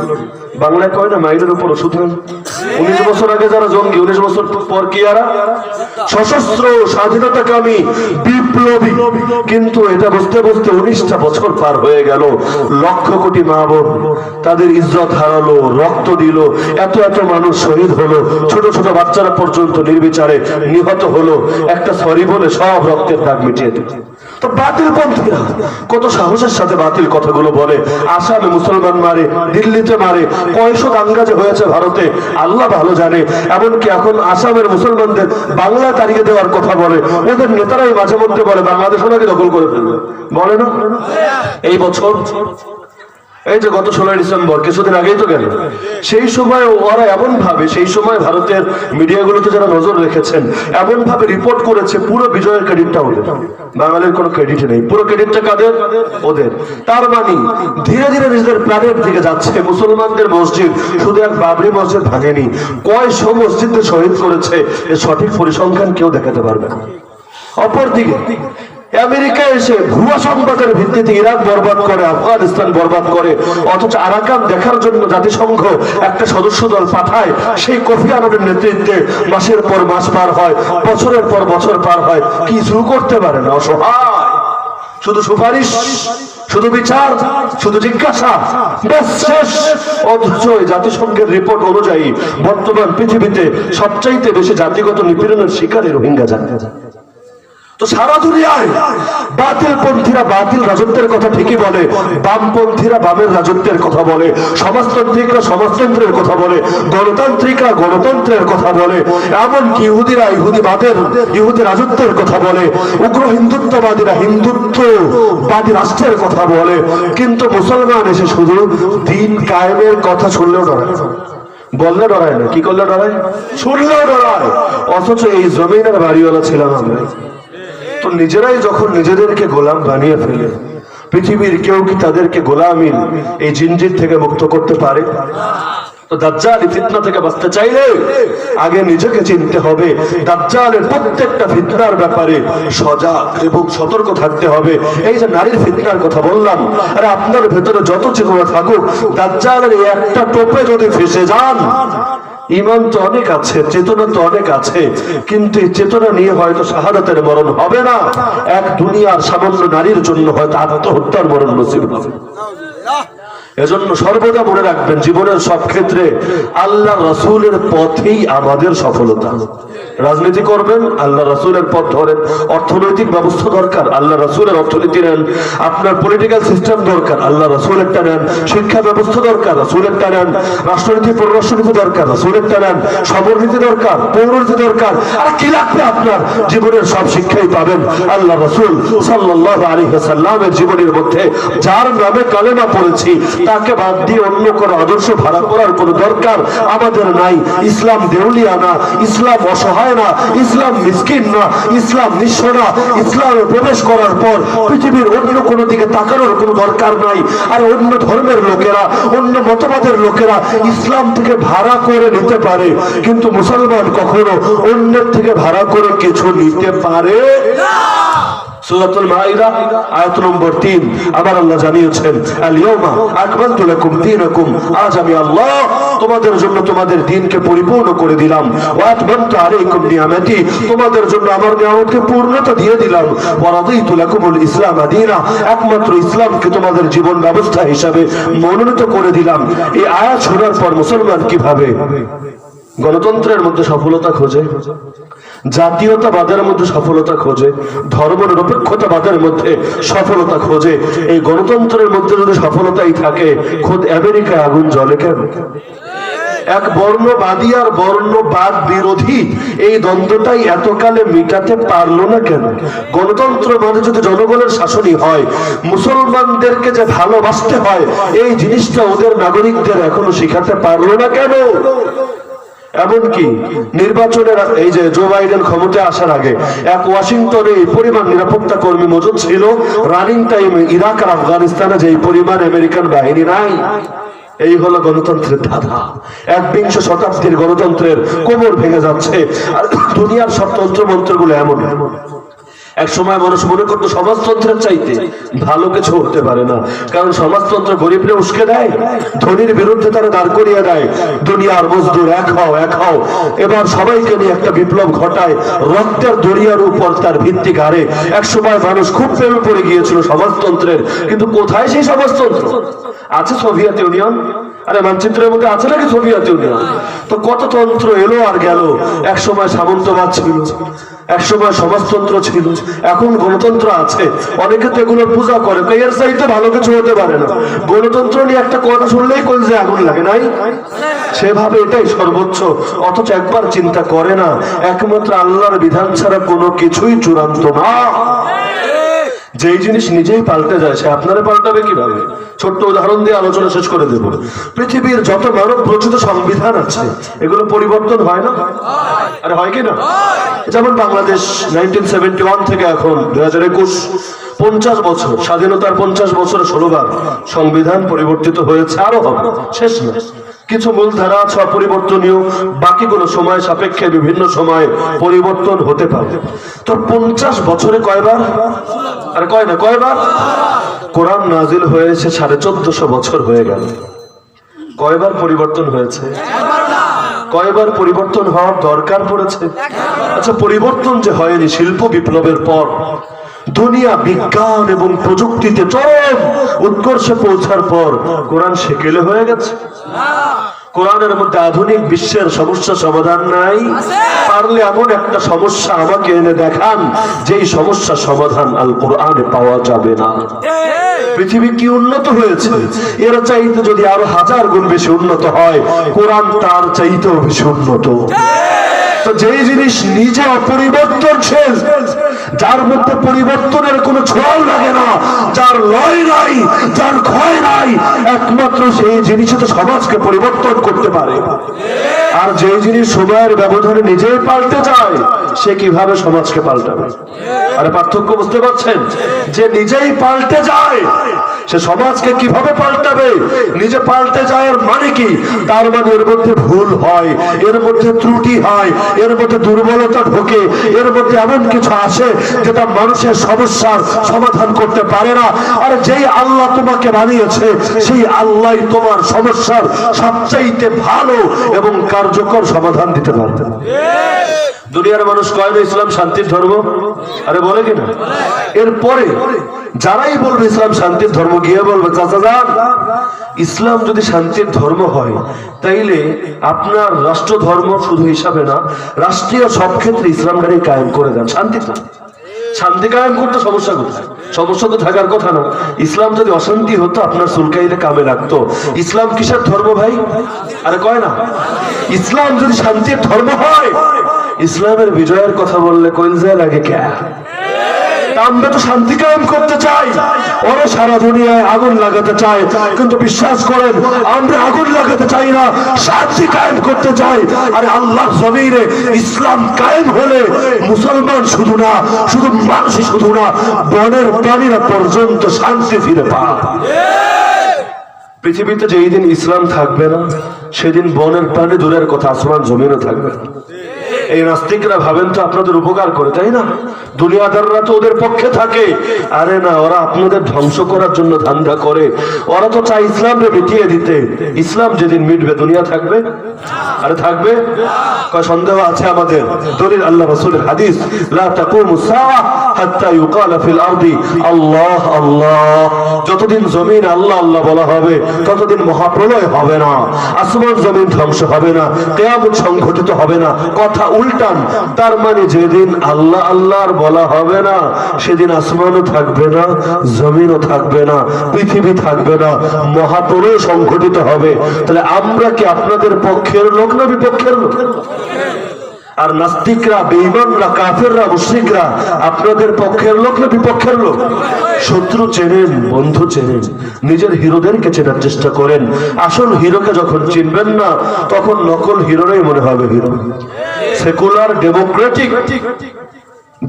বাংলায় কয় না মাইলের উপর ওষুধ। 19 বছর আগে যারা জঙ্গি, 19 বছর পর কি এরা সশস্ত্র স্বাধীনতাকামী বিপ্লবী। কিন্তু এটা বুঝতে বুঝতে 19টা বছর পার হয়ে গেল। লক্ষ কোটি মা বোন তাদের ইজ্জত হারালো, রক্ত দিল, এত এত মানুষ শহীদ হলো, ছোট ছোট বাচ্চারা পর্যন্ত নির্বিচারে নিহত হলো। একটা সরি বলে সব রক্তের দাগ মিটিয়ে দিল। তো বাতিল পন্থীরা কত সাহসের সাথে বাতিল কথাগুলো বলে। আসামে মুসলমান মারে, দিল্লিতে মারে, কয়শো দাঙ্গা যে হয়েছে ভারতে আল্লাহ ভালো জানে। এমনকি এখন আসামের মুসলমানদের বাংলায় তাড়িয়ে দেওয়ার কথা বলে। ওদের নেতারাই মাঝে মধ্যে বলে বাংলাদেশ ওনাকে দখল করে ফেলবে, বলে না? এই বছর এই যে গত 16 ডিসেম্বর কিছুদিন আগেই তো গেল, সেই সময় ওরা এমন ভাবে, সেই সময় ভারতের মিডিয়াগুলোতে যারা নজর রেখেছেন এমন ভাবে রিপোর্ট করেছে পুরো বিজয়ের ক্রেডিটটা ওদের, বাঙালির কোনো ক্রেডিট নেই, পুরো ক্রেডিটটা কাদের? ওদের। তার মানে ধীরে ধীরে নিজেদের প্ল্যানের দিকে যাচ্ছে। মুসলমানদের মসজিদ শুধু এক বাবরি মসজিদ ভাঙেনি, কয়শো মসজিদে শহীদ করেছে এর সঠিক পরিসংখ্যান কেউ দেখাতে পারবে না। অপরদিকে আমেরিকা এসে ভুয়া সংবাদের ভিত্তিতে ইরাক বরবাদ করে, আফগানিস্তান বরবাদ করে, অথচ আরাকান দেখার জন্য জাতিসংঘ একটা সদস্য দল পাঠায়। সেই কফি আনানের নেতৃত্বে মাসের পর মাস পার হয়, বছরের পর বছর পার হয়, কিছু করতে পারে না, অসহায়। শুধু সুপারিশ, শুধু বিচার, শুধু জিজ্ঞাসা, বেশ শেষ। অথচ জাতিসংঘের রিপোর্ট অনুযায়ী বর্তমান পৃথিবীতে সবচাইতে বেশি জাতিগত নিপীড়নের শিকারে রোহিঙ্গা জাতি। তো সারা দুনিয়ায় বাতিল পন্থীরা বাতিল রাজত্বের কথা ঠিকই বলে, বামপন্থীরা বামের রাজত্বের কথা বলে, সমাজতান্ত্রিকরা সমাজতন্ত্রের কথা বলে, গণতান্ত্রিকরা গণতন্ত্রের কথা বলে, এমনকি ইহুদিরা ইহুদিবাদের ইহুদি রাজত্বের কথা বলে, উগ্র হিন্দুত্ববাদীরা হিন্দুত্ববাদী রাষ্ট্রের কথা বলে। কিন্তু মুসলমান এসে শুধু দিন কায়েমের কথা শুনলেও ডরায়, বললে ডরায় না, কি করলে ডরায়? শুনলেও ডরায়। অথচ এই জমিনের বাড়িওয়ালা ছিলাম আমরা। তো নিজেরাই যখন নিজেদেরকে গোলাম বানিয়ে ফেলে, পৃথিবীর কেউ কি তাদেরকে গোলামির এই জিনজির থেকে মুক্ত করতে পারে? তো দাজ্জালি ফিতনা থেকে বাঁচতে চাইলে আগে নিজেকে চিনতে হবে। দাজ্জালের প্রত্যেকটা ফিতনার ব্যাপারে সজাগ এবং সতর্ক থাকতে হবে। এই যে নারীর ফিতনার কথা বললাম, আরে আপনার ভেতরে যত চেতনা থাকুক, দাজ্জালের একটা টোপে যদি ফেসে যান, ইমান তো অনেক আছে, চেতনা তো অনেক আছে, কিন্তু এই চেতনা নিয়ে হয়তো শাহাদাতের মরণ হবে না, এক দুনিয়ার সামান্য নারীর জন্য হয়তো আত্মহত্যার মরণ নসিব হবে। এজন্য সর্বদা মনে রাখবেন, জীবনের সব ক্ষেত্রে আল্লাহ রাসূলের পথেই আমাদের সফলতা। রাজনীতি করবেন, আল্লাহ রাসূলের পথ ধরেন। অর্থনৈতিক ব্যবস্থা দরকার, আল্লাহ রাসূলের অর্থনীতি নেন। আপনার পলিটিক্যাল সিস্টেম দরকার, আল্লাহ রাসূলেরটা নেন। শিক্ষা ব্যবস্থা দরকার, রাসূলেরটা নেন। রাষ্ট্রনীতি পররাষ্ট্রনীতি দরকার, রাসূলেরটা নেন। সমরনীতি দরকার, পৌরনীতি দরকার। আর কি লাগবে আপনার? জীবনের সব শিক্ষাই পাবেন আল্লাহ রাসূল সাল্লাল্লাহু আলাইহি ওয়াসাল্লামের জীবনের মধ্যে। যার নামে কালেমা পড়েছি তাকে বাদ দিয়ে অন্য কোনো আদর্শ ভাড়া করার কোনো দরকার আমাদের নাই। ইসলাম দেউলিয়া না, ইসলাম অসহায় না, ইসলাম মিসকিন না, ইসলাম নিঃস্ব না। ইসলামে প্রবেশ করার পর পৃথিবীর অন্য কোনো দিকে তাকানোর কোনো দরকার নাই। আর অন্য ধর্মের লোকেরা, অন্য মতবাদের লোকেরা ইসলাম থেকে ভাড়া করে নিতে পারে, কিন্তু মুসলমান কখনো অন্যের থেকে ভাড়া করে কিছু নিতে পারে না। সূরাতুল মাইদা আয়াত নম্বর 3 আবার আল্লাহ জানিয়েছেন, আল-ইয়াউমা আকমালতু লাকুম দীনাকুম, আজ আমি আল্লাহ তোমাদের জন্য তোমাদের দ্বীনকে পরিপূর্ণ করে দিলাম। ওয়া আতমামতু আলাইকুম নিয়ামতি, তোমাদের জন্য আমার নিয়ামতকে পূর্ণতা দিয়ে দিলাম। ওয়া রাদিতু লাকুমুল ইসলাম দীনা, একমাত্র ইসলামকে তোমাদের জীবন ব্যবস্থা হিসাবে মনোনীত করে দিলাম। এই আয়াত শোনার পর মুসলমান কিভাবে গণতন্ত্রের মধ্যে সফলতা খোঁজে, জাতীয়তাবাদের মধ্যে সফলতা খোঁজে, ধর্মনিরপেক্ষতাবাদের মধ্যে সফলতা খোঁজে। এই গণতন্ত্রের মধ্যে যদি সফলতাই থাকে, খোদ আমেরিকায় আগুন জ্বলে কেন? এক বর্ণবাদী আর বর্ণবাদ বিরোধী এই দ্বন্দ্বটাই এতকালে মিটাতে পারলো না কেন? গণতন্ত্র মানে যদি জনগণের শাসনই হয়, মুসলমানদেরকে যে ভালোবাসতে হয় এই জিনিসটা ওদের নাগরিকদের এখনো শিখাতে পারলো না কেন? এমনকি নির্বাচনের এই যে জো বাইডেন ক্ষমতায় আসার আগে এক ওয়াশিংটনে এই পরিমাণ নিরাপত্তা কর্মী মজুদ ছিল, রানিং টাইমে ইরাক আর আফগানিস্তানে যে পরিমাণ আমেরিকান বাহিনী নাই। এই হলো গণতন্ত্রের ধাঁধা। 21 শতাব্দীর গণতন্ত্রের কোমর ভেঙে যাচ্ছে। আর দুনিয়ার সব তন্ত্রমন্ত্রগুলো এমন। এক সময় মানুষ মনে করতো সমাজতন্ত্রের চাইতে ভালো কিছু হতে পারে না, কারণ সমাজতন্ত্র গরিবরে উস্কে দেয়, ধনীর বিরুদ্ধে তারা দাঁড় করিয়ে দেয়। দুনিয়ার মজদুর এক হও, এক হও। এবার সবাইকে নিয়ে একটা বিপ্লব ঘটায়, রক্তের দরিয়ার উপর তার ভিত্তি গাড়ে। এক সময় মানুষ খুব প্রেমে পড়ে গিয়েছিল সমাজতন্ত্রের, কিন্তু কোথায় সেই সমাজতন্ত্র? আছে সোভিয়েত ইউনিয়ন। আরে মানচিত্রের মধ্যে আছে নাকি সোভিয়েত ইউনিয়ন? তো কত তন্ত্র এলো আর গেল। এক সময় সামন্তবাদ ছিল, এক সময় সমাজতন্ত্র ছিল, এখন গণতন্ত্র আছে। অনেকে তো এগুলোর পূজা করে, এর চাইতে ভালো কিছু হতে পারে না। গণতন্ত্র নিয়ে একটা কথা শুনলেই কলজে আগুন লাগে, নাই? সেভাবে এটাই সর্বোচ্চ, অথচ একবার চিন্তা করে না একমাত্র আল্লাহর বিধান ছাড়া কোনো কিছুই চূড়ান্ত না। যেই জিনিস নিজেই পাল্টে যায় সে আপনারা পাল্টাবে কিভাবে? ছোট্ট উদাহরণ দিয়ে আলোচনা শেষ করে দেব। পৃথিবীর যত মানব রচিত সংবিধান আছে এগুলো পরিবর্তন হয় না? আরে হয় কি না? যেমন বাংলাদেশ 1971 থেকে এখন 2021 50 বছর, স্বাধীনতার 50 বছরে 16 বার সংবিধান পরিবর্তিত হয়েছে, আরো হবে, শেষ না। কিছু মূল ধারা আছে অপরিবর্তনীয়, বাকিগুলো সময় সাপেক্ষে বিভিন্ন সময় পরিবর্তন হতে পারে। তো 50 বছরে কয়বার? আর কয় না, কয়বার? কোরআন নাজিল হয়েছে 1450 বছর হয়ে গেল। কয়বার পরিবর্তন হয়েছে? কয়বার পরিবর্তন হওয়ার দরকার পড়েছে? আচ্ছা, পরিবর্তন যে হয়নি শিল্প বিপ্লবের পর, দুনিয়া বিজ্ঞান এবং প্রযুক্তিতে চরম উৎকর্ষে পৌঁছার পর কোরআন সেকেলে হয়ে গেছে? কোরআনের মধ্যে আধুনিক বিশ্বের সমস্যা সমাধান নাই? পারলে এমন একটা সমস্যা আমাকে এনে দেখান যেই সমস্যা সমাধান আল কোরআনে পাওয়া যাবে না। পৃথিবী কি উন্নত হয়েছে? এর চাইতে যদি আরো 1000 গুণ বেশি উন্নত হয়, কোরআন তার চাইতেও বেশি উন্নত। তো যেই জিনিস নিজে অপরিবর্তনশীল, যার মধ্যে পরিবর্তনের কোনো ছোঁয়াও লাগে না, যার লয় নাই, যার ক্ষয় নাই, একমাত্র সেই জিনিসই তো সমাজকে পরিবর্তন করতে পারে। আর যেই জিনিস সময়ের ব্যবধানে নিজেই পাল্টে যায় সে কিভাবে সমাজকে পাল্টাবে? আরে পার্থক্য বুঝতে পারছেন? যে নিজেই পাল্টে যায় সে সমাজকে কিভাবে পাল্টাবে? নিজে পাল্টে যায় এর মানে কি? তার মানে এর মধ্যে ভুল হয়, এর মধ্যে ত্রুটি হয়, এর মধ্যে দুর্বলতা ঢোকে, এর মধ্যে এমন কিছু আসে যেটা মানুষের সমস্যার সমাধান করতে পারে না। আর যেই আল্লাহ তোমাকে বানিয়েছে সেই আল্লাহ তোমার সমস্যার সবচাইতে ভালো এবং কার্যকর সমাধান দিতে পারবে। দুনিয়ার মানুষ কয় না ইসলাম শান্তির ধর্ম? আরে বলে কিনা? এরপরে যারাই বলবে ইসলাম শান্তির ধর্ম, গিয়ে বলবে চাচা যান, ইসলাম যদি শান্তির ধর্ম হয় তাইলে আপনার রাষ্ট্র ধর্ম শুধু হিসাবে না, রাষ্ট্রীয় সব ক্ষেত্রে ইসলামটাকে কায়েম করে দেন। শান্তি শান্তি কায়েম করতে সমস্যা কোথায়? সমস্যা তো থাকার কথা না। ইসলাম যদি অশান্তি হতো আপনার চুলকাইলে কামে লাগতো। ইসলাম কিসের ধর্ম ভাই? আরে কয় না, ইসলাম যদি শান্তির ধর্ম হয়, ইসলামের বিজয়ের কথা বললে কইলজা লাগে কে? আমরা তো শান্তি কায়েম করতে চাই, ওরা সারা দুনিয়ায় আগুন লাগাতে চায়, কিন্তু বিশ্বাস করেন আমরা আগুন লাগাতে চাই না, শান্তি কায়েম করতে চাই। আরে আল্লাহর জমিনে ইসলাম কায়েম হলে মুসলমান শুধু না, শুধু মানুষই শুধু না, বনের প্রাণীরা পর্যন্ত শান্তি ফিরে পায়। পৃথিবীতে যেই দিন ইসলাম থাকবে না সেদিন বনের প্রাণী দূরের কথা আসমান জমিনও থাকবে না। এই নাস্তিকরা ভাবেন তো আপনাদের উপকার করে, তাই না? দুনিয়াদাররা তো ওদের পক্ষে থাকে। আরে না, ওরা আপনাদের ধ্বংস করার জন্য ধান্দা করে। ওরা তো চায় ইসলামকে মিটিয়ে দিতে। ইসলাম যেদিন মিটবে দুনিয়া থাকবে? আরে থাকবে? কয় সন্দেহ আছে আমাদের? দলিল আল্লাহ রাসূলের হাদিস, লা তাকুমু সাআ হাত্তা ইউকালা ফিল আরদি আল্লাহ আল্লাহ। যতদিন জমিন আল্লাহ আল্লাহ বলা হবে ততদিন মহাপ্রলয় হবে না, আসমান জমিন ধ্বংস হবে না, কিয়ামত সংঘটিত হবে না। কথা উল্টান। তার মানে যেদিন আল্লাহ আল্লাহর বলা হবে না সেদিন আসমানও থাকবে না, জমিনও থাকবে না, পৃথিবী থাকবে না, মহাপ্রলয় সংঘটিত হবে। তাহলে আমরা কি আপনাদের পক্ষের লোক না বিপক্ষের লোক? আর নাস্তিকরা, বেঈমানরা, কাফেররা, মুশরিকরা আপনাদের পক্ষের লোক না বিপক্ষের লোক? শত্রু চেনেন, বন্ধু চেনেন, নিজের হিরোদেরকে চেনার চেষ্টা করেন। আসল হিরোকে যখন চিনবেন না তখন নকল হিরোরাই মনে হবে হিরো। সেকুলার ডেমোক্রেটিক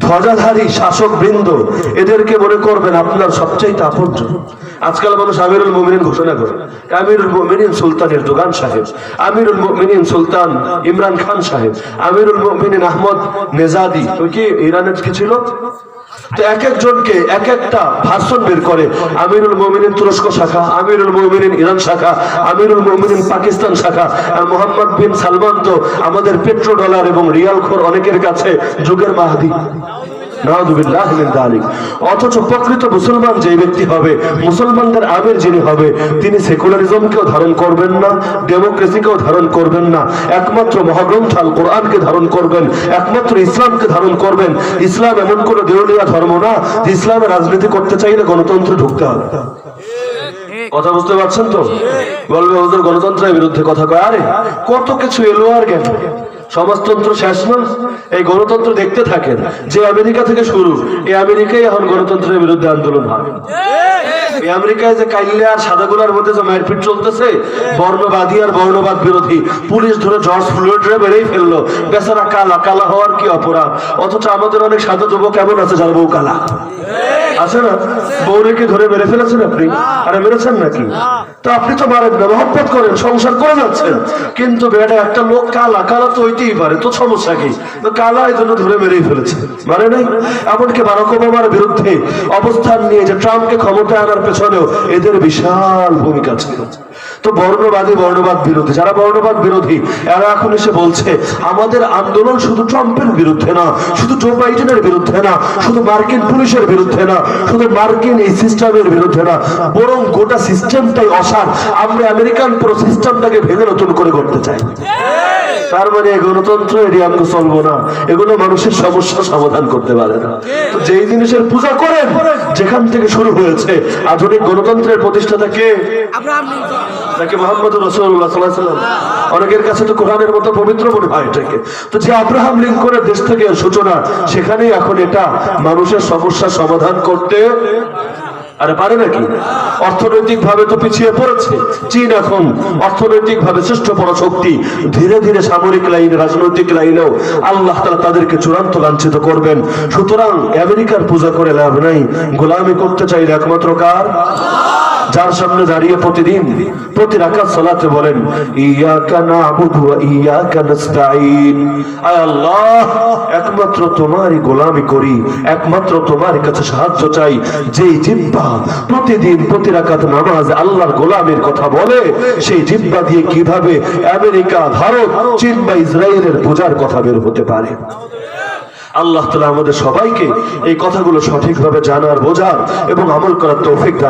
ধ্বজাধারী শাসক বৃন্দ, এদেরকে মনে করবেন আপনার সবচেয়ে আপনজন। আজকাল মানুষ আমিরুল মুমিনিন ঘোষণা করে, আমিরুল মুমিনিন সুলতান এরদোগান সাহেব, আমিরুল মুমিনিন সুলতান ইমরান খান সাহেব, আমিরুল মুমিনিন আহমদ নেজাদি, ওই কি ইরানের কি ছিল? তো এক একজনকে এক একটা ভাষণ বের করে। আমিরুল মুমিনিন তুরস্ক শাখা, আমিরুল মুমিনিন ইরান শাখা, আমিরুল মুমিনিন পাকিস্তান শাখা। আর মোহাম্মদ বিন সালমান তো আমাদের পেট্রো ডলার এবং রিয়াল খোর অনেকের কাছে যুগের মাহদি। অথচ প্রকৃত মুসলমান যে ব্যক্তি হবে, মুসলমানদের আমির যিনি হবে, তিনি সেকুলারিজমকেও ধারণ করবেন না, ডেমোক্রেসিকেও ধারণ করবেন না, একমাত্র মহাগ্রন্থ আল কোরআনকে ধারণ করবেন, একমাত্র ইসলামকে ধারণ করবেন। ইসলাম এমন কোন দেউলিয়া ধর্ম না যে ইসলামের রাজনীতি করতে চাইলে গণতন্ত্রে ঢুকতে হবে। কথা বুঝতে পারছেন তো? বলবে হুজুর গণতন্ত্রের বিরুদ্ধে কথা কয়। আরে কত কিছু এলো আর কেন? সমাজতন্ত্র শেষ না? এই গণতন্ত্র দেখতে থাকেন। যে আমেরিকা থেকে শুরু, এই আমেরিকায় এখন গণতন্ত্রের বিরুদ্ধে আন্দোলন হয়। এই আমেরিকায় যে কাইল্লা আর সাদাগুলার মধ্যে যে মারপিট চলতেছে, বর্ণবাদী আর বর্ণবাদ বিরোধী, পুলিশ ধরে জর্জ ফ্লয়েডরে মেরেই ফেললো। বেচারা কালা, কালা হওয়ার কি অপরাধ? অথচ আমাদের অনেক সাদা যুবক কেমন আছে যার বউ কালা আছে না? বউরেকে ধরে মেরে ফেলেছেন আপনি? আরে মেরেছেন নাকি? তো আপনি তো মারেন না, মহব্বত করেন, সংসার করে যাচ্ছেন। কিন্তু বেটা একটা লোক কালা, কালা তো হইতেই পারে, তো সমস্যা কি? তো কালা এই জন্য ধরে মেরেই ফেলেছে, মানে নাই? এমনকি বারাক ওবামার বিরুদ্ধে অবস্থান নিয়ে যে ট্রাম্পকে ক্ষমতায় আনার পেছনেও এদের বিশাল ভূমিকা ছিল। তো বর্ণবাদী, বর্ণবাদ বিরোধী, যারা বর্ণবাদ বিরোধী এরা এখন এসে বলছে আমাদের আন্দোলন শুধু ট্রাম্পের বিরুদ্ধে না, শুধু জো বাইডেনের বিরুদ্ধে না, শুধু মার্কিন পুলিশের বিরুদ্ধে না, শুধু মার্কিন এই সিস্টেমের বিরুদ্ধে না, বরং গোটা সিস্টেমটাই অসার। আমরা আমেরিকান পুরো সিস্টেমটাকে ভেঙে নতুন করে করতে চাই। তার মানে গণতন্ত্র এটি আমরা চলবো না, এগুলো মানুষের সমস্যা সমাধান করতে পারে না। তো যেই জিনিসের পূজা করেন, যেখান থেকে শুরু হয়েছে আধুনিক গণতন্ত্রের প্রতিষ্ঠাতা কে? নাকি মুহাম্মদ রাসূলুল্লাহ সাল্লাল্লাহু আলাইহি ওয়াসাল্লাম? অনেকের কাছে তো কোরআনের মতো পবিত্র মনে হয় এটাকে। তো যে আব্রাহাম লিঙ্কনের দেশ থেকে সূচনা, সেখানেই এখন এটা মানুষের সমস্যা সমাধান করতে আরে পারে নাকি? অর্থনৈতিক ভাবে তো পিছিয়ে পড়েছে চীন, এখন অর্থনৈতিক ভাবে শ্রেষ্ঠ পরাশক্তি। ধীরে ধীরে সামরিক লাইনে, রাজনৈতিক লাইনেও আল্লাহ তাআলা তাদেরকে চূড়ান্ত লাঞ্ছিত করবেন। সুতরাং আমেরিকার পূজা করে লাভ নাই। গোলামি করতে চাইলে একমাত্র কার? যার সামনে দাঁড়িয়ে প্রতিদিন প্রতি রাকাত সালাতে বলেন ইয়াকা না'বুদু ওয়া ইয়াকা নাস্তাঈন, আয় আল্লাহ একমাত্র তোমারই গোলামি করি, একমাত্র তোমার কাছে সাহায্য চাই। যেই জিহ্বা প্রতিদিন প্রতি রাকাত নামাজ আল্লাহর গোলামের কথা বলে, সেই জিহ্বা দিয়ে কিভাবে আমেরিকা, ভারত, চীন বা ইসরায়েলের পূজার কথা বের হতে পারে? আল্লাহ তাআলা আমাদের সবাইকে এই কথাগুলো সঠিকভাবে জানার, বোঝার এবং আমল করার তৌফিক দান